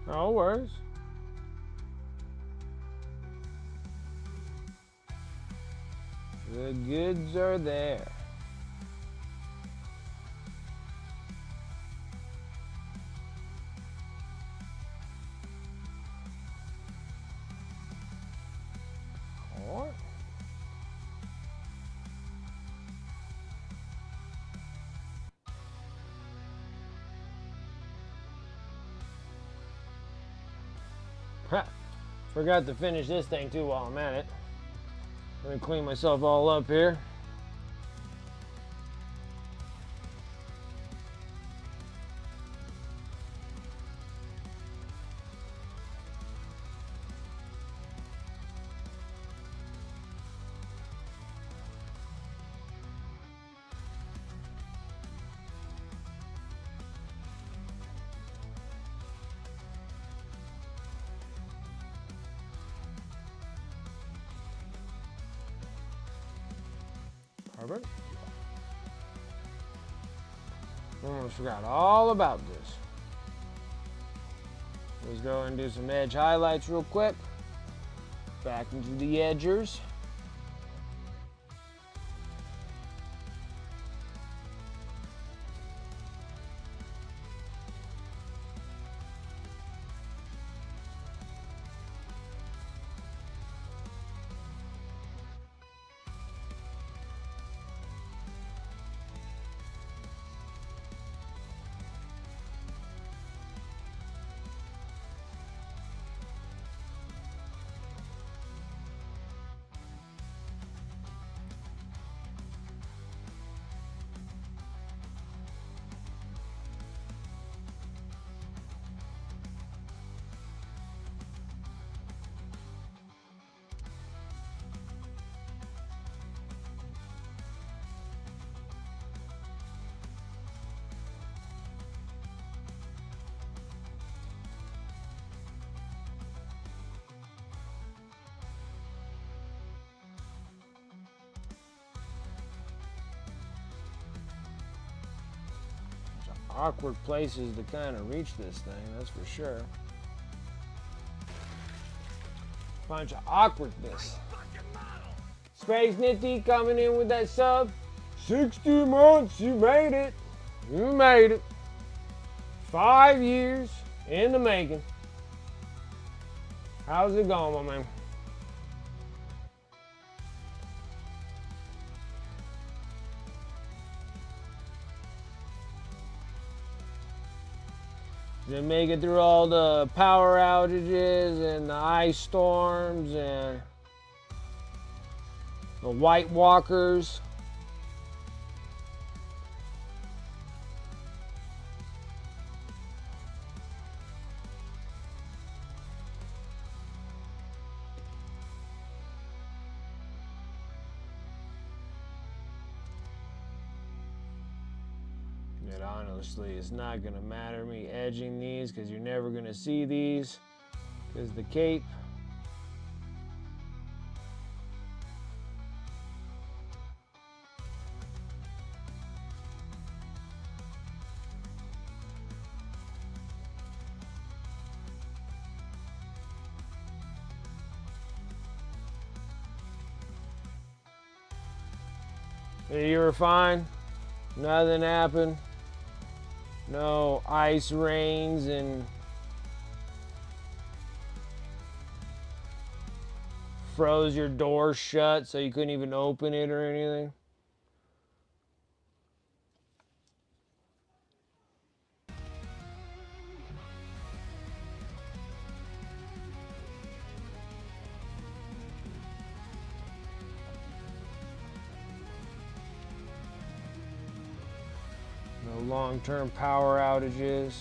No worries. The goods are there. All right. Forgot to finish this thing too while I'm at it. Let me clean myself all up here. Perfect. Almost forgot all about this. Let's go and do some edge highlights real quick. Back into the edgers. Awkward places to kind of reach this thing, that's for sure. Bunch of awkwardness. Space Nifty coming in with that sub. 60 months, you made it. You made it. 5 years in the making. How's it going, my man? Did make it through all the power outages and the ice storms and the White Walkers. And honestly, it's not gonna matter me edging these because you're never gonna see these because the cape. You were fine. Nothing happened. No ice rains and froze your door shut so you couldn't even open it or anything. No long-term power outages.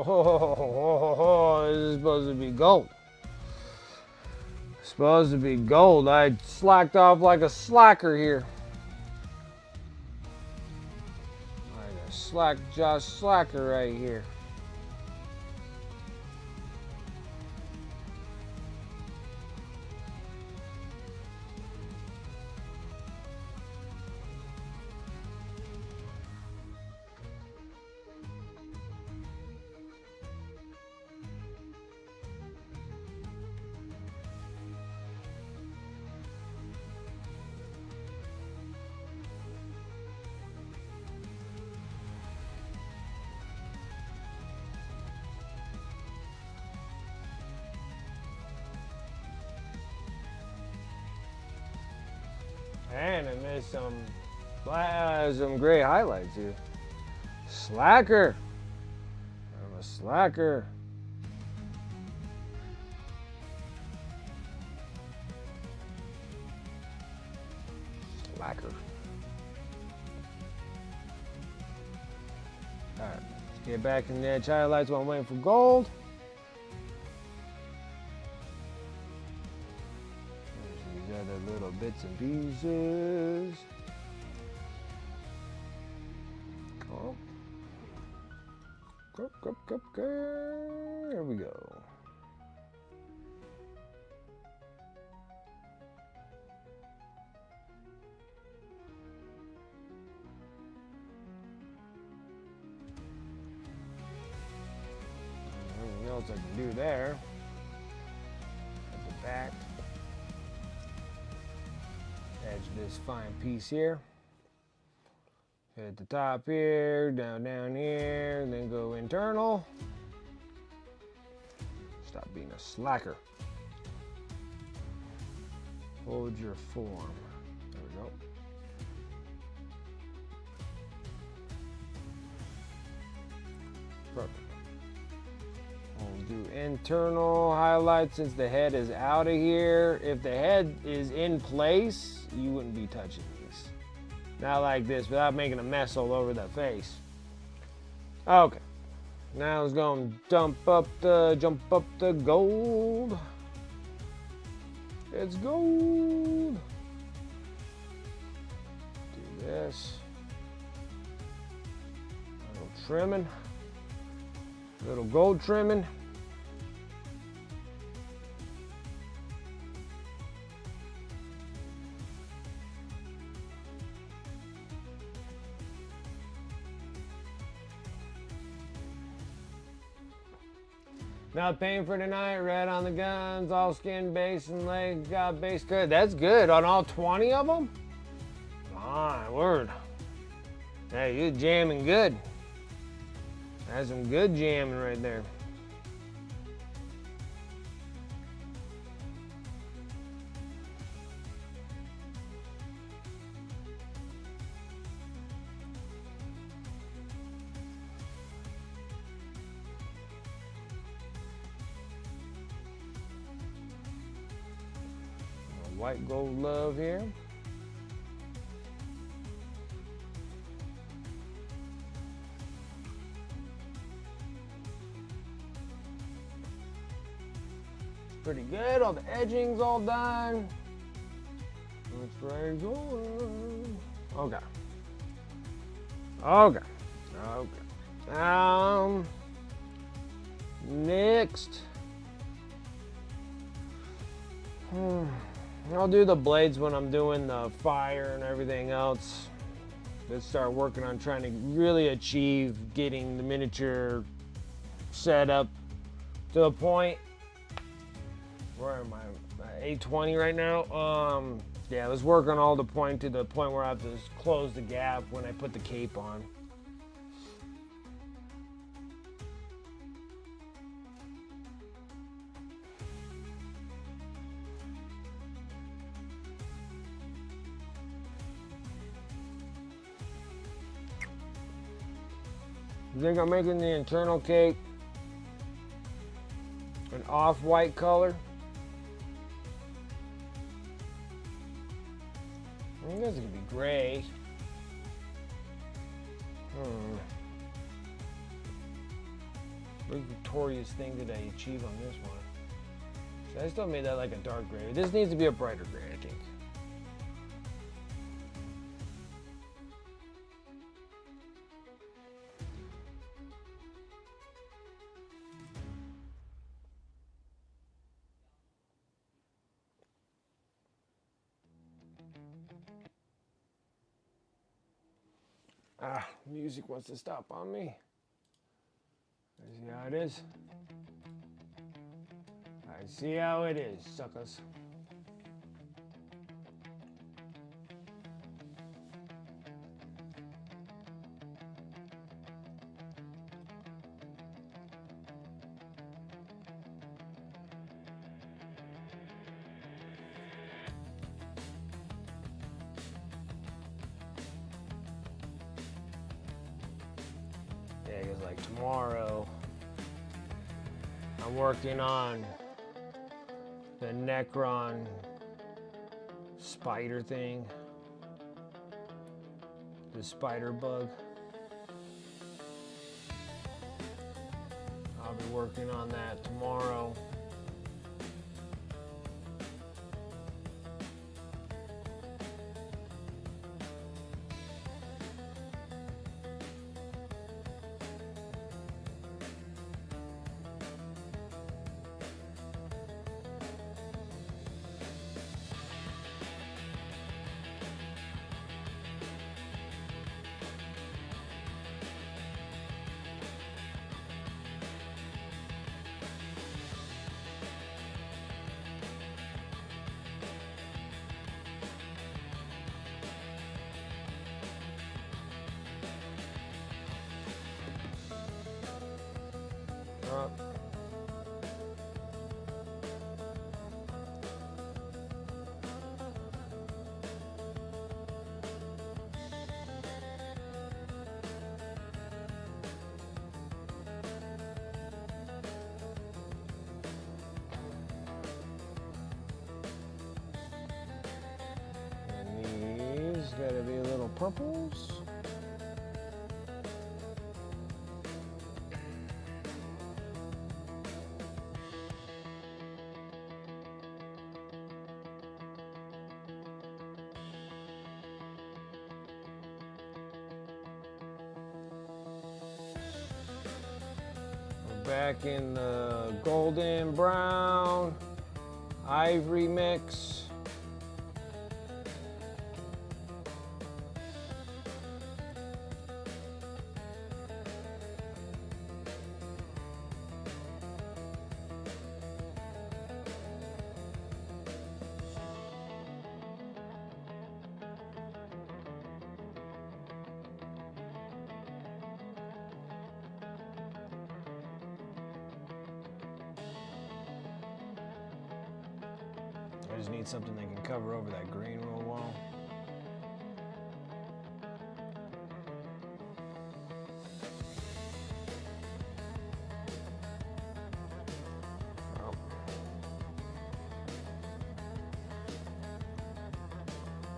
Oh, this is supposed to be gold. Supposed to be gold. I slacked off like a slacker here. Like a slack Josh Slacker right here. And I missed some great highlights here. Slacker. I'm a slacker. Slacker. Alright, let's get back in the edge highlights while I'm waiting for gold. together little bits and pieces. Oh. Here we go. Anything else I can do there? At the back. Edge this fine piece here. Hit the top here, down here, then go internal. Stop being a slacker. Hold your form. There we go. Perfect. We'll do internal highlights since the head is out of here. If the head is in place, you wouldn't be touching these. Not like this, without making a mess all over the face. Okay. Now let's go and jump up the gold. It's gold. Do this. A little trimming. Little gold trimming. Not paying for tonight, red on the guns, all skin, base, and leg, got base good. That's good on all 20 of them? My word. Hey, you're jamming good. That's some good jamming right there. White gold love here. Pretty good. All the edging's all done. Looks very good. Okay. Okay. Okay. Next. I'll do the blades when I'm doing the fire and everything else. Let's start working on trying to really achieve getting the miniature set up to the point. Where am I? 820 right now. Yeah, let's work on all the point to the point where I have to close the gap when I put the cape on. I think I'm making the internal cape an off-white color. I think this could be gray. What victorious thing did I achieve on this one? So I still made that like a dark gray. This needs to be a brighter gray, I think. Music wants to stop on me. I see how it is. I see how it is, suckers. Yeah, because like tomorrow, I'm working on the Necron spider thing, the spider bug. I'll be working on that tomorrow. purples. Back in the golden brown ivory mix. I just need something that can cover over that green real well. Oh.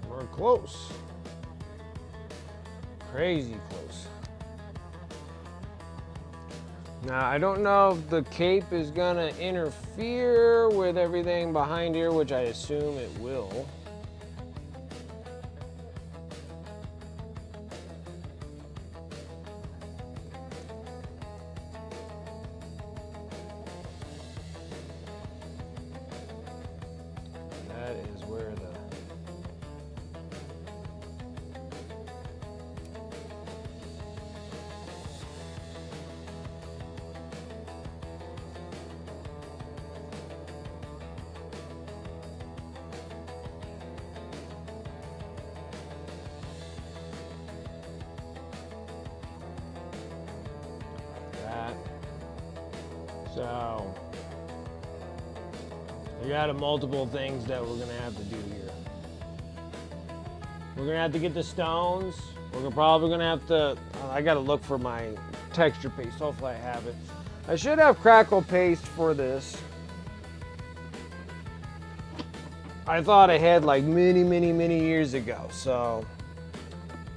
We're close. Crazy close. Now, I don't know if the cape is gonna interfere with everything behind here, which I assume it will. That is where the So, we got multiple things that we're gonna have to do here. We're gonna have to get the stones. We're probably gonna have to, I gotta look for my texture paste. Hopefully I have it. I should have crackle paste for this. I thought I had like many years ago, so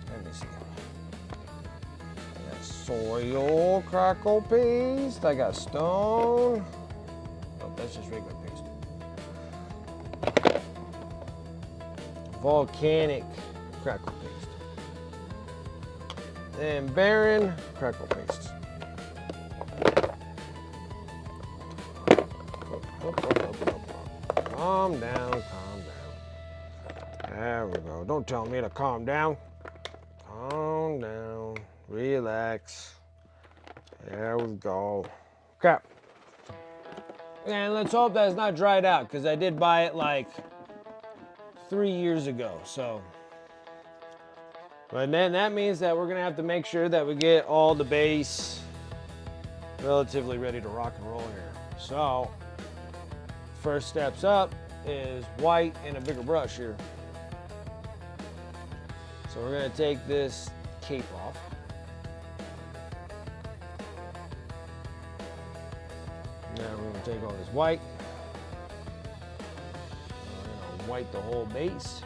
let me see. I got soil crackle paste. I got stone. Oh, that's just regular paste. Volcanic crackle paste. And barren crackle paste. Calm down, calm down. There we go. Don't tell me to calm down. Calm down. Relax. There we go. Okay. And let's hope that's not dried out, because I did buy it like 3 years ago, so. But then that means that we're gonna have to make sure that we get all the base relatively ready to rock and roll here. So, first steps up is white and a bigger brush here. So we're gonna take this cape off. Now we're gonna take all this white. We're gonna white the whole base.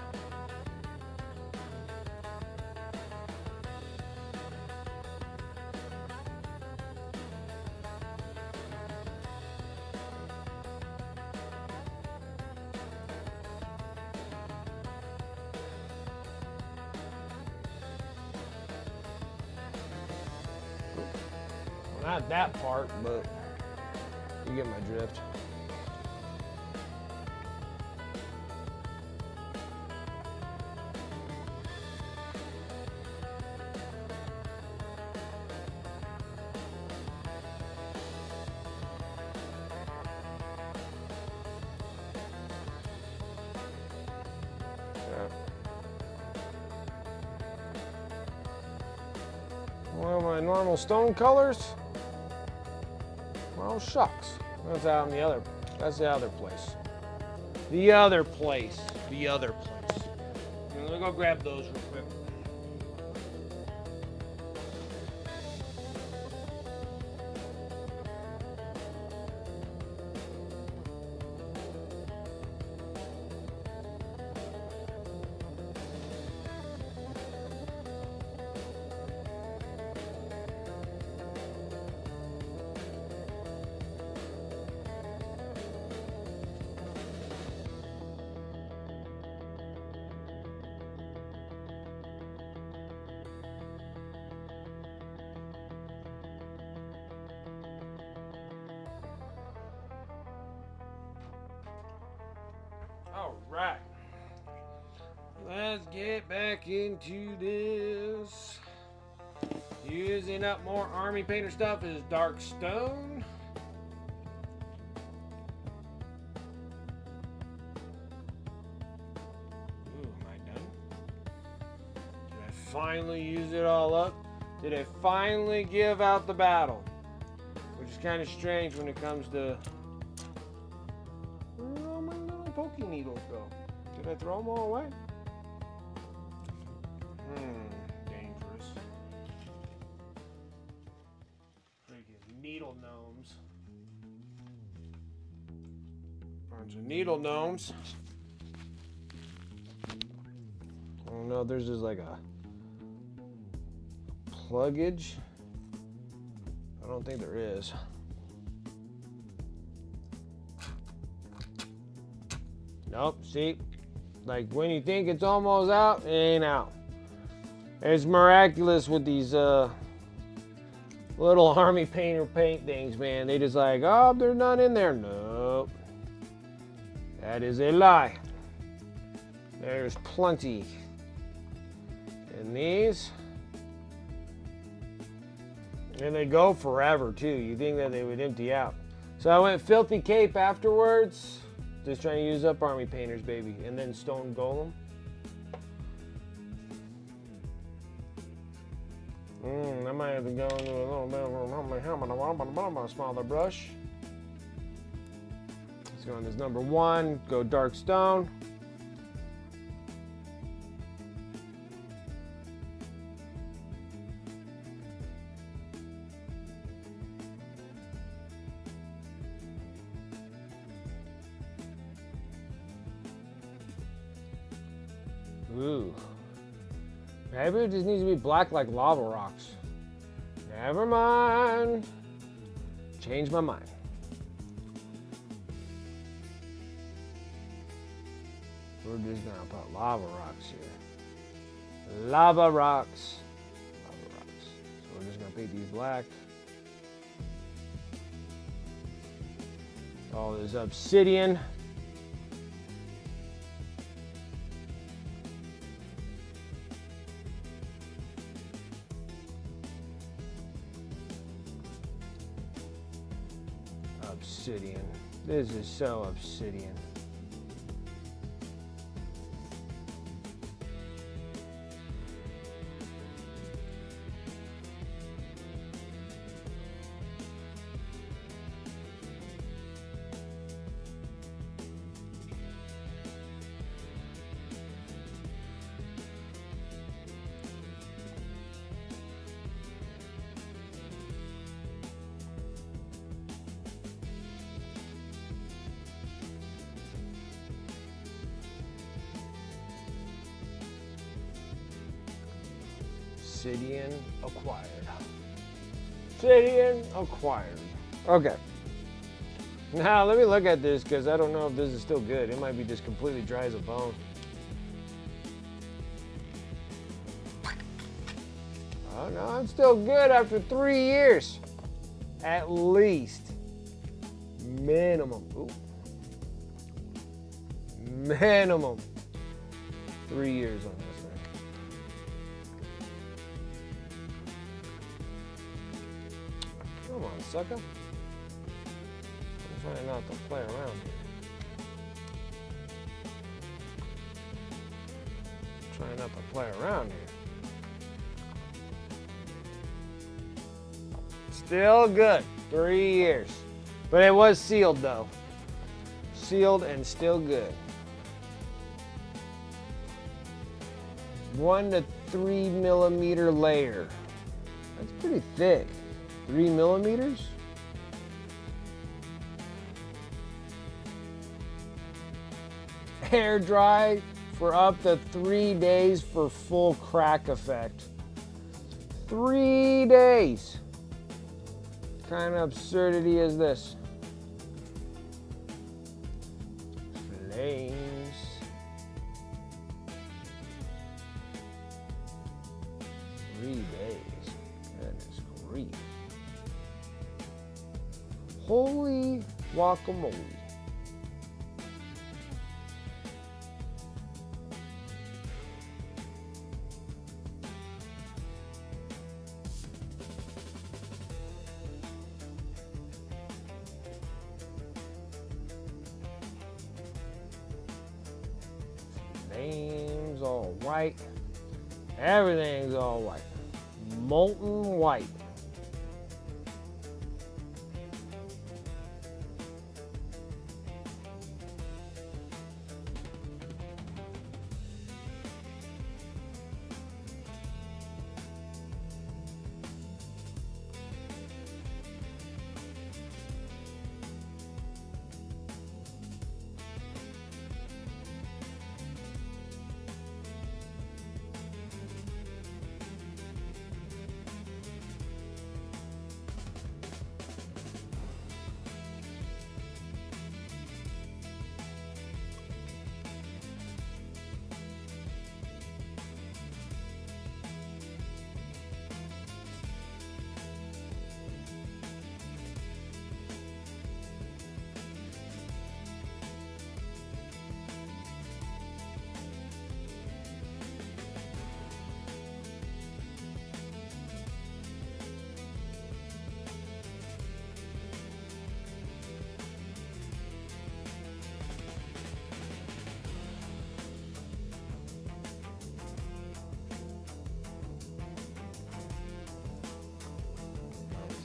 Not that part, but you get my drift. Well, my normal stone colors. Well, shucks. That's out in the other. That's the other place. The other place. The other place. Let me go grab those real quick. Alright. Let's get back into this. Using up more army painter stuff is dark stone. Ooh, am I done? Did I finally use it all up? Did it finally give out the battle? Which is kind of strange when it comes to... Where all my little poking needles go? Did I throw them all away? Dangerous. Freaking needle gnomes. Bunch of needle gnomes. Oh no, there's just like a pluggage. I don't think there is. Nope, see? Like when you think it's almost out, it ain't out. It's miraculous with these little army painter paint things, man. They just like, oh, there's none in there. Nope. That is a lie. There's plenty. And these. And they go forever too. You think that they would empty out. So I went Filthy Cape afterwards. Just trying to use up army painters, baby. And then Stone Golem. I might have to go into a little bit of a smaller brush. Let's go on this number 1. Go Dark Stone. Ooh. Maybe it just needs to be black like lava rocks. Never mind. Change my mind. We're just gonna put lava rocks here. Lava rocks. Lava rocks. So we're just gonna paint these black. All this obsidian. Obsidian. This is so obsidian. Obsidian acquired. Obsidian acquired. Okay. Now let me look at this because I don't know if this is still good. It might be just completely dry as a bone. Oh no, it's still good after 3 years. At least. Minimum. Ooh. Minimum 3 years on this thing. Come on, sucker. I'm trying not to play around here. Trying not to play around here. Still good. 3 years. But it was sealed though. Sealed and still good. 1 to 3 millimeter layer. That's pretty thick. 3 millimeters? Air dry for up to 3 days for full crack effect. 3 days. What kind of absurdity is this? Flames. Days. Goodness grief. Holy guacamole. Name's all white. Everything's all white. Molten white.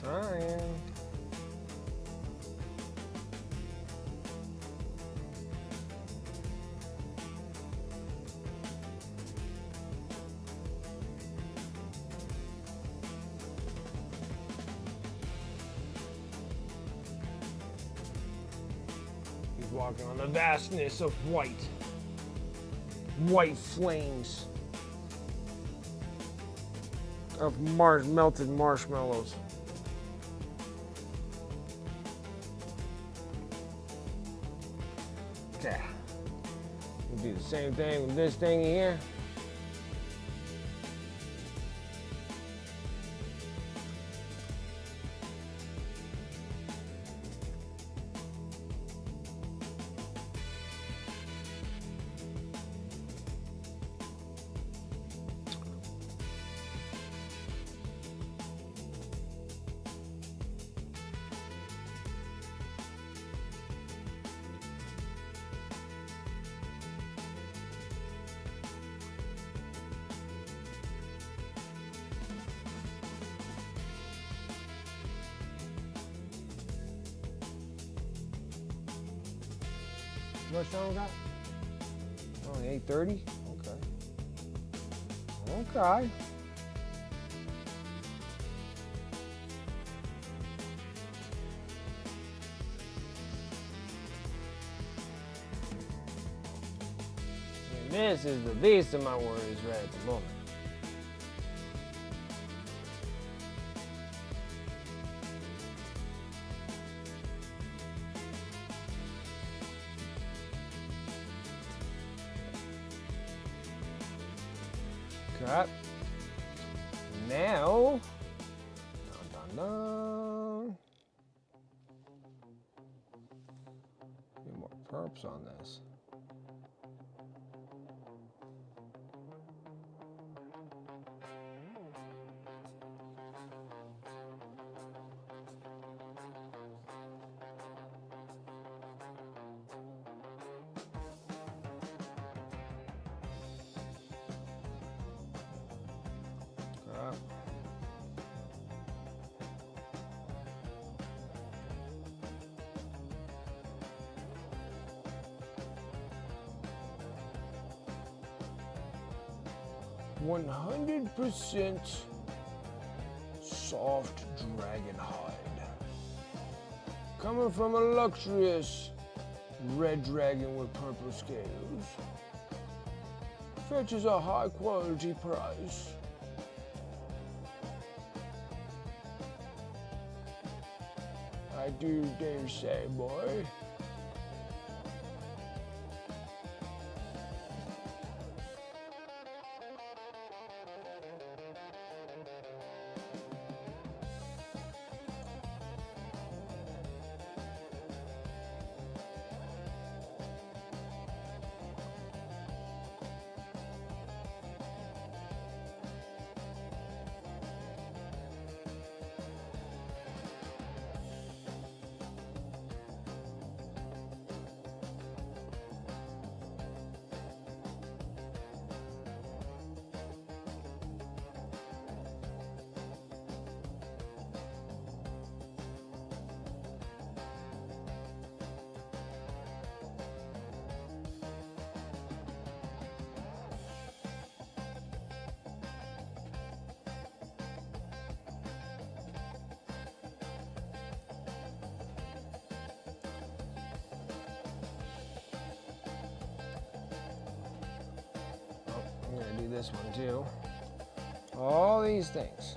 Trying. He's walking on the vastness of white. White flames of melted marshmallows. Okay. We'll do the same thing with this thing here. How much time we got? Only 8:30? Okay. Okay. And this is the least of my worries right at the moment. Cut. Now, dun, dun, dun. A few more perps on this. Cut. 100% soft dragon hide. Coming from a luxurious red dragon with purple scales. Fetches a high quality price. I do dare say, boy. I'm gonna do this one too. All these things.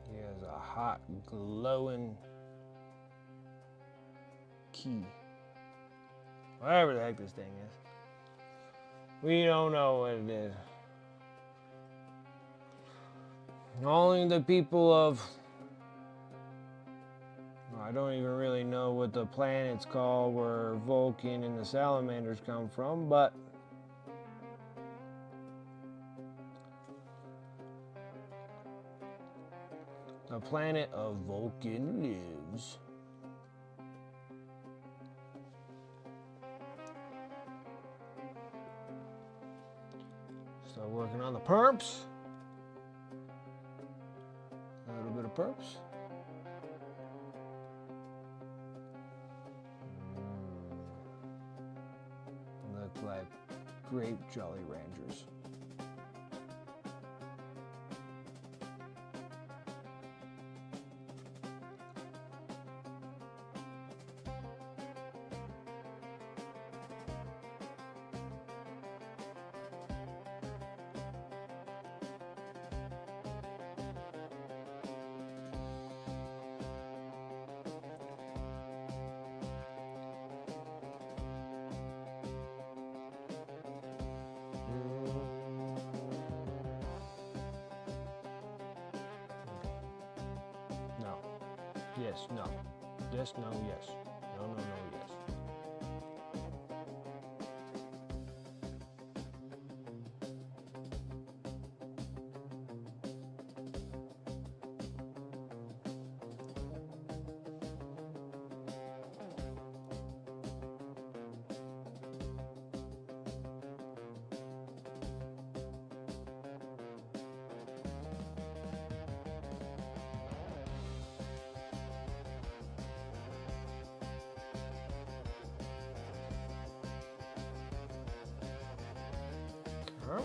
He has a hot, glowing key. Whatever the heck this thing is. We don't know what it is. Only the people of... I don't even really know what the planet's called where Vulkan and the Salamanders come from, but... the planet of Vulkan lives. Start working on the perps. A little bit of perps. Look like grape Jolly Ranchers. Yes, no. Yes, no, yes. No, no, no, yes. Huh?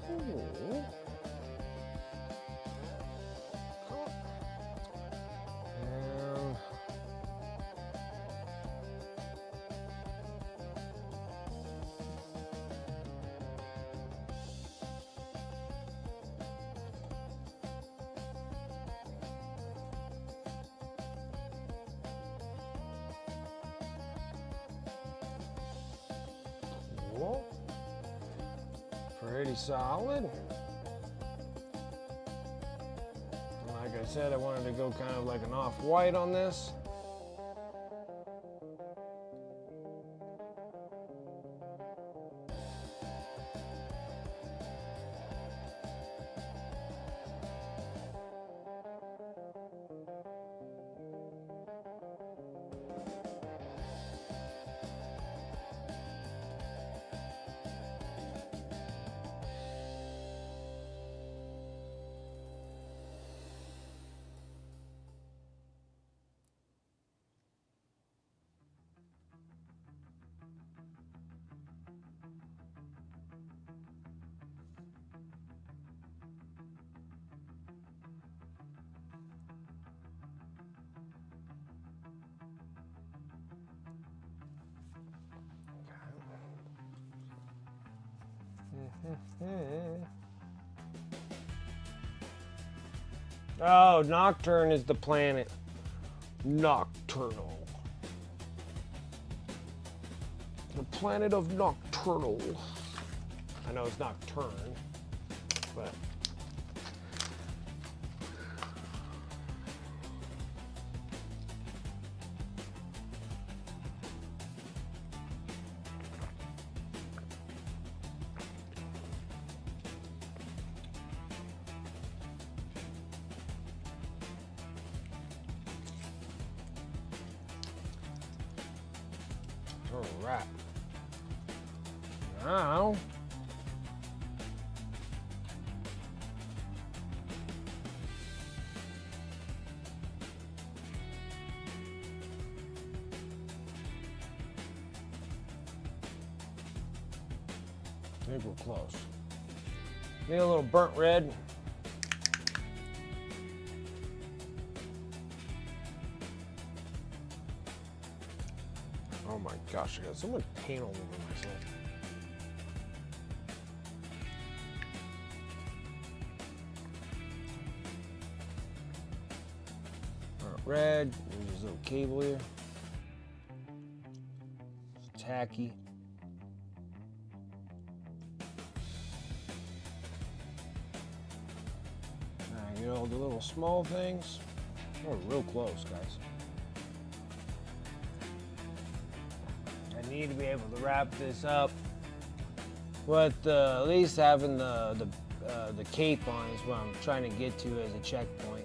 Cool. Pretty solid. Like I said, I wanted to go kind of like an off-white on this. Oh, Nocturne is the planet. Nocturnal. The planet of Nocturnal. I know it's Nocturne, but... Alright. Now, I think we're close. Need a little burnt red. Oh my gosh, I got so much paint all over myself. Burnt red, there's this little cable here. It's tacky. Get all the little small things. We're real close, guys. I need to be able to wrap this up with at least having the cape on is what I'm trying to get to as a checkpoint.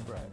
Brighter.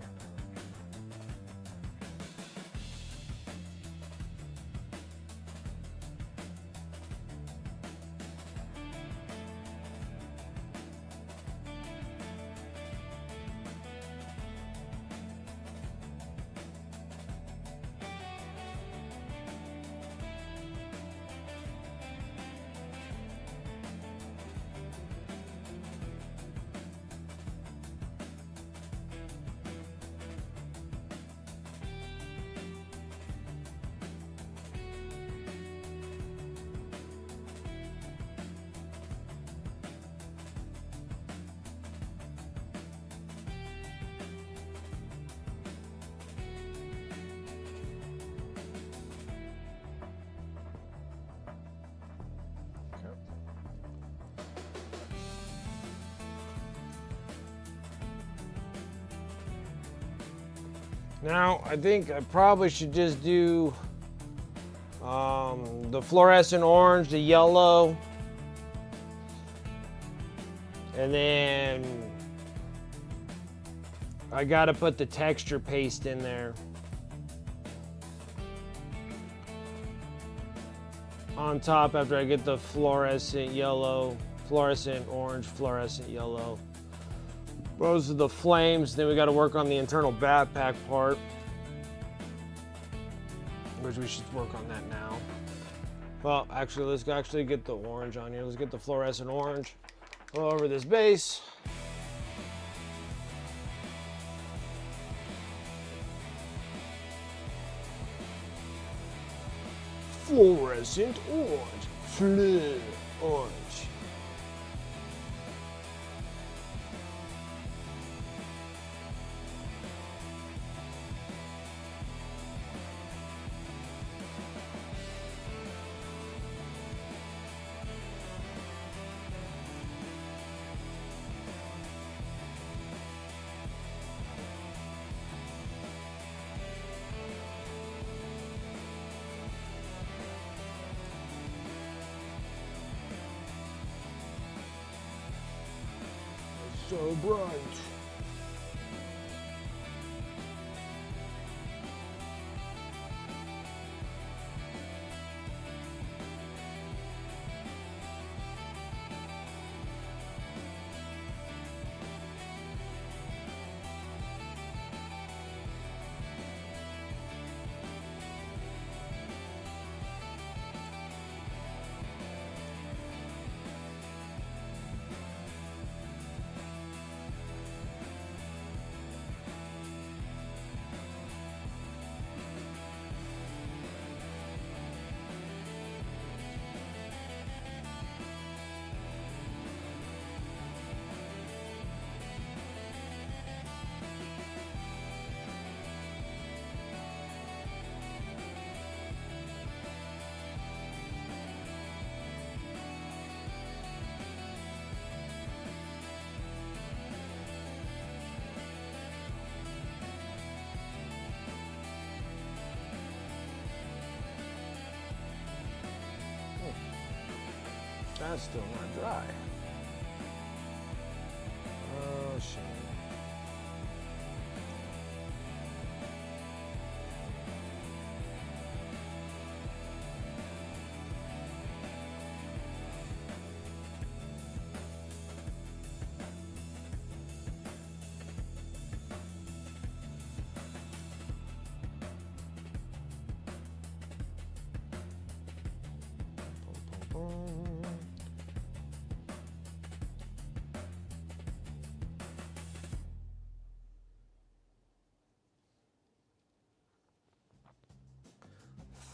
Now, I think I probably should just do the fluorescent orange, the yellow, and then I gotta put the texture paste in there on top after I get the fluorescent yellow, fluorescent orange, fluorescent yellow. Those are the flames. Then we got to work on the internal backpack part, which we should work on that now. Well, actually, let's actually get the orange on here. Let's get the fluorescent orange all over this base. Fluorescent orange, fleur orange. So bright. That's still not dry. Oh, shit.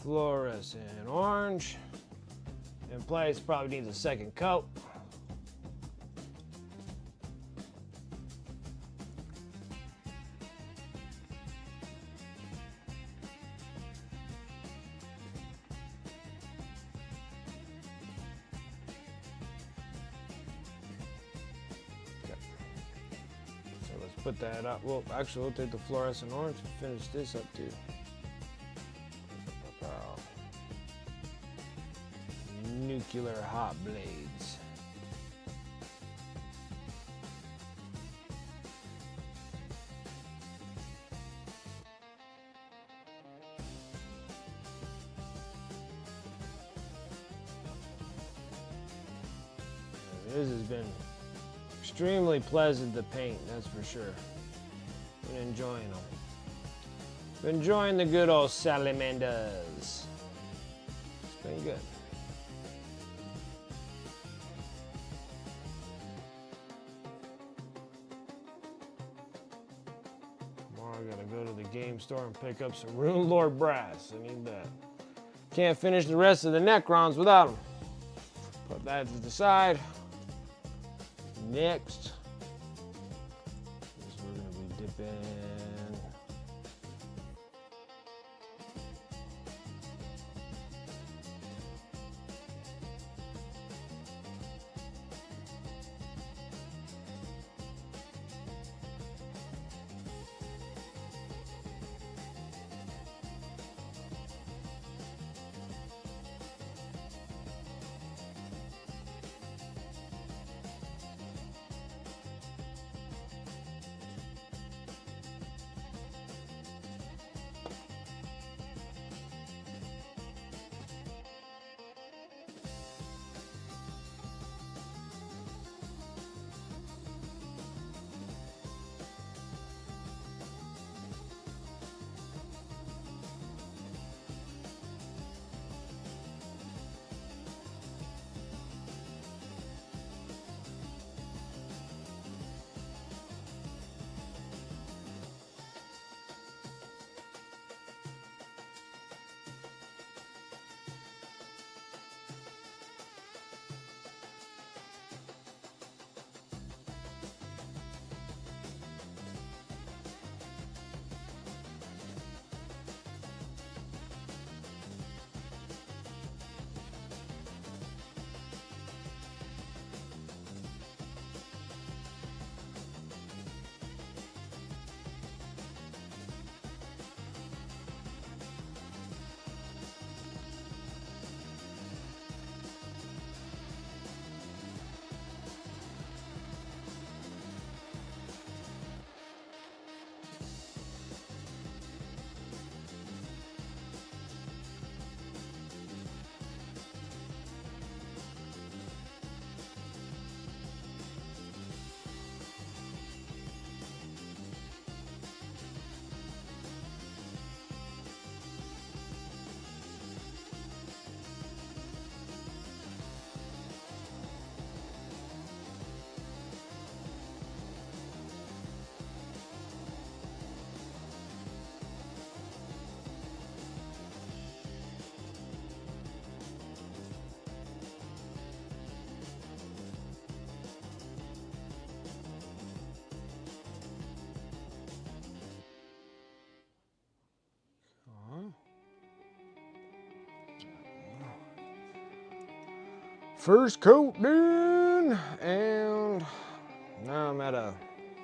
Fluorescent orange in place, probably needs a second coat. So let's put that up. Well, actually, we'll take the fluorescent orange and finish this up too. Nuclear hot blades. This has been extremely pleasant to paint, that's for sure. Been enjoying them. Been enjoying the good old Salamanders. It's been good. I gotta go to the game store and pick up some Rune Lord brass. I need that. Can't finish the rest of the Necrons without them. Put that to the side. Next, we're gonna be dipping. First coat done, and now I'm at a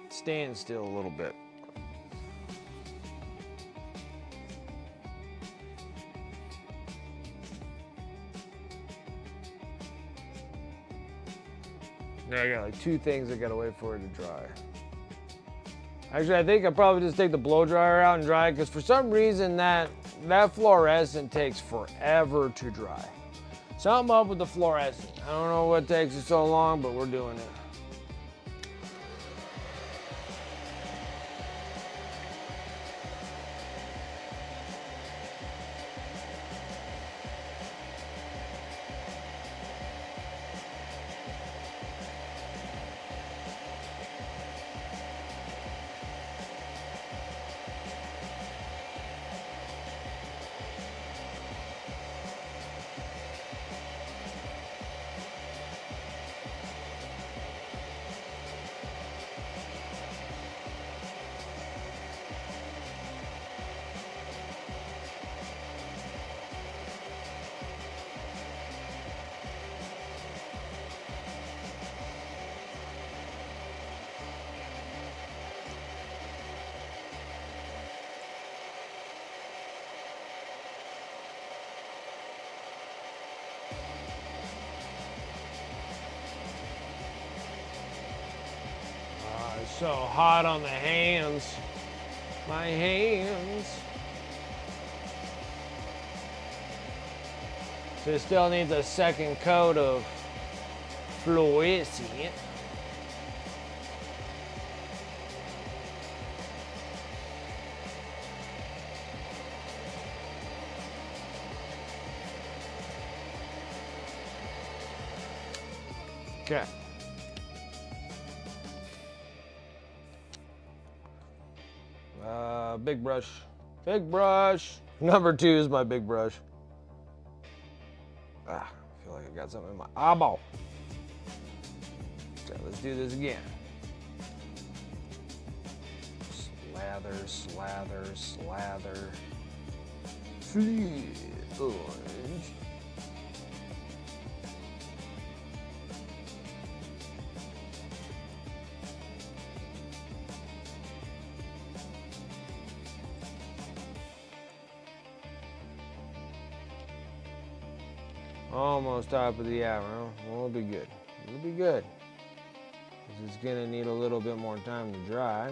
standstill a little bit. Now I got like 2 things I gotta wait for it to dry. Actually, I think I'll probably just take the blow dryer out and dry it, because for some reason that fluorescent takes forever to dry. Something up with the fluorescent. I don't know what takes it so long, but we're doing it. It's so hot on the hands. My hands. So it still needs a second coat of fluorescent. Okay. Big brush. Big brush. Number 2 is my big brush. I feel like I got something in my eyeball. Okay, let's do this again. Slather, slather, slather. Flip orange. Almost top of the hour. We'll be good. We'll be good. This is gonna need a little bit more time to dry.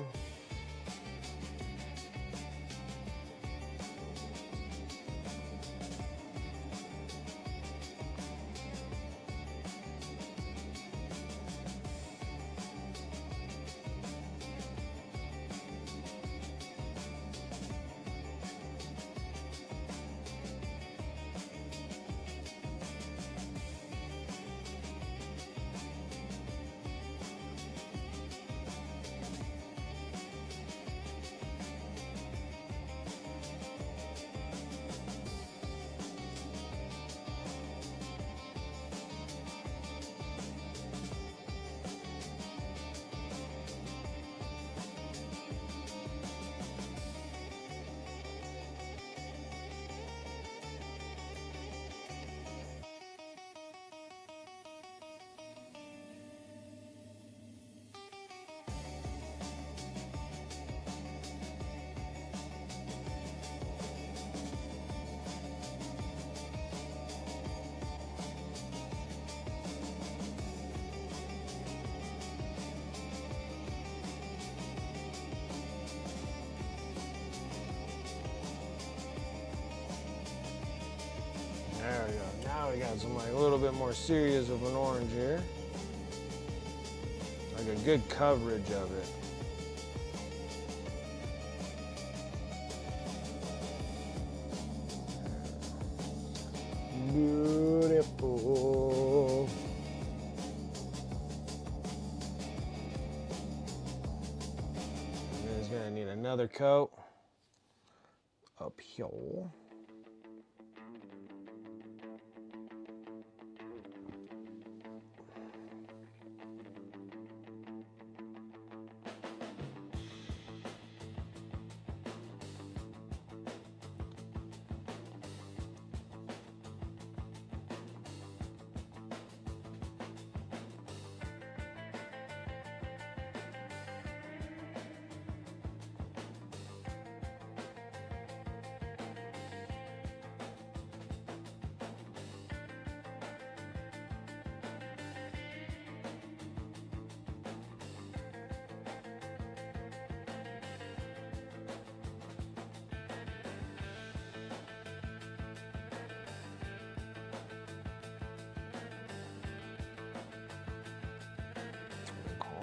There we go. Now we got some like a little bit more serious of an orange here. Like a good coverage of it. Beautiful. And then it's gonna need another coat up here.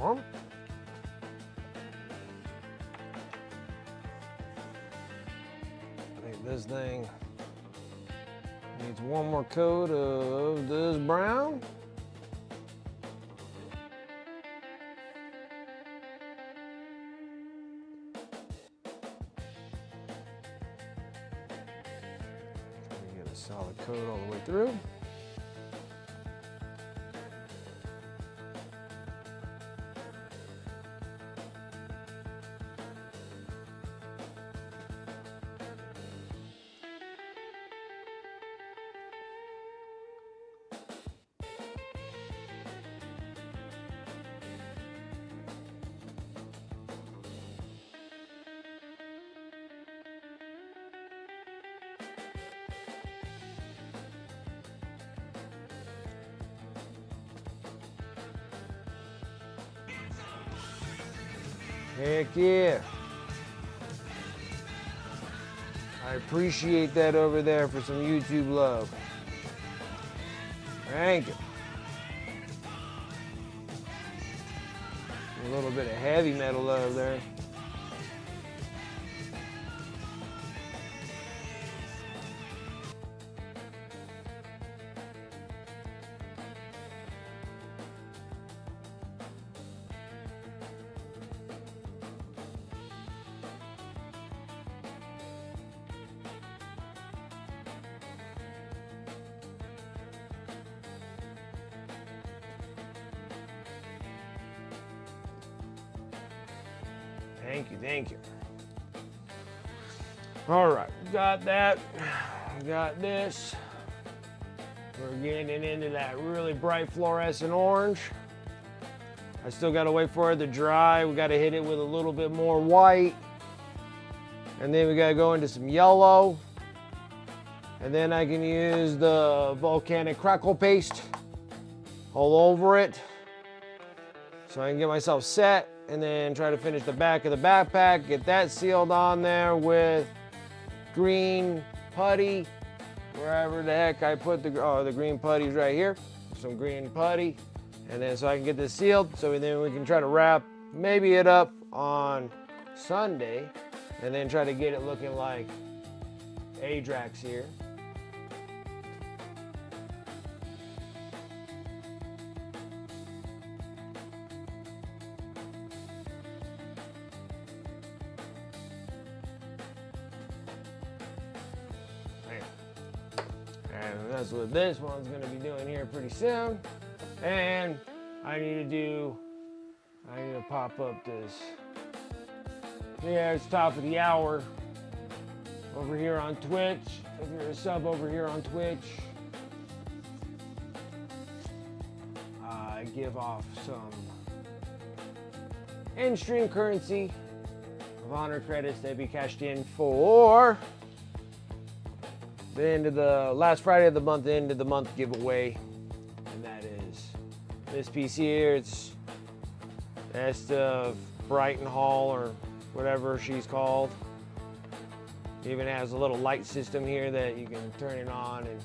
I think this thing needs one more coat of this brown. Get a solid coat all the way through. Heck yeah. I appreciate that over there for some YouTube love. Thank you. A little bit of heavy metal love there. Thank you, thank you. All right, got that. Got this. We're getting into that really bright fluorescent orange. I still gotta wait for it to dry. We gotta hit it with a little bit more white. And then we gotta go into some yellow. And then I can use the volcanic crackle paste all over it. So I can get myself set. And then try to finish the back of the backpack, get that sealed on there with green putty, wherever the heck I put the green putty's right here, some green putty, and then so I can get this sealed, so then we can try to wrap maybe it up on Sunday, and then try to get it looking like Adrax here. And that's what this one's gonna be doing here pretty soon. And I need to pop up this. Yeah, it's top of the hour over here on Twitch. If you're a sub over here on Twitch, I give off some in-stream currency of honor credits that be cashed in for the end of the last Friday of the month, end of the month giveaway, and that is this piece here. It's Best of Brighton Hall or whatever she's called. It even has a little light system here that you can turn it on, and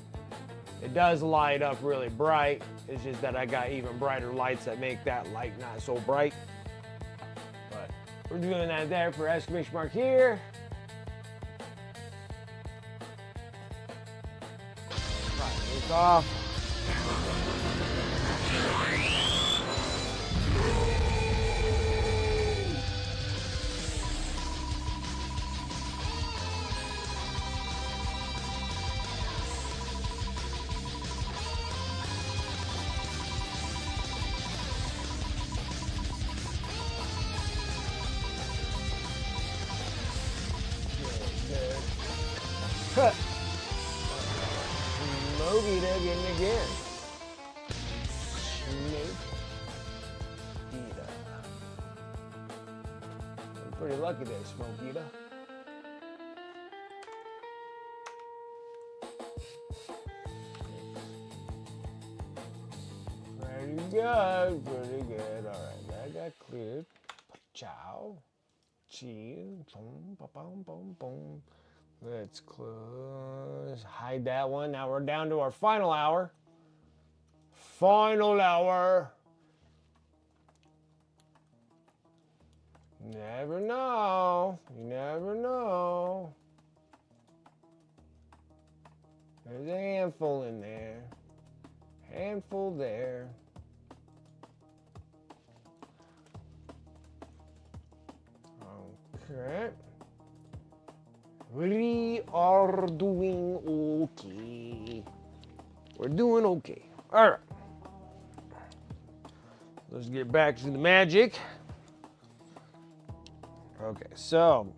it does light up really bright. It's just that I got even brighter lights that make that light not so bright. But we're doing that there for exclamation mark here. Off. Cut. Smokey again. Smokey. I'm pretty lucky there, Smokey. Pretty good, pretty good. All right, that got cleared. Ciao. Cheese. Boom, boom, boom, boom. Let's close, hide that one. Now we're down to our final hour. Final hour. Never know. You never know. There's a handful in there. Handful there. Okay. We are doing okay. We're doing okay. All right. Let's get back to the magic. Okay, so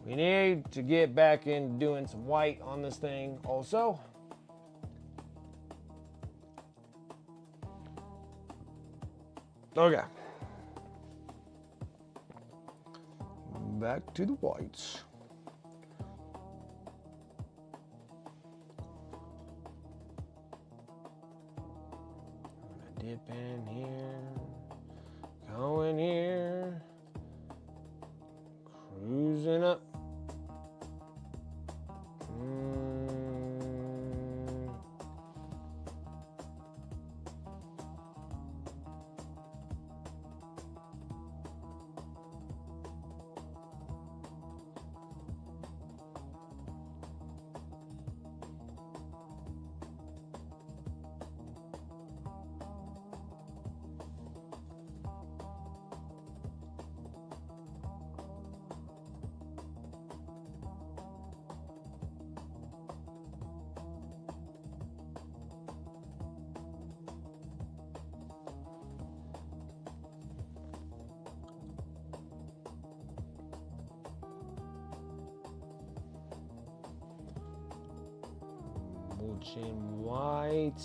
we need to get back into doing some white on this thing also. Okay. Back to the whites. I'm gonna dip in here, go in here, cruising up. Vulkan white.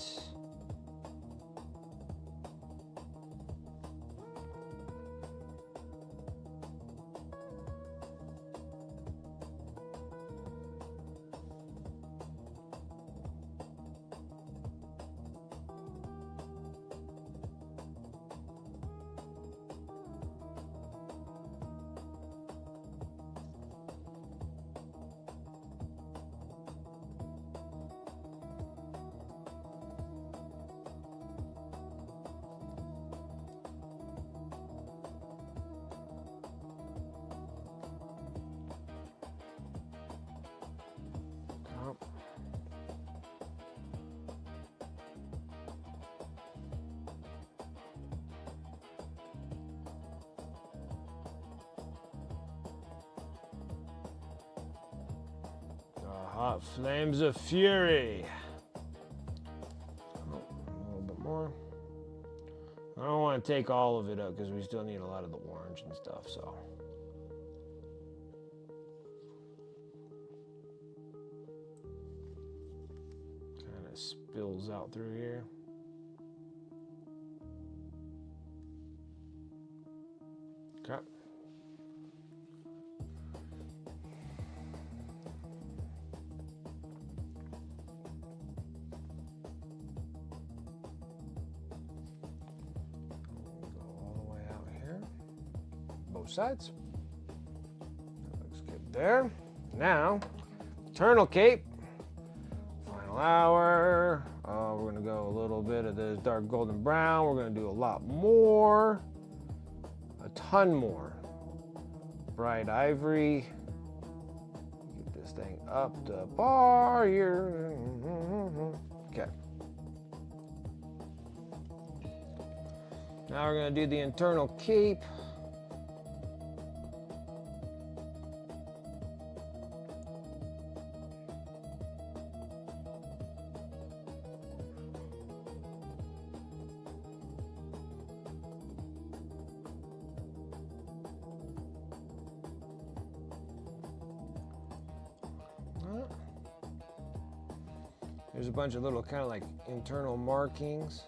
Hot flames of fury. Oh, a little bit more. I don't want to take all of it up because we still need a lot of the orange and stuff, so. Kind of spills out through here. Okay. Both sides. That looks good there. Now, eternal cape. Final hour. We're gonna go a little bit of this dark golden brown. We're gonna do a lot more. A ton more. Bright ivory. Get this thing up to par here. Okay. Now we're gonna do the internal cape. There's a bunch of little kind of like internal markings.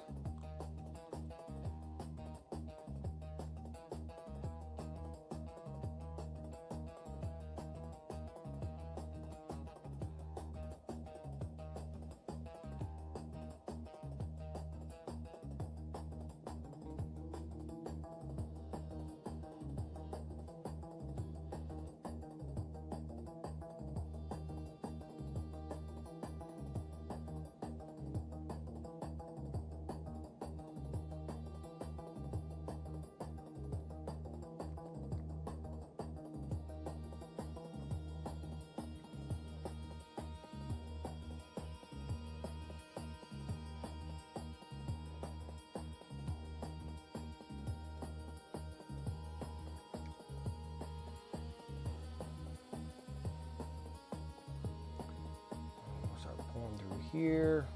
here.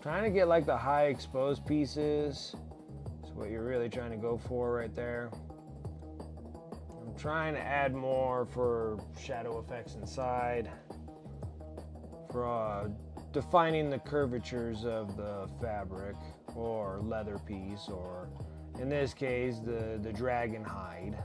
Trying to get like the high exposed pieces. That's what you're really trying to go for right there. I'm trying to add more for shadow effects inside, for defining the curvatures of the fabric or leather piece, or in this case the dragon hide.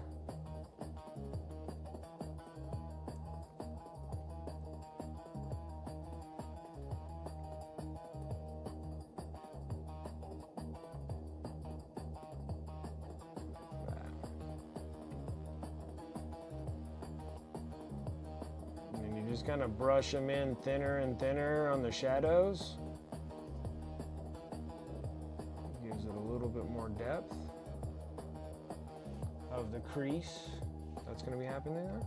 Just kind of brush them in thinner and thinner on the shadows. Gives it a little bit more depth of the crease that's going to be happening there.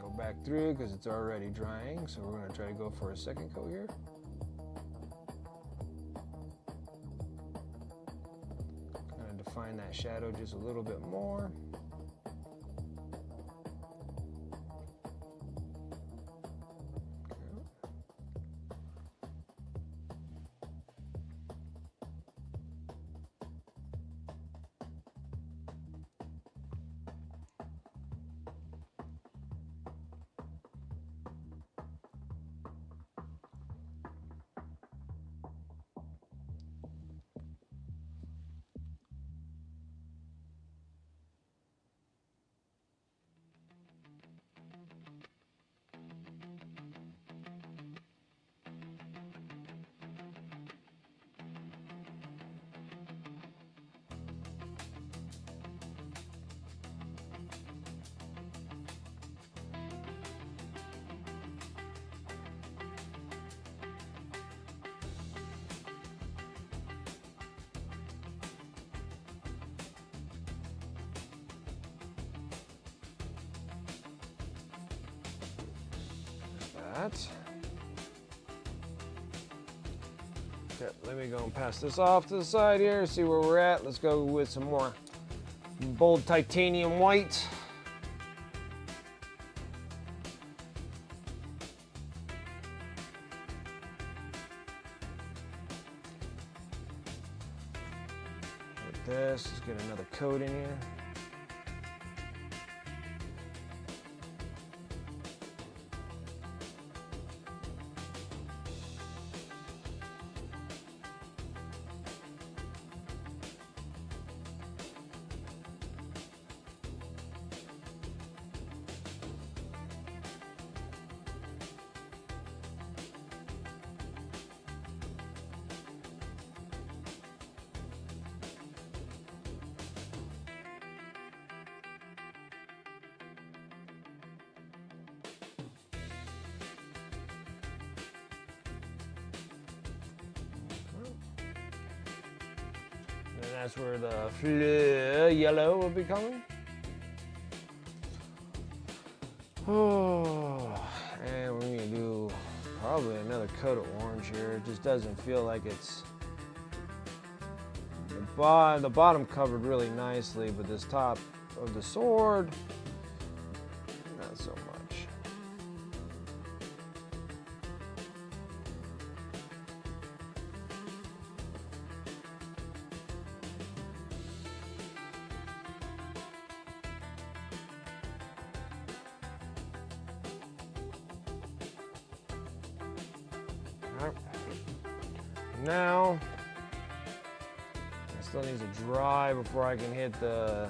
Go back through because it's already drying, so we're going to try to go for a second coat here. Define that shadow just a little bit more. Okay, let me go and pass this off to the side here, see where we're at. Let's go with some more bold titanium white. Like this, let's get another coat in here. And that's where the fleur yellow will be coming. Oh, and we're gonna do probably another coat of orange here. It just doesn't feel like it's, the bottom covered really nicely, but this top of the sword, not so much. Now, it still needs to dry before I can hit the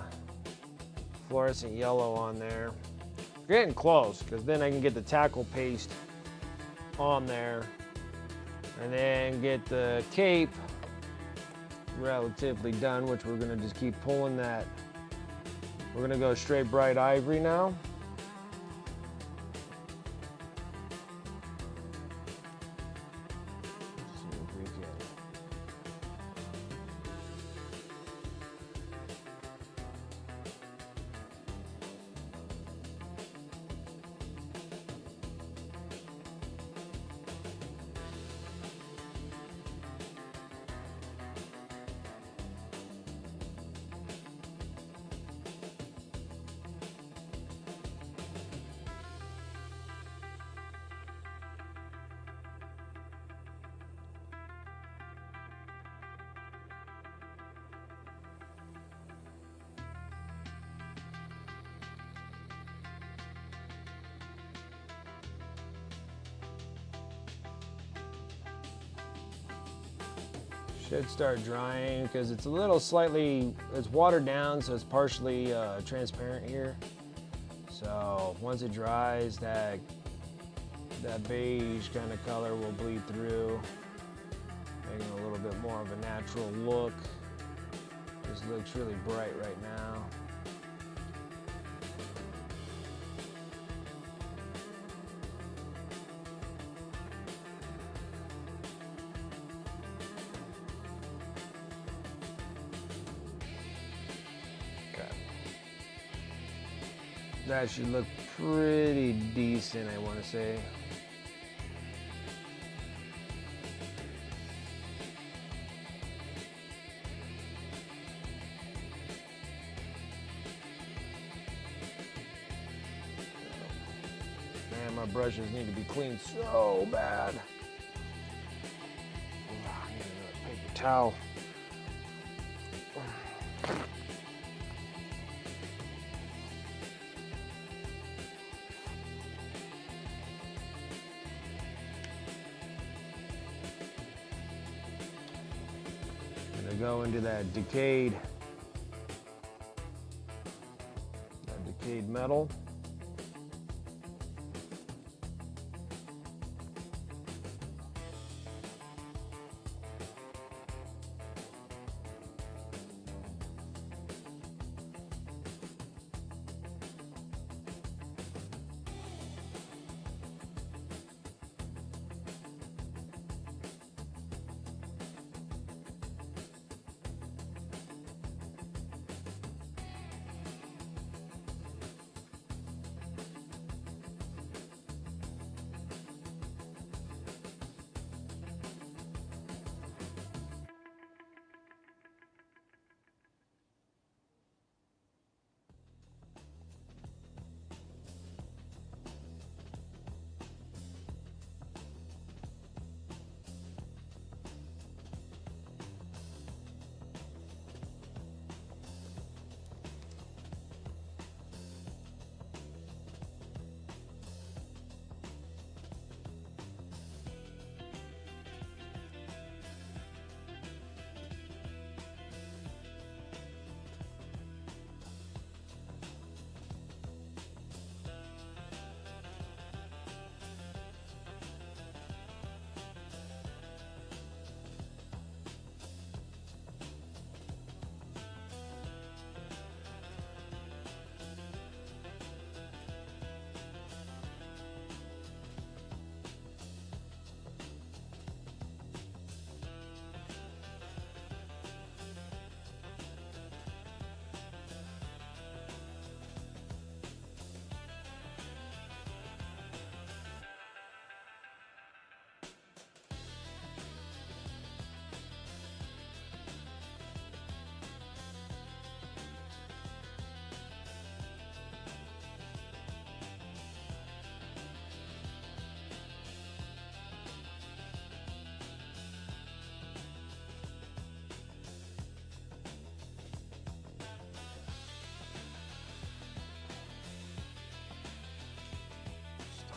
fluorescent yellow on there. We're getting close, because then I can get the tackle paste on there and then get the cape relatively done, which we're going to just keep pulling that. We're going to go straight bright ivory now. Should start drying because it's a little slightly, it's watered down, so it's partially transparent here. So once it dries, that beige kind of color will bleed through, making a little bit more of a natural look. This looks really bright right now. That should look pretty decent, I want to say. Man, my brushes need to be cleaned so bad. I need another paper towel. Go into that decayed metal.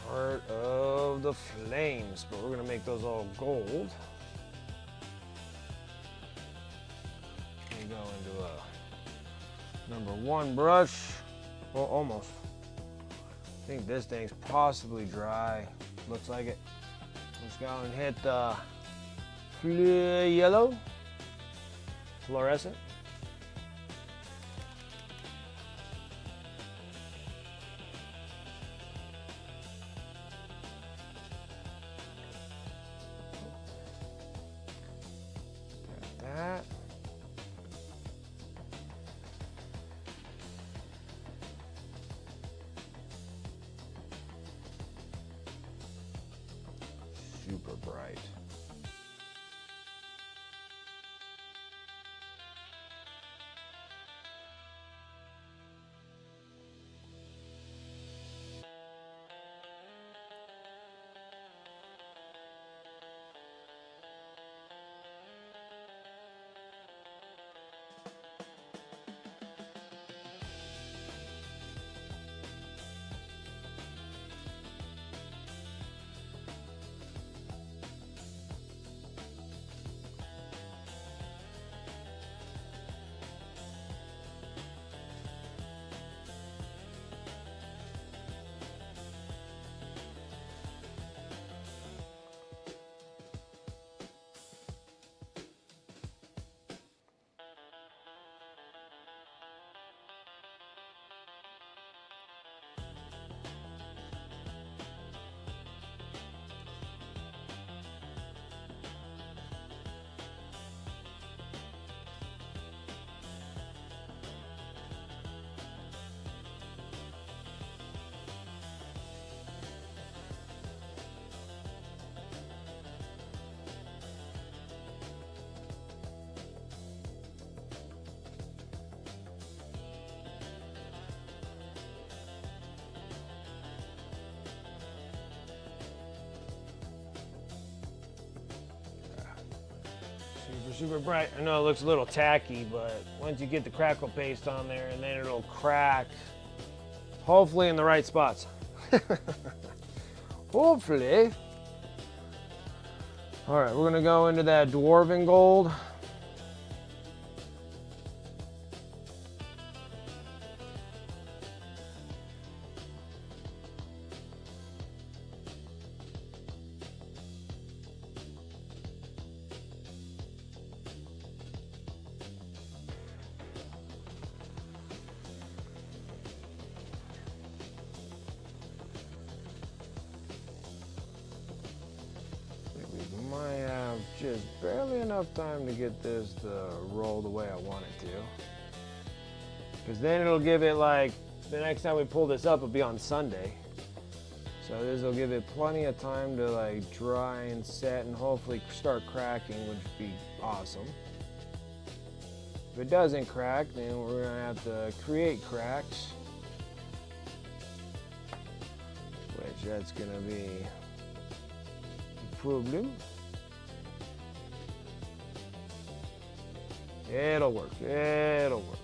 Part of the flames, but we're gonna make those all gold. We go into a #1 brush. Well, almost. I think this thing's possibly dry. Looks like it. Let's go and hit the yellow, fluorescent. That. Super bright. super bright. I know it looks a little tacky, but once you get the crackle paste on there, and then it'll crack, hopefully in the right spots. Hopefully. All right, we're gonna go into that dwarven gold. Might have just barely enough time to get this to roll the way I want it to. Because then it'll give it, like, the next time we pull this up, it'll be on Sunday. So this will give it plenty of time to, like, dry and set and hopefully start cracking, which would be awesome. If it doesn't crack, then we're gonna have to create cracks. Which that's gonna be a problem. It'll work. It'll work.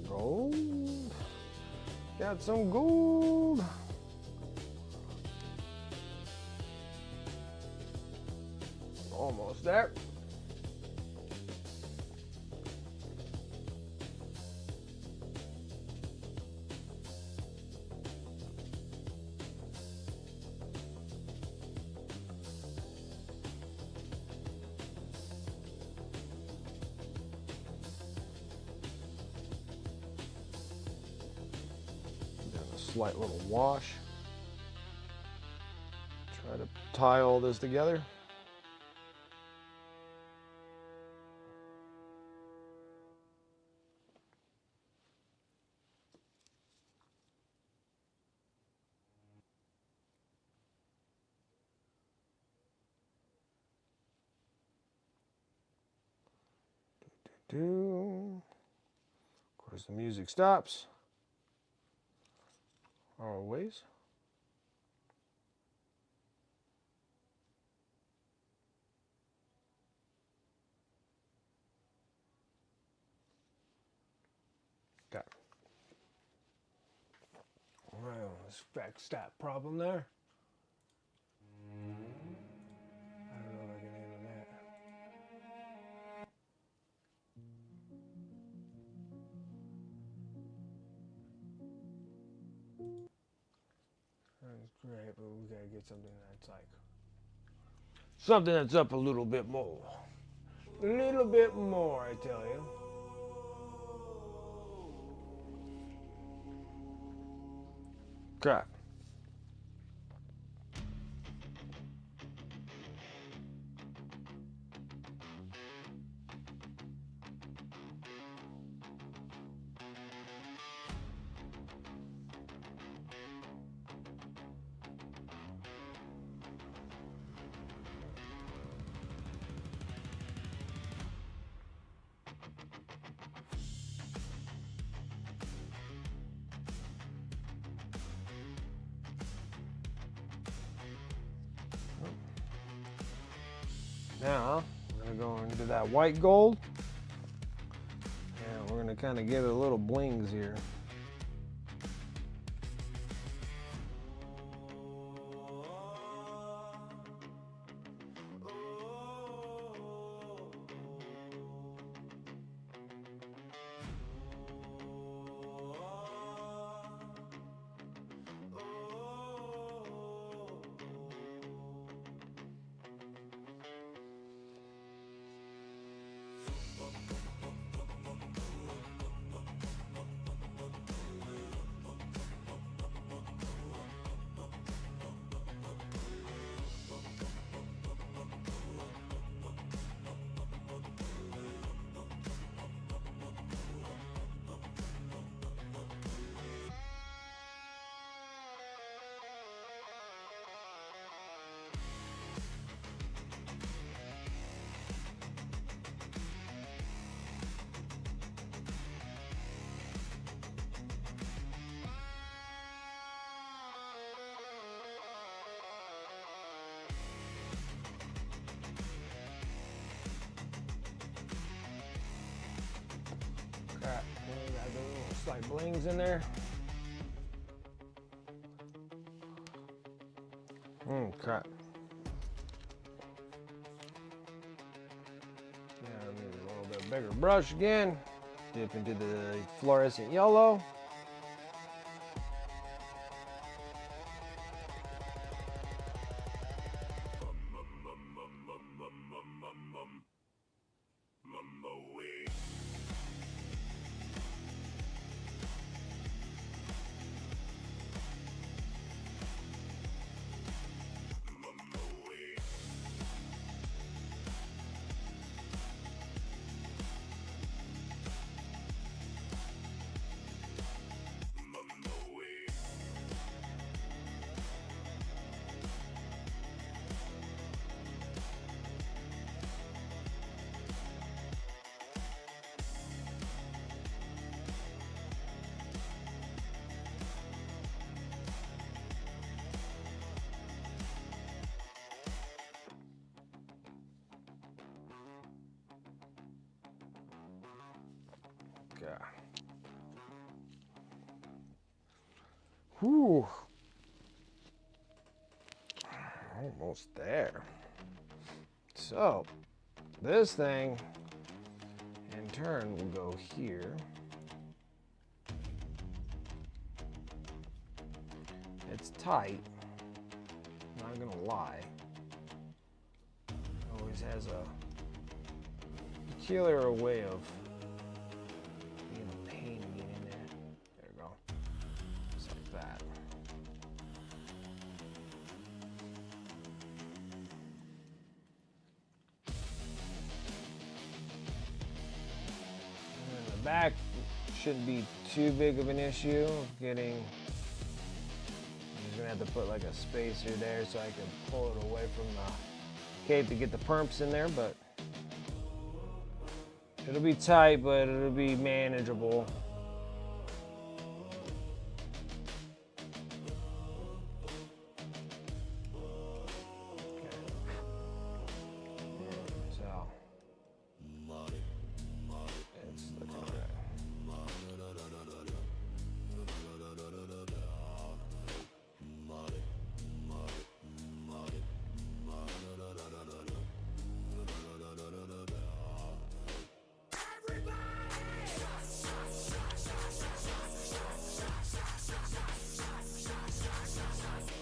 Gold. Got some gold. Almost there. Slight little wash. Try to tie all this together. Of course, the music stops. Always. Okay. Well, let's fix that problem there. I don't know if I can handle that. That's great, but we gotta get something that's like something that's up a little bit more. A little bit more, I tell you. Okay. Now, we're going to go into that white gold, and we're going to kind of give it a little blings here. Looks like bling's in there. Crap. Yeah, I need a little bit bigger brush again. Dip into the fluorescent yellow. Whew. Almost there. So, this thing, in turn, will go here. It's tight, not gonna lie. Always has a peculiar way of being a pain to get in there. There we go. Just like that. And the back shouldn't be too big of an issue of getting. I'm just gonna have to put like a spacer there so I can pull it away from the cape to get the perps in there, but it'll be tight, but it'll be manageable.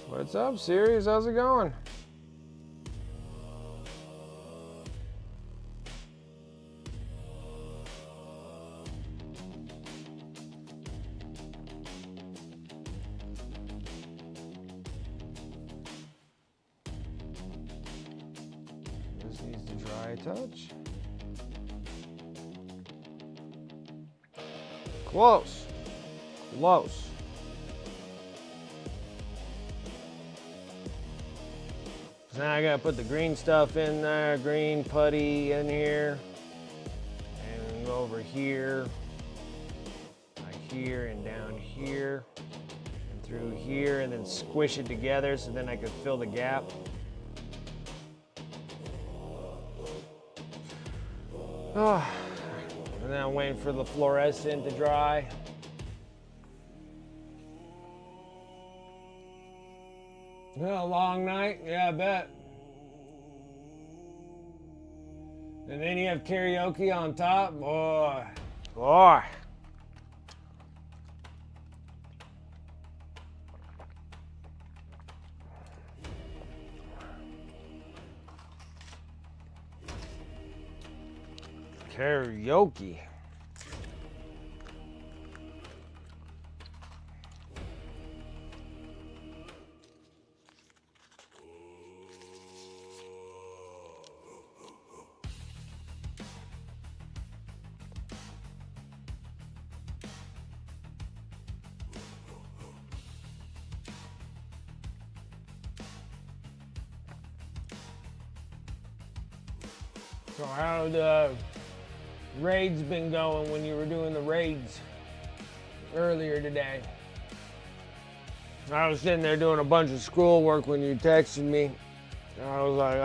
What's up, series? How's it going? This needs to dry a touch. Close. Close. So now I gotta put the green stuff in there, green putty in here, and over here, like here and down here, and through here, and then squish it together so then I could fill the gap. Oh, and then I'm waiting for the fluorescent to dry. Yeah, a long night, yeah, I bet. And then you have karaoke on top, boy, boy. Karaoke. So how the raids been going when you were doing the raids earlier today? I was sitting there doing a bunch of schoolwork when you texted me. I was like,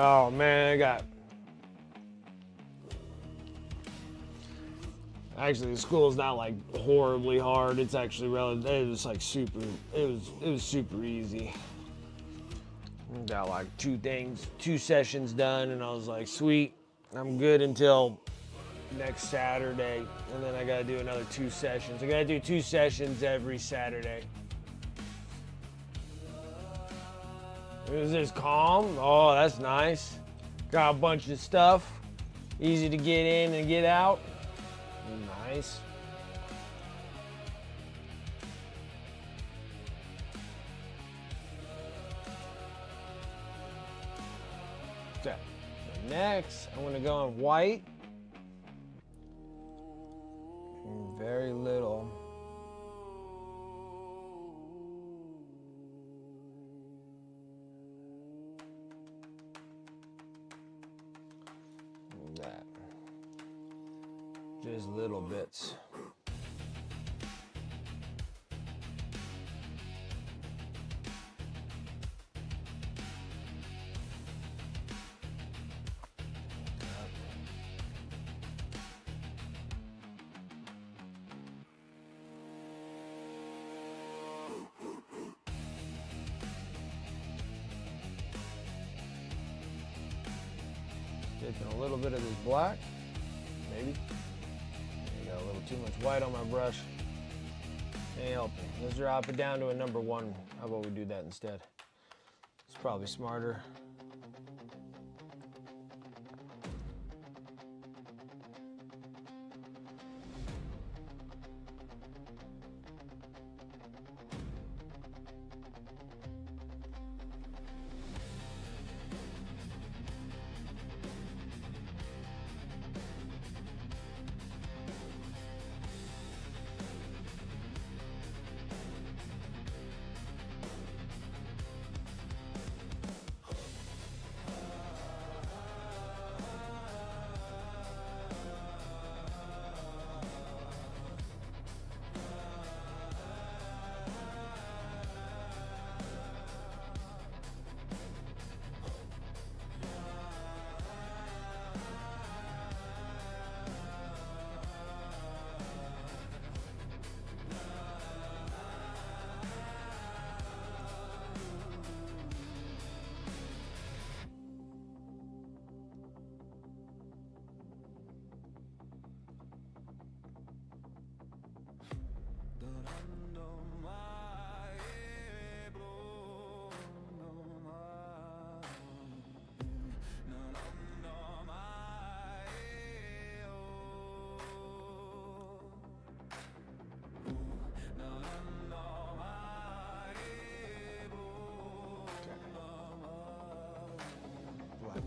Actually, the school's not like horribly hard. It's actually it was like super. It was super easy. Got like 2 sessions done, and I was like, sweet, I'm good until next Saturday, and then I gotta do another 2 sessions. I gotta do 2 sessions every Saturday. Is this calm? Oh, that's nice. Got a bunch of stuff. Easy to get in and get out. Nice. Okay. So next, I'm gonna go in white. Very little. That. Just little bits. Taking a little bit of this black, maybe. I got a little too much white on my brush. Ain't helping. Let's drop it down to a number 1. How about we do that instead? It's probably smarter.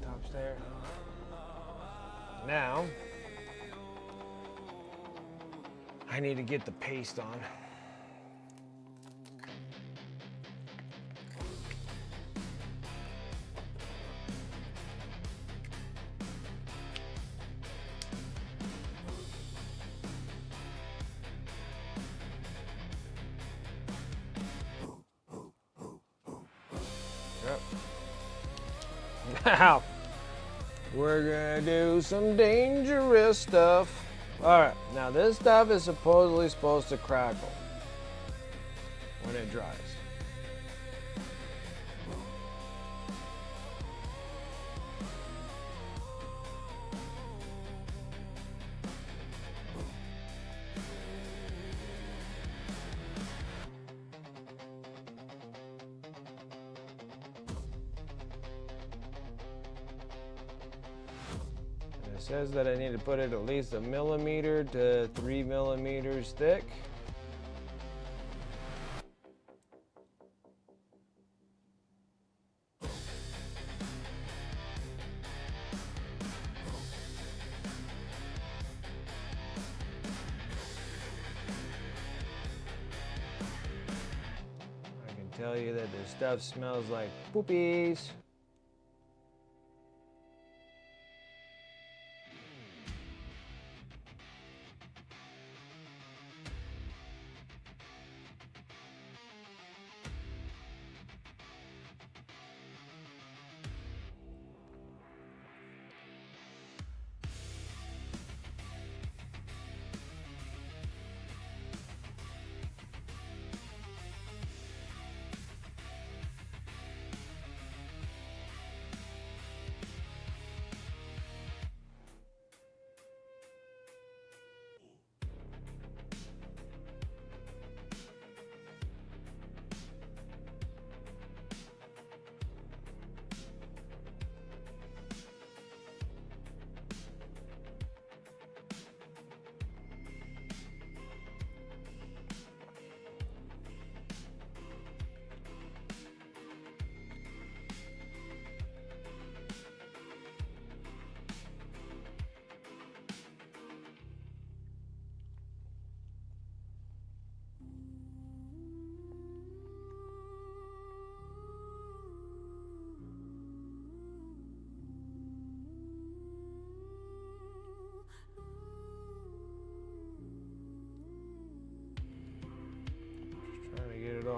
Tops there. Now, I need to get the paste on. Yep. Now, we're gonna do some dangerous stuff. All right, now this stuff is supposedly supposed to crackle when it dries. It says that I need to put it at least 1 millimeter to 3 millimeters thick. I can tell you that this stuff smells like poopies.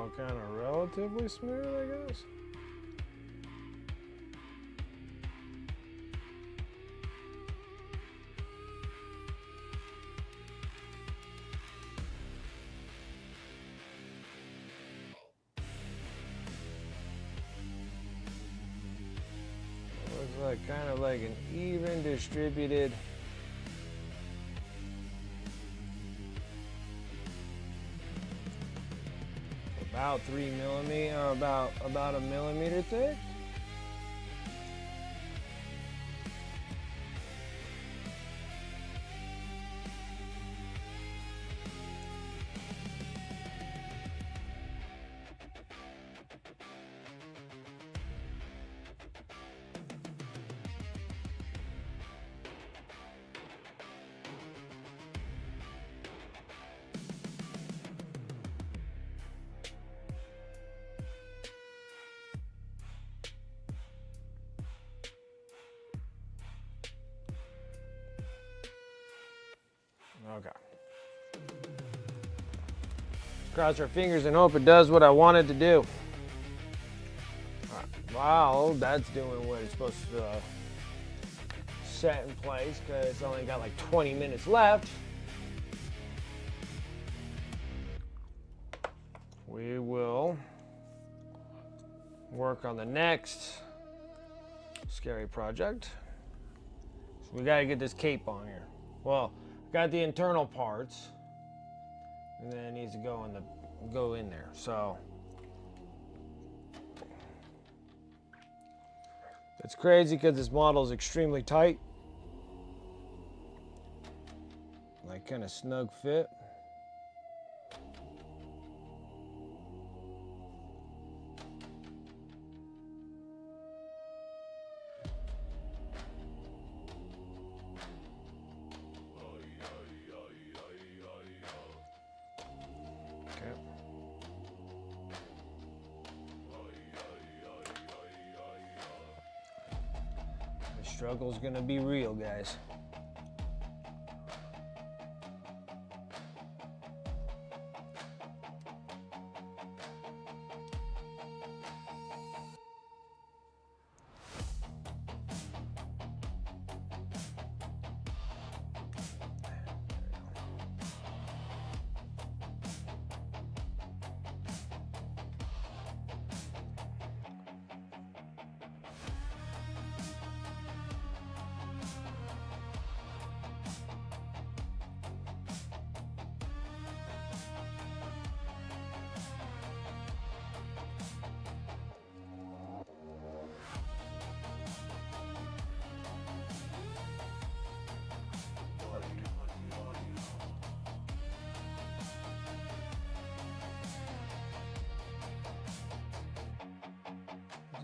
all kind of relatively smooth, I guess. Looks like kind of like an even distributed about 3 millimeter, or about a millimeter thick. Okay. Cross our fingers and hope it does what I want it to do. Right. Wow, that's doing what it's supposed to set in place, because it's only got like 20 minutes left. We will work on the next scary project. So we got to get this cape on here. Well, got the internal parts, and then it needs to go in there. So it's crazy because this model is extremely tight, like kind of snug fit. The struggle's gonna be real, guys.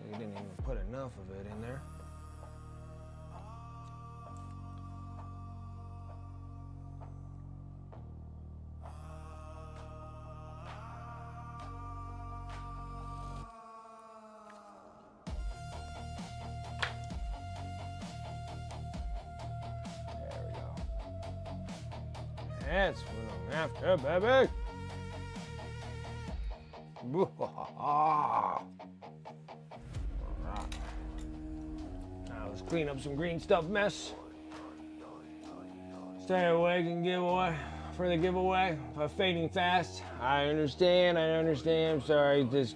You didn't even put enough of it in there. There we go. That's what I'm after, baby. Alright. Now let's clean up some green stuff mess. Stay awake and giveaway for the giveaway of fading fast. I understand. I'm sorry. Just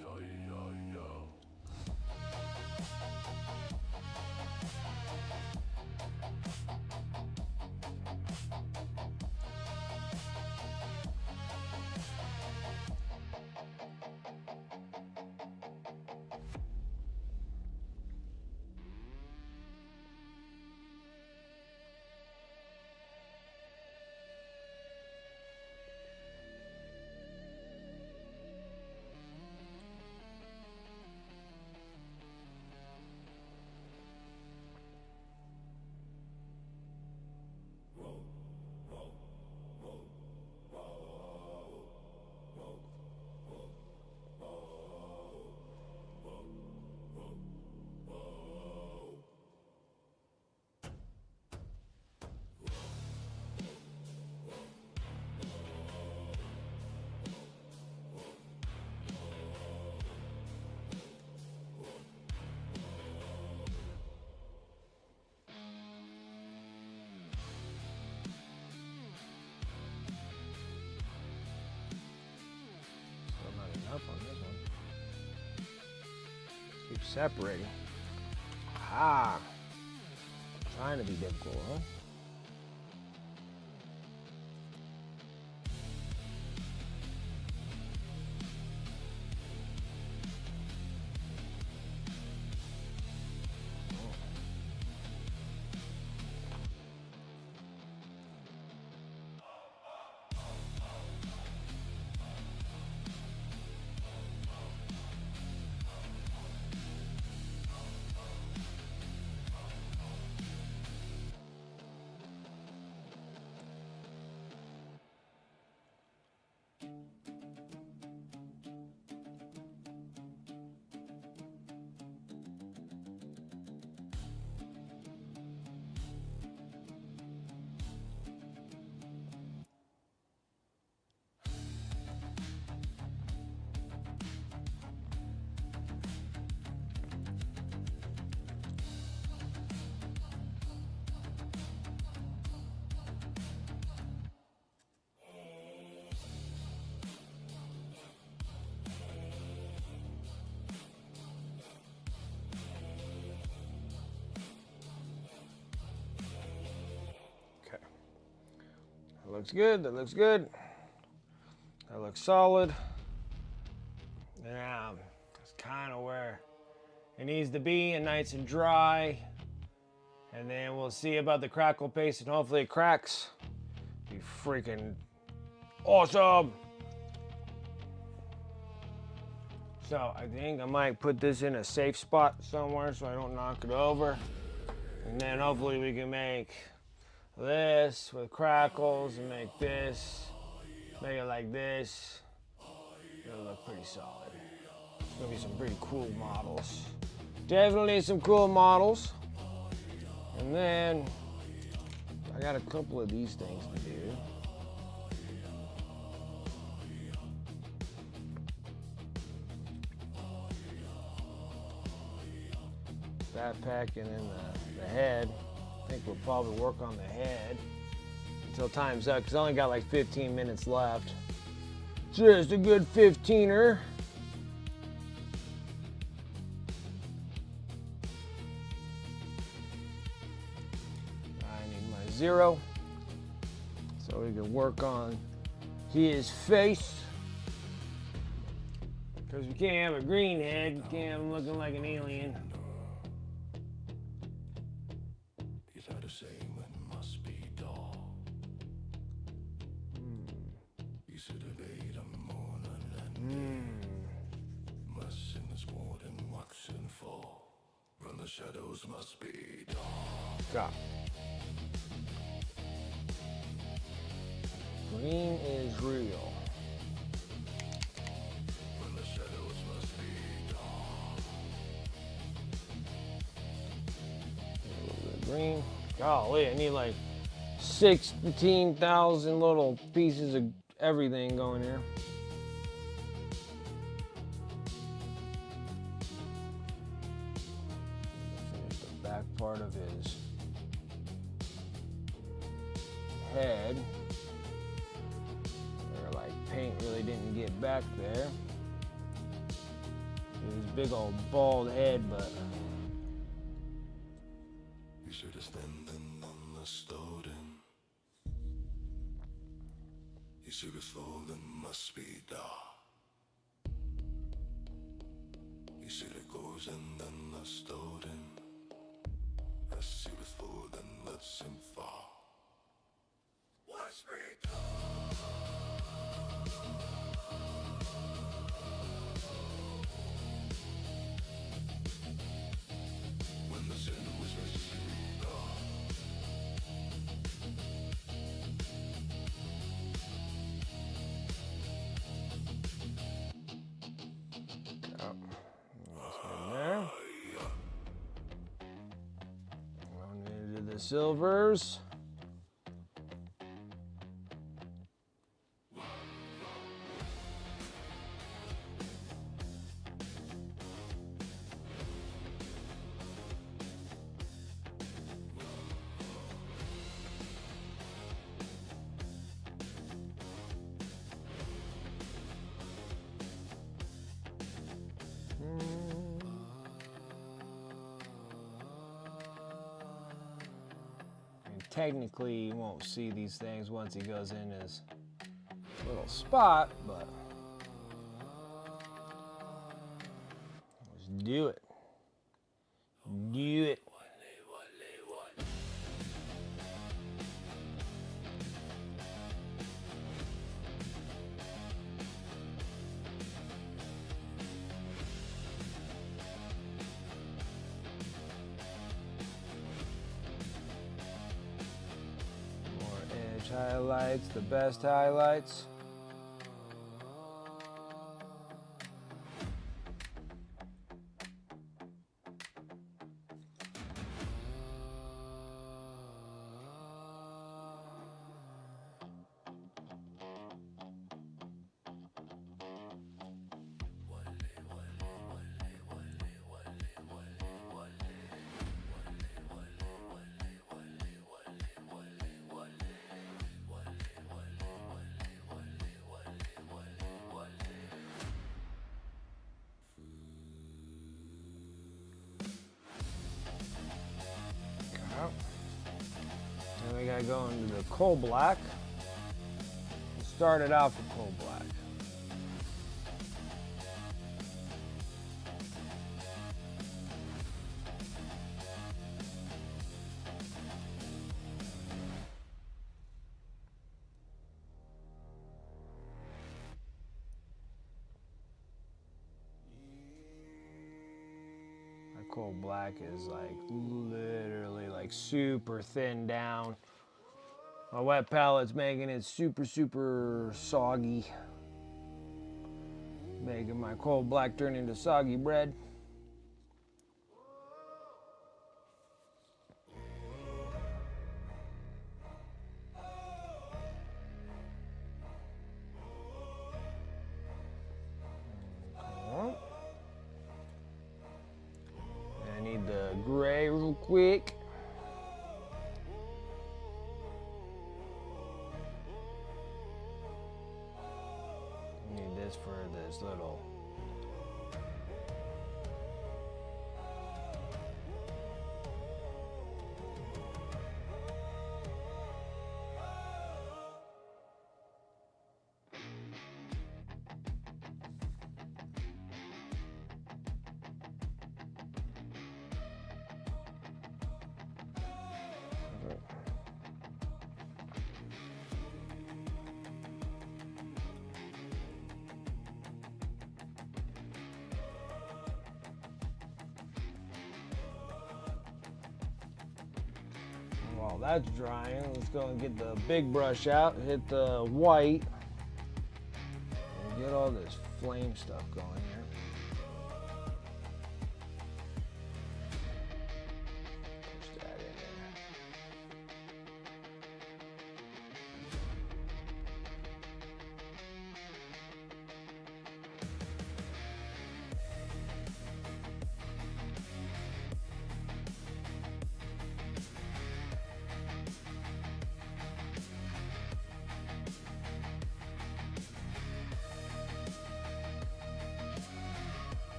separating. Ah, trying to be difficult, huh? That looks good, that looks good. That looks solid. Yeah, that's kind of where it needs to be, and nice and dry. And then we'll see about the crackle paste, and hopefully it cracks. Be freaking awesome. So I think I might put this in a safe spot somewhere so I don't knock it over. And then hopefully we can make this with crackles and make this, make it like this. It'll look pretty solid. It's gonna be some pretty cool models. Definitely some cool models. And then I got a couple of these things to do. Backpack and then the head. I think we'll probably work on the head until time's up, because I only got like 15 minutes left. Just a good 15er. I need my 0 so we can work on his face. Because we can't have a green head, you can't have him looking like an alien. Shadows must be dark. Stop. Green is real. When the shadows must be dark. A little bit of green. Golly, I need like 16,000 little pieces of everything going here. Back part of his head, where like paint really didn't get back there. His big old bald head, but You should have standing on the stone. You should have fallen, must be dark. You should have goes and then the stone. As he was full, then lets him fall. Must be dark. When the sin was received, there. Going into the silvers. technically you won't see these things once he goes in his little spot, but let's do it. Do it. Highlights, the best highlights. Then we gotta go into the coal black. Start it off with coal black. Coal black is like literally like super thin down. My wet pallette's making it super soggy, making my coal black turn into soggy bread. The gray real quick. Need this for this little while that's drying, let's go and get the big brush out, hit the white, and get all this flame stuff going here. Push that in there.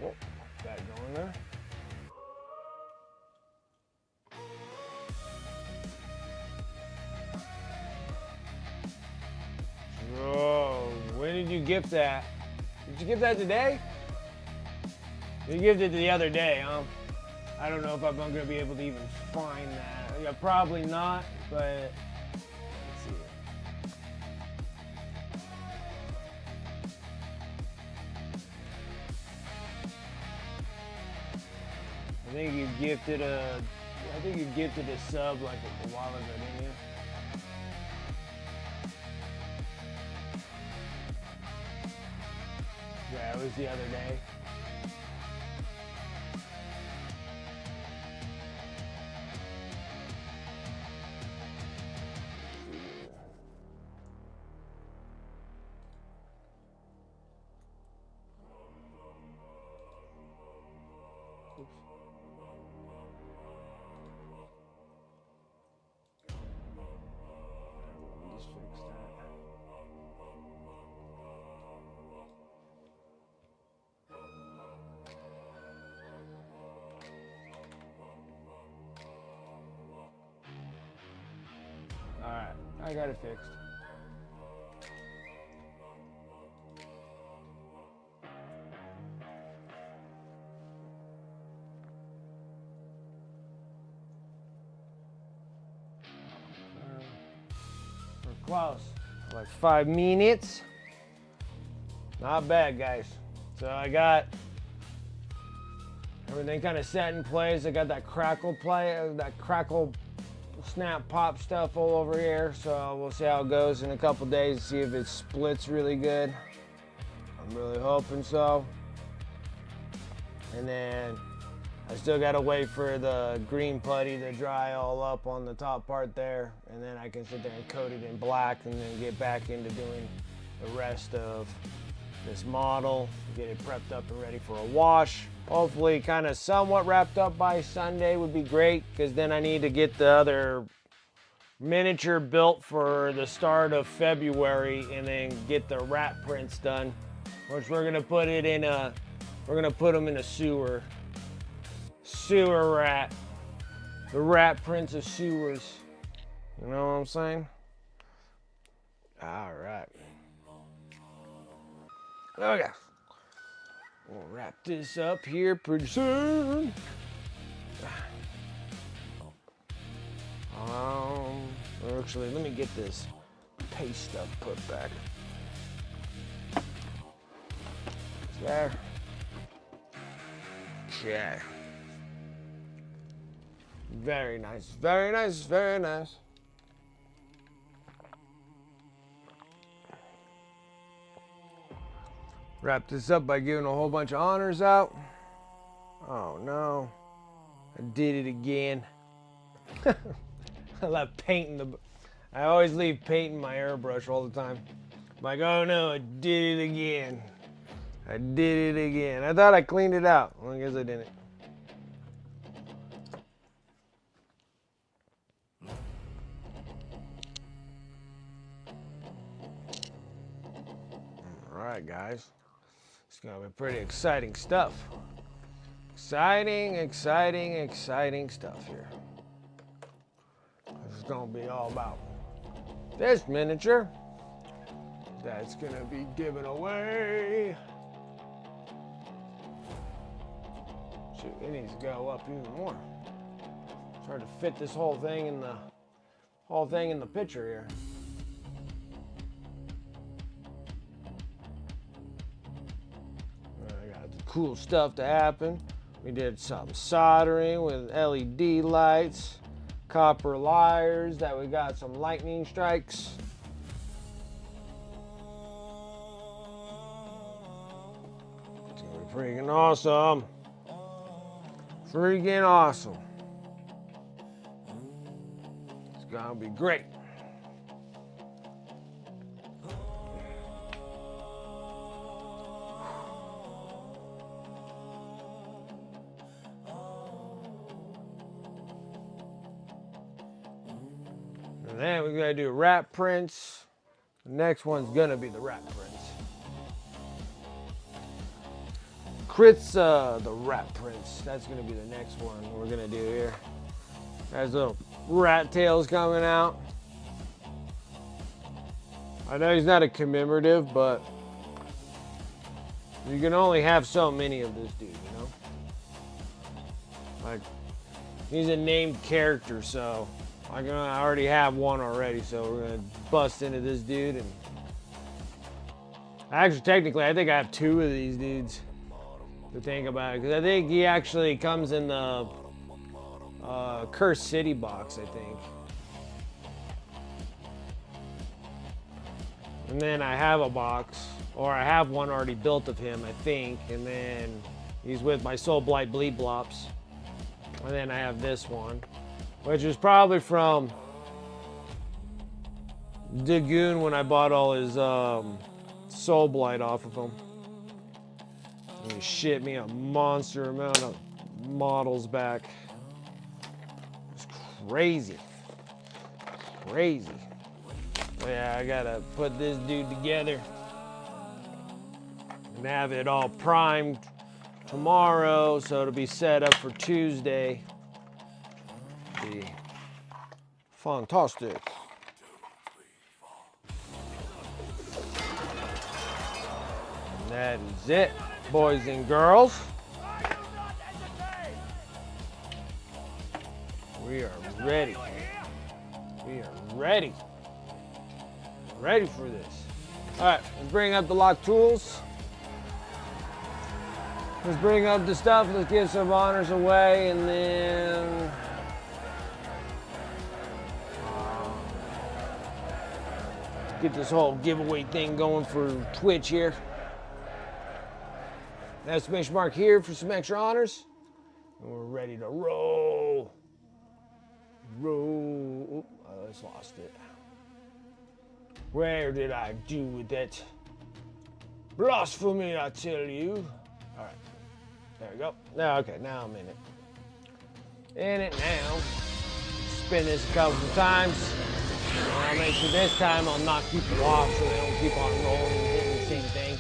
Whoa, got it going there. Whoa, when did you gift that? Did you gift that today? You gifted it the other day, huh? I don't know if I'm gonna be able to even find that. Yeah, probably not, but let's see. I think you gifted a sub like a while ago, didn't you? was the other day. Just fix that. Alright, I got it fixed. We're close. Like 5 minutes. Not bad, guys. So I got everything kind of set in place. I got that crackle snap pop stuff all over here. So we'll see how it goes in a couple days, see if it splits really good. I'm really hoping so. And then I still gotta wait for the green putty to dry all up on the top part there, and then I can sit there and coat it in black and then get back into doing the rest of this model, get it prepped up and ready for a wash. Hopefully kind of somewhat wrapped up by Sunday would be great, because then I need to get the other miniature built for the start of February and then get the rat prints done, which we're gonna put it in a, we're gonna put them in a sewer rat. The rat prints of sewers. You know what I'm saying? All right. Okay. We'll wrap this up here pretty soon. Actually, let me get this paste stuff put back. There. Okay. Very nice, very nice, very nice. Wrap this up by giving a whole bunch of honors out. Oh no, I did it again. I left painting the, I always leave painting my airbrush all the time. I'm like, oh no, I did it again. I did it again. I thought I cleaned it out. Well, I guess I didn't. All right, guys. It's gonna be pretty exciting stuff. Exciting, exciting, exciting stuff here. It's gonna be all about this miniature that's gonna be given away. Shoot, it needs to go up even more. It's hard to fit this whole thing in the picture here. I got the cool stuff to happen. We did some soldering with LED lights, copper wires that we got some lightning strikes. It's gonna be freaking awesome. Freaking awesome. It's gonna be great. And then we gotta do rat prints. The next one's gonna be the rat prints. The rat prints. That's gonna be the next one we're gonna do here. There's little rat tails coming out. I know he's not a commemorative, but you can only have so many of this dude, you know? Like, he's a named character, so I already have one already, so we're gonna bust into this dude. And actually, technically, I think I have 2 of these dudes. To think about it, because I think he actually comes in the Cursed City box, I think. And then I have a box, or I have one already built of him, I think. And then he's with my Soul Blight Bleed Blops. And then I have this one, which is probably from Dagoon when I bought all his Soul Blight off of him. And he shipped me a monster amount of models back. It's crazy. Crazy. Yeah, I gotta put this dude together and have it all primed tomorrow, so it'll be set up for Tuesday. Be fantastic. And that is it, boys and girls. We are ready. We are ready. Ready for this. All right, let's bring up the lock tools. Let's bring up the stuff. Let's give some honors away, and then get this whole giveaway thing going for Twitch here. Exclamation mark here for some extra honors, and we're ready to roll. Roll. Oh, I just lost it. Where did I do with it? Blasphemy, I tell you. All right, there we go. Now, okay, now I'm in it. In it now. Spin this a couple of times. And I'll make sure this time I'll knock people off so they don't keep on rolling and hitting the same thing.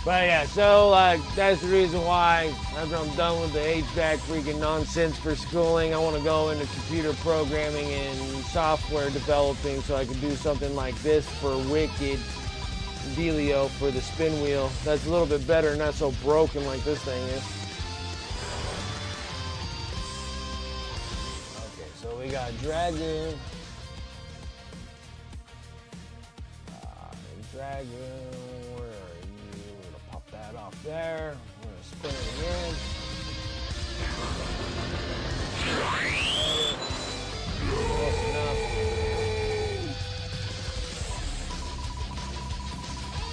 But yeah, so that's the reason why after I'm done with the HVAC freaking nonsense for schooling, I want to go into computer programming and software developing so I can do something like this for Wicked Dealio for the spin wheel. That's a little bit better, not so broken like this thing is. Okay, so we got Dragon. Dragon. That off there. I'm gonna spin it again. Close enough.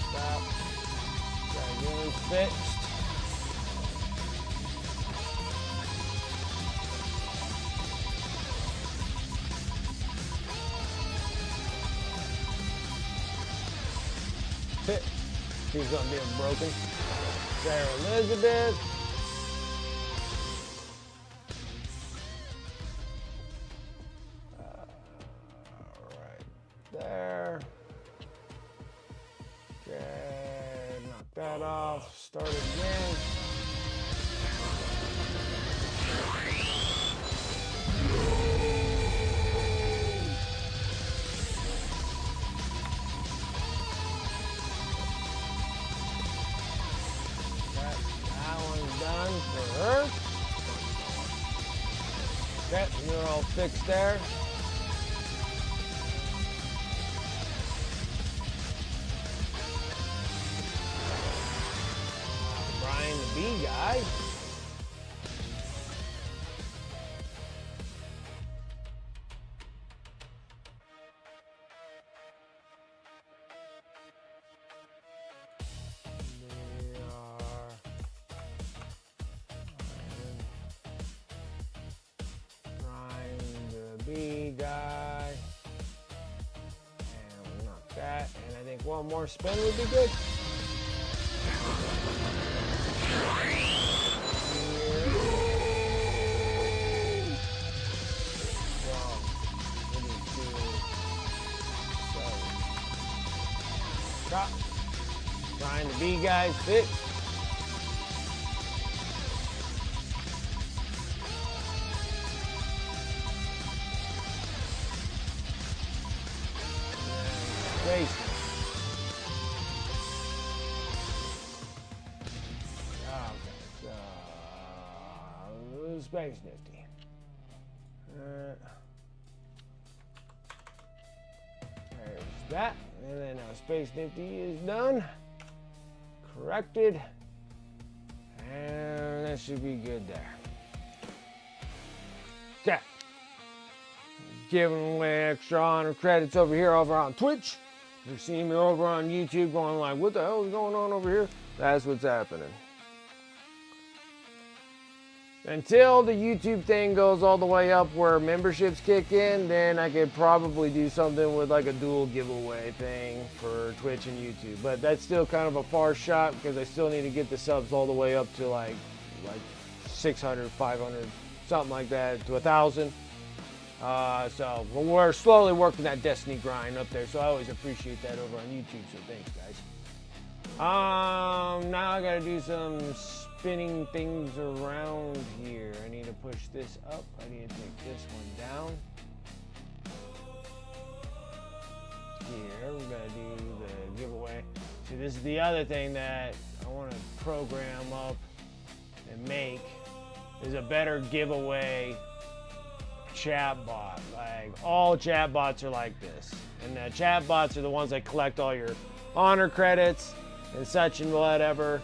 Stop. Dragon fixed. Fit. She's gonna be broken. Sarah Elizabeth. Right there. Okay, knock that off. Start it again. For her. Okay, you're all fixed there. Brian the bee guy. Guy, and we'll knock that, and I think one more spin would be good. Stop. Trying to be guys fit. Space Nifty. There's that. And then our Space Nifty is done. Corrected. And that should be good there. Okay. giving away extra honor credits over here over on Twitch. If you're seeing me over on YouTube going like, what the hell is going on over here? That's what's happening. Until the YouTube thing goes all the way up where memberships kick in, then I could probably do something with like a dual giveaway thing for Twitch and YouTube. But that's still kind of a far shot because I still need to get the subs all the way up to like 600, 500, something like that, to 1,000. So we're slowly working that Destiny grind up there. So I always appreciate that over on YouTube. So thanks, guys. Now I gotta do some spinning things around here. I need to push this up. I need to take this one down. Here, we're gonna do the giveaway. See, this is the other thing that I want to program up and make is a better giveaway chat bot. Like all chat bots are like this, and the chat bots are the ones that collect all your honor credits and such and whatever.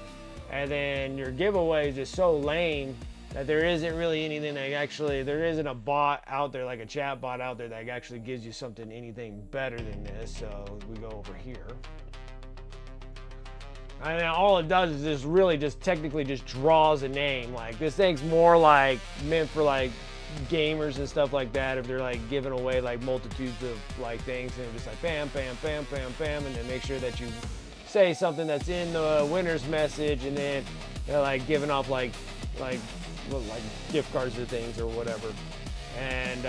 And then your giveaway is just so lame that there isn't really anything that actually, there isn't a bot out there, like a chat bot out there that actually gives you something, anything better than this. So we go over here. And then all it does is just really just technically just draws a name. Like this thing's more like meant for like gamers and stuff like that. If they're like giving away like multitudes of like things and just like bam, bam, bam, bam, bam, and then make sure that you say something that's in the winner's message, and then they're like giving off like gift cards or things or whatever, and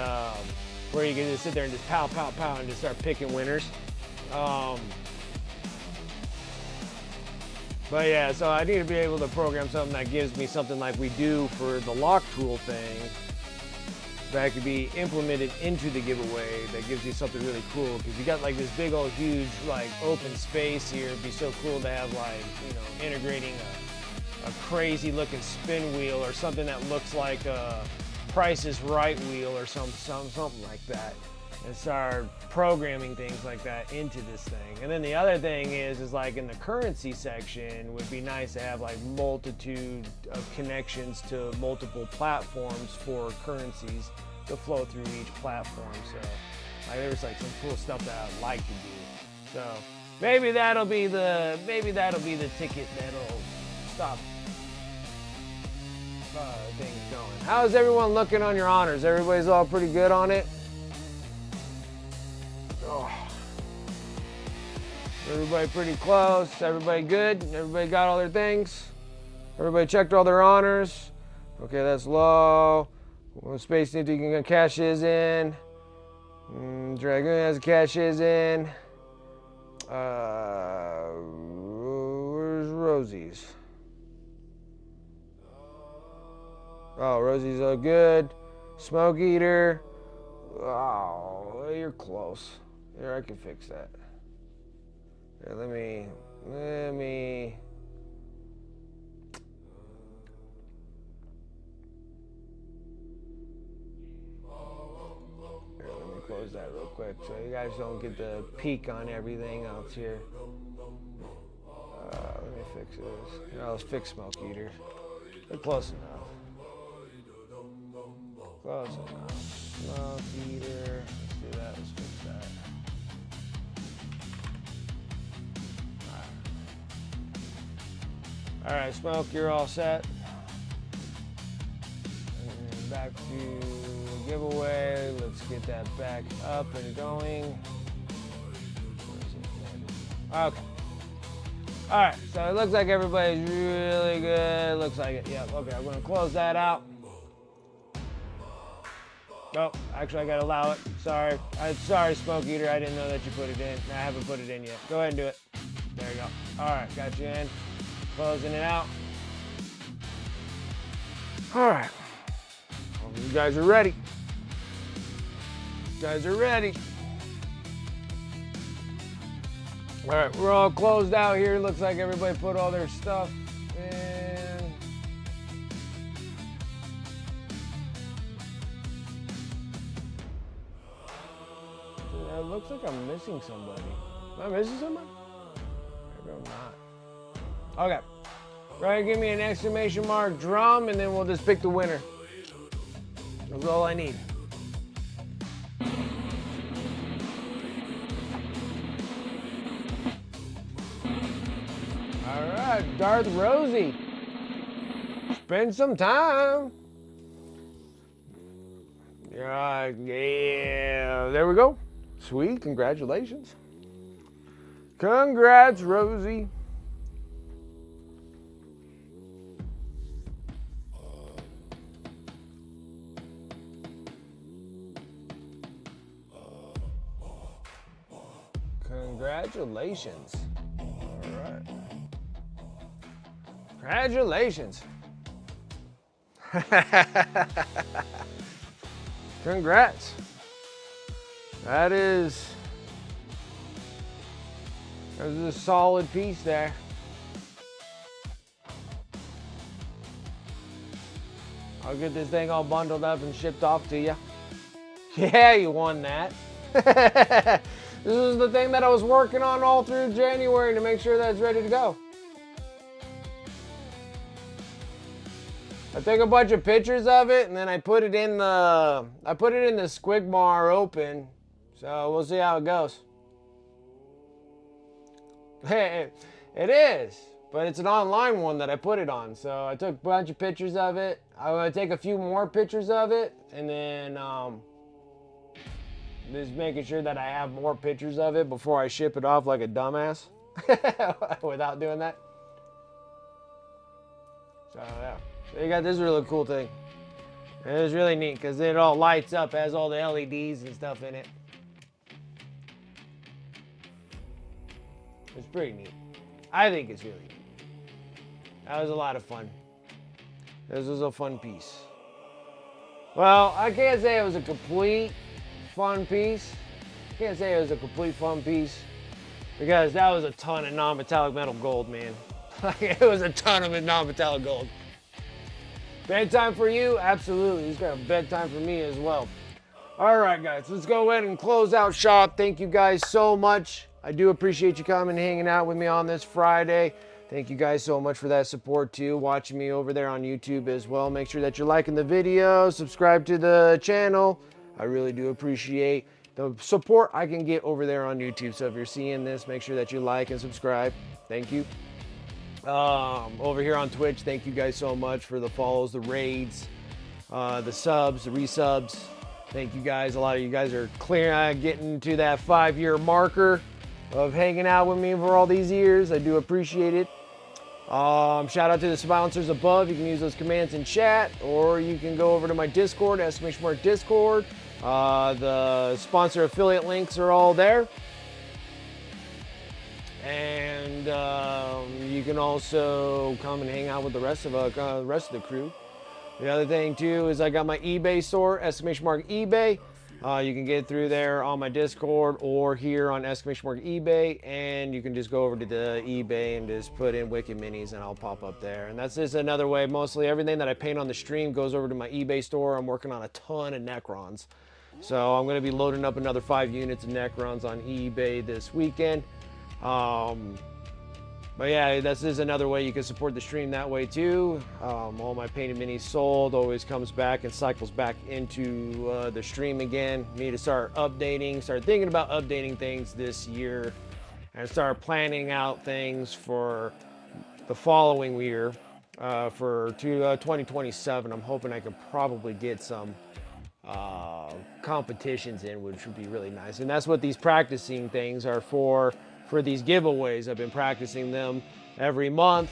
where you can just sit there and just pow, pow, pow, and just start picking winners. But yeah, so I need to be able to program something that gives me something like we do for the lock tool thing that could be implemented into the giveaway that gives you something really cool, because you got like this big old huge like open space here. It'd be so cool to have like, you know, integrating a crazy looking spin wheel or something that looks like a Price is Right wheel or something like that, and start programming things like that into this thing. And then the other thing is like in the currency section would be nice to have like multitude of connections to multiple platforms for currencies to flow through each platform. So like there's like some cool stuff that I'd like to do. So maybe that'll be the ticket that'll stop things going. How's everyone looking on your honors? Everybody's all pretty good on it? Oh. Everybody pretty close? Everybody good? Everybody got all their things? Everybody checked all their honors? Okay, that's low. Well, Space Nifty can cash his in. Dragoon has to cash his in. Where's Rosie's? Oh, Rosie's all good. Smoke Eater. Oh, you're close. Here, I can fix that. Here, let me. Here, let me close that real quick so you guys don't get the peek on everything else here. Let me fix this. Here, let's fix Smoke Eater. They're close enough. Close enough. Smoke Eater. Let's do that. Let's fix that. All right, Smoke, you're all set. And back to giveaway. Let's get that back up and going. Okay. All right, so it looks like everybody's really good. Looks like it. Yep. Okay, I'm gonna close that out. Oh, actually, I gotta allow it. Sorry. Sorry, Smoke Eater. I didn't know that you put it in. I haven't put it in yet. Go ahead and do it. There you go. All right, got you in. Closing it out. All right. Hope you guys are ready. You guys are ready. All right, we're all closed out here. Looks like everybody put all their stuff in. It looks like I'm missing somebody. Am I missing somebody? Maybe I'm not. Okay. Right, give me an exclamation mark drum, and then we'll just pick the winner. That's all I need. right, Darth Rosie. Spend some time. Yeah, there we go. Sweet, congratulations. Congrats, Rosie. Congratulations. All right. Congratulations. Congrats. That is a solid piece there. I'll get this thing all bundled up and shipped off to you. Yeah, you won that. This is the thing that I was working on all through January to make sure that it's ready to go. I took a bunch of pictures of it and then I put it in the Squigmar Open. So we'll see how it goes. It is, but it's an online one that I put it on. So I took a bunch of pictures of it. I'm gonna take a few more pictures of it and then just making sure that I have more pictures of it before I ship it off like a dumbass without doing that. So yeah, so you got this really cool thing. It was really neat because it all lights up, has all the LEDs and stuff in it. It's pretty neat. I think it's really neat. That was a lot of fun. This was a fun piece. Well, I can't say it was a complete fun piece. Can't say it was a complete fun piece because that was a ton of non-metallic metal gold, man. It was a ton of non-metallic gold. Bedtime for you? Absolutely. It's got a bedtime for me as well. All right, guys, let's go ahead and close out shop. Thank you guys so much. I do appreciate you coming and hanging out with me on this Friday. Thank you guys so much for that support too, watching me over there on YouTube as well. Make sure that you're liking the video, subscribe to the channel. I really do appreciate the support I can get over there on YouTube. So if you're seeing this, make sure that you like and subscribe. Thank you. Over here on Twitch, thank you guys so much for the follows, the raids, the subs, the resubs. Thank you guys. A lot of you guys are getting to that 5-year marker of hanging out with me for all these years. I do appreciate it. Shout out to the sponsors above. You can use those commands in chat, or you can go over to my Discord, !mark Discord. The sponsor affiliate links are all there. And you can also come and hang out with the rest of the crew. The other thing too is I got my eBay store, !mark eBay. You can get through there on my Discord or here on !mark eBay, and you can just go over to the eBay and just put in Wicked Minis and I'll pop up there. And that's just another way. Mostly everything that I paint on the stream goes over to my eBay store. I'm working on a ton of Necrons. So I'm going to be loading up another 5 units of Necrons on eBay this weekend. But yeah, this is another way you can support the stream that way too. All my painted minis sold always comes back and cycles back into the stream again. Need to start thinking about updating things this year and start planning out things for the following year. For 2027, I'm hoping I can probably get some competitions in, which would be really nice. And that's what these practicing things are for these giveaways. I've been practicing them every month,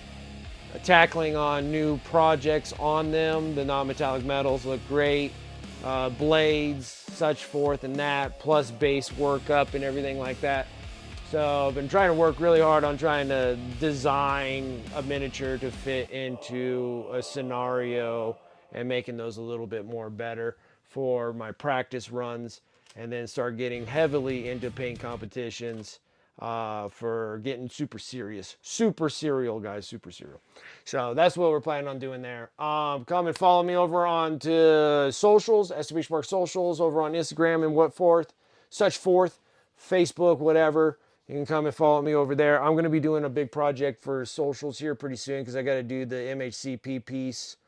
tackling on new projects on them. The non-metallic metals look great, blades, such forth and that, plus base workup and everything like that. So I've been trying to work really hard on trying to design a miniature to fit into a scenario and making those a little bit more better for my practice runs, and then start getting heavily into paint competitions for getting super serial, guys, super serial. So that's what we're planning on doing there. Come and follow me over on to socials, !mark socials over on Instagram and such forth, Facebook, whatever. You can come and follow me over there. I'm going to be doing a big project for socials here pretty soon because I got to do the MHCP piece,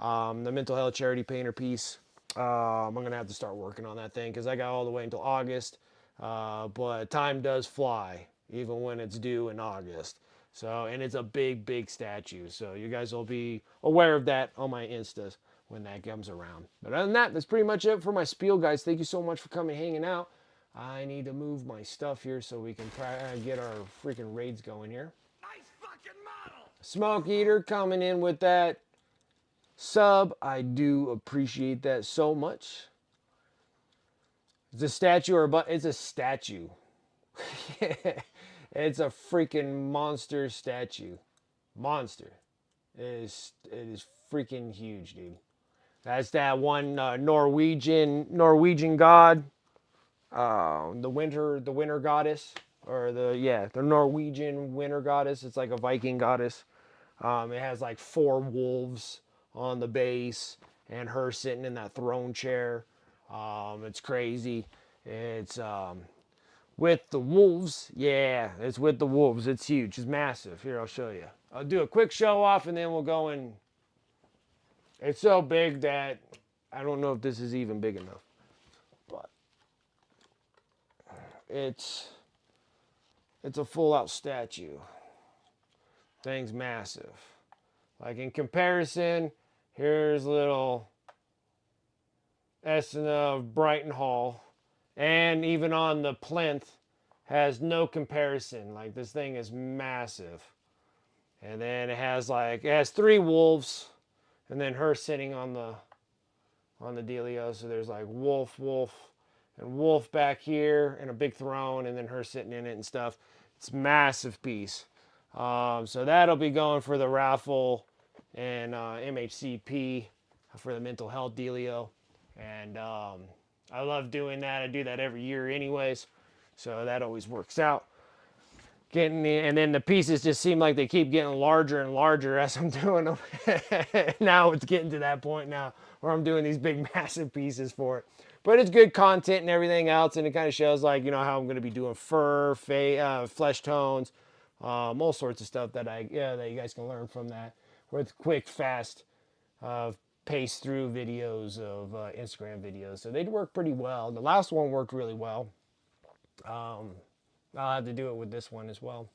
the mental health charity painter piece. I'm going to have to start working on that thing because I got all the way until August. But time does fly, even when it's due in August. So, and it's a big, big statue. So you guys will be aware of that on my Instas when that comes around. But other than that, that's pretty much it for my spiel, guys. Thank you so much for coming, hanging out. I need to move my stuff here so we can get our freaking raids going here. Nice fucking model! Smoke Eater coming in with that sub. I do appreciate that so much. It's a statue or it's a statue. It's a freaking monster statue. Monster. It is freaking huge, dude. That's that one Norwegian god. The winter goddess. Or the Norwegian winter goddess. It's like a Viking goddess. It has like 4 wolves on the base and her sitting in that throne chair. It's crazy. It's with the wolves. Yeah, it's with the wolves. It's huge. It's massive. Here, I'll show you. I'll do a quick show off and then we'll go in. It's so big that I don't know if this is even big enough. But it's a full out statue. Thing's massive. Like in comparison, here's little Essena of Brighton Hall. And even on the plinth has no comparison. Like this thing is massive. And then it has 3 wolves. And then her sitting on the dealio. So there's like wolf, and wolf back here and a big throne, and then her sitting in it and stuff. It's a massive piece. So that'll be going for the raffle and MHCP for the mental health dealio. And I love doing that. I do that every year anyways. So that always works out. And then the pieces just seem like they keep getting larger and larger as I'm doing them. Now it's getting to that point now where I'm doing these big massive pieces for it. But it's good content and everything else, and it kind of shows like, how I'm going to be doing fur, flesh tones, all sorts of stuff that that you guys can learn from that with quick, fast, pace through videos of Instagram videos. So they work pretty well. The last one worked really well. I'll have to do it with this one as well.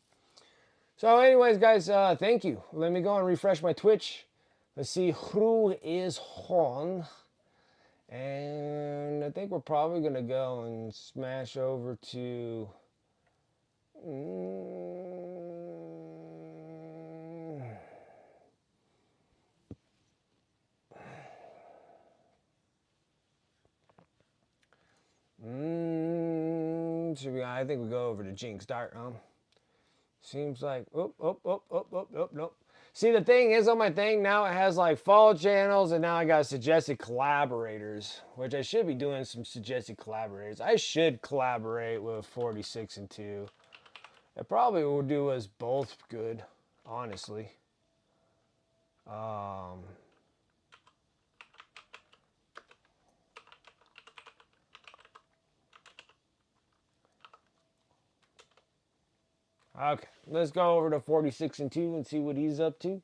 So anyways, guys, thank you. Let me go and refresh my Twitch. Let's see who is on. And I think we're probably going to go and smash over to... I think we go over to Jinx.com. Seems like, nope. See, the thing is on my thing now, it has like follow channels, and now I got suggested collaborators, which I should be doing some suggested collaborators. I should collaborate with 46 and 2. It probably will do us both good, honestly. Okay, let's go over to 46 and 2 and see what he's up to.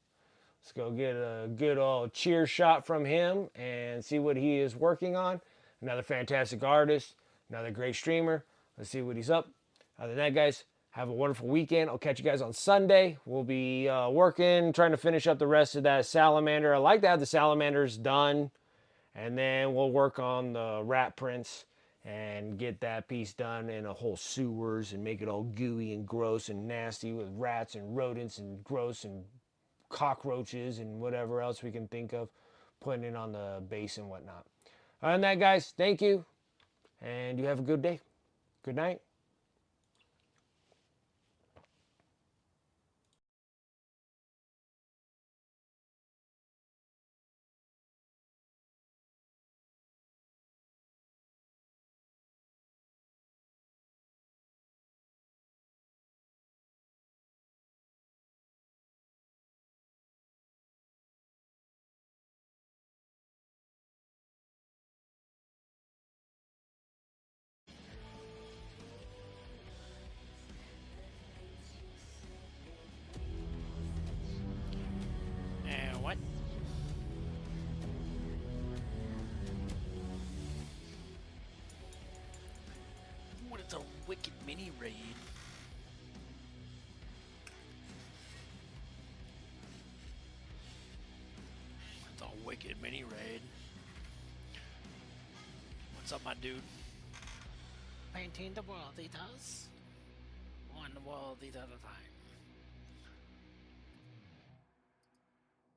Let's go get a good old cheer shot from him and see what he is working on. Another fantastic artist, another great streamer. Let's see what he's up. Other than that, guys, have a wonderful weekend. I'll catch you guys on Sunday. We'll be working, trying to finish up the rest of that salamander. I like to have the salamanders done, and then we'll work on the rat prints and get that piece done in a whole sewers and make it all gooey and gross and nasty with rats and rodents and gross and cockroaches and whatever else we can think of, putting it on the base and whatnot. Other than that, guys, thank you, and you have a good day. Good night. What? What is a wicked mini raid? mini raid. What's up, my dude? Painting the world, he does. One world at a time.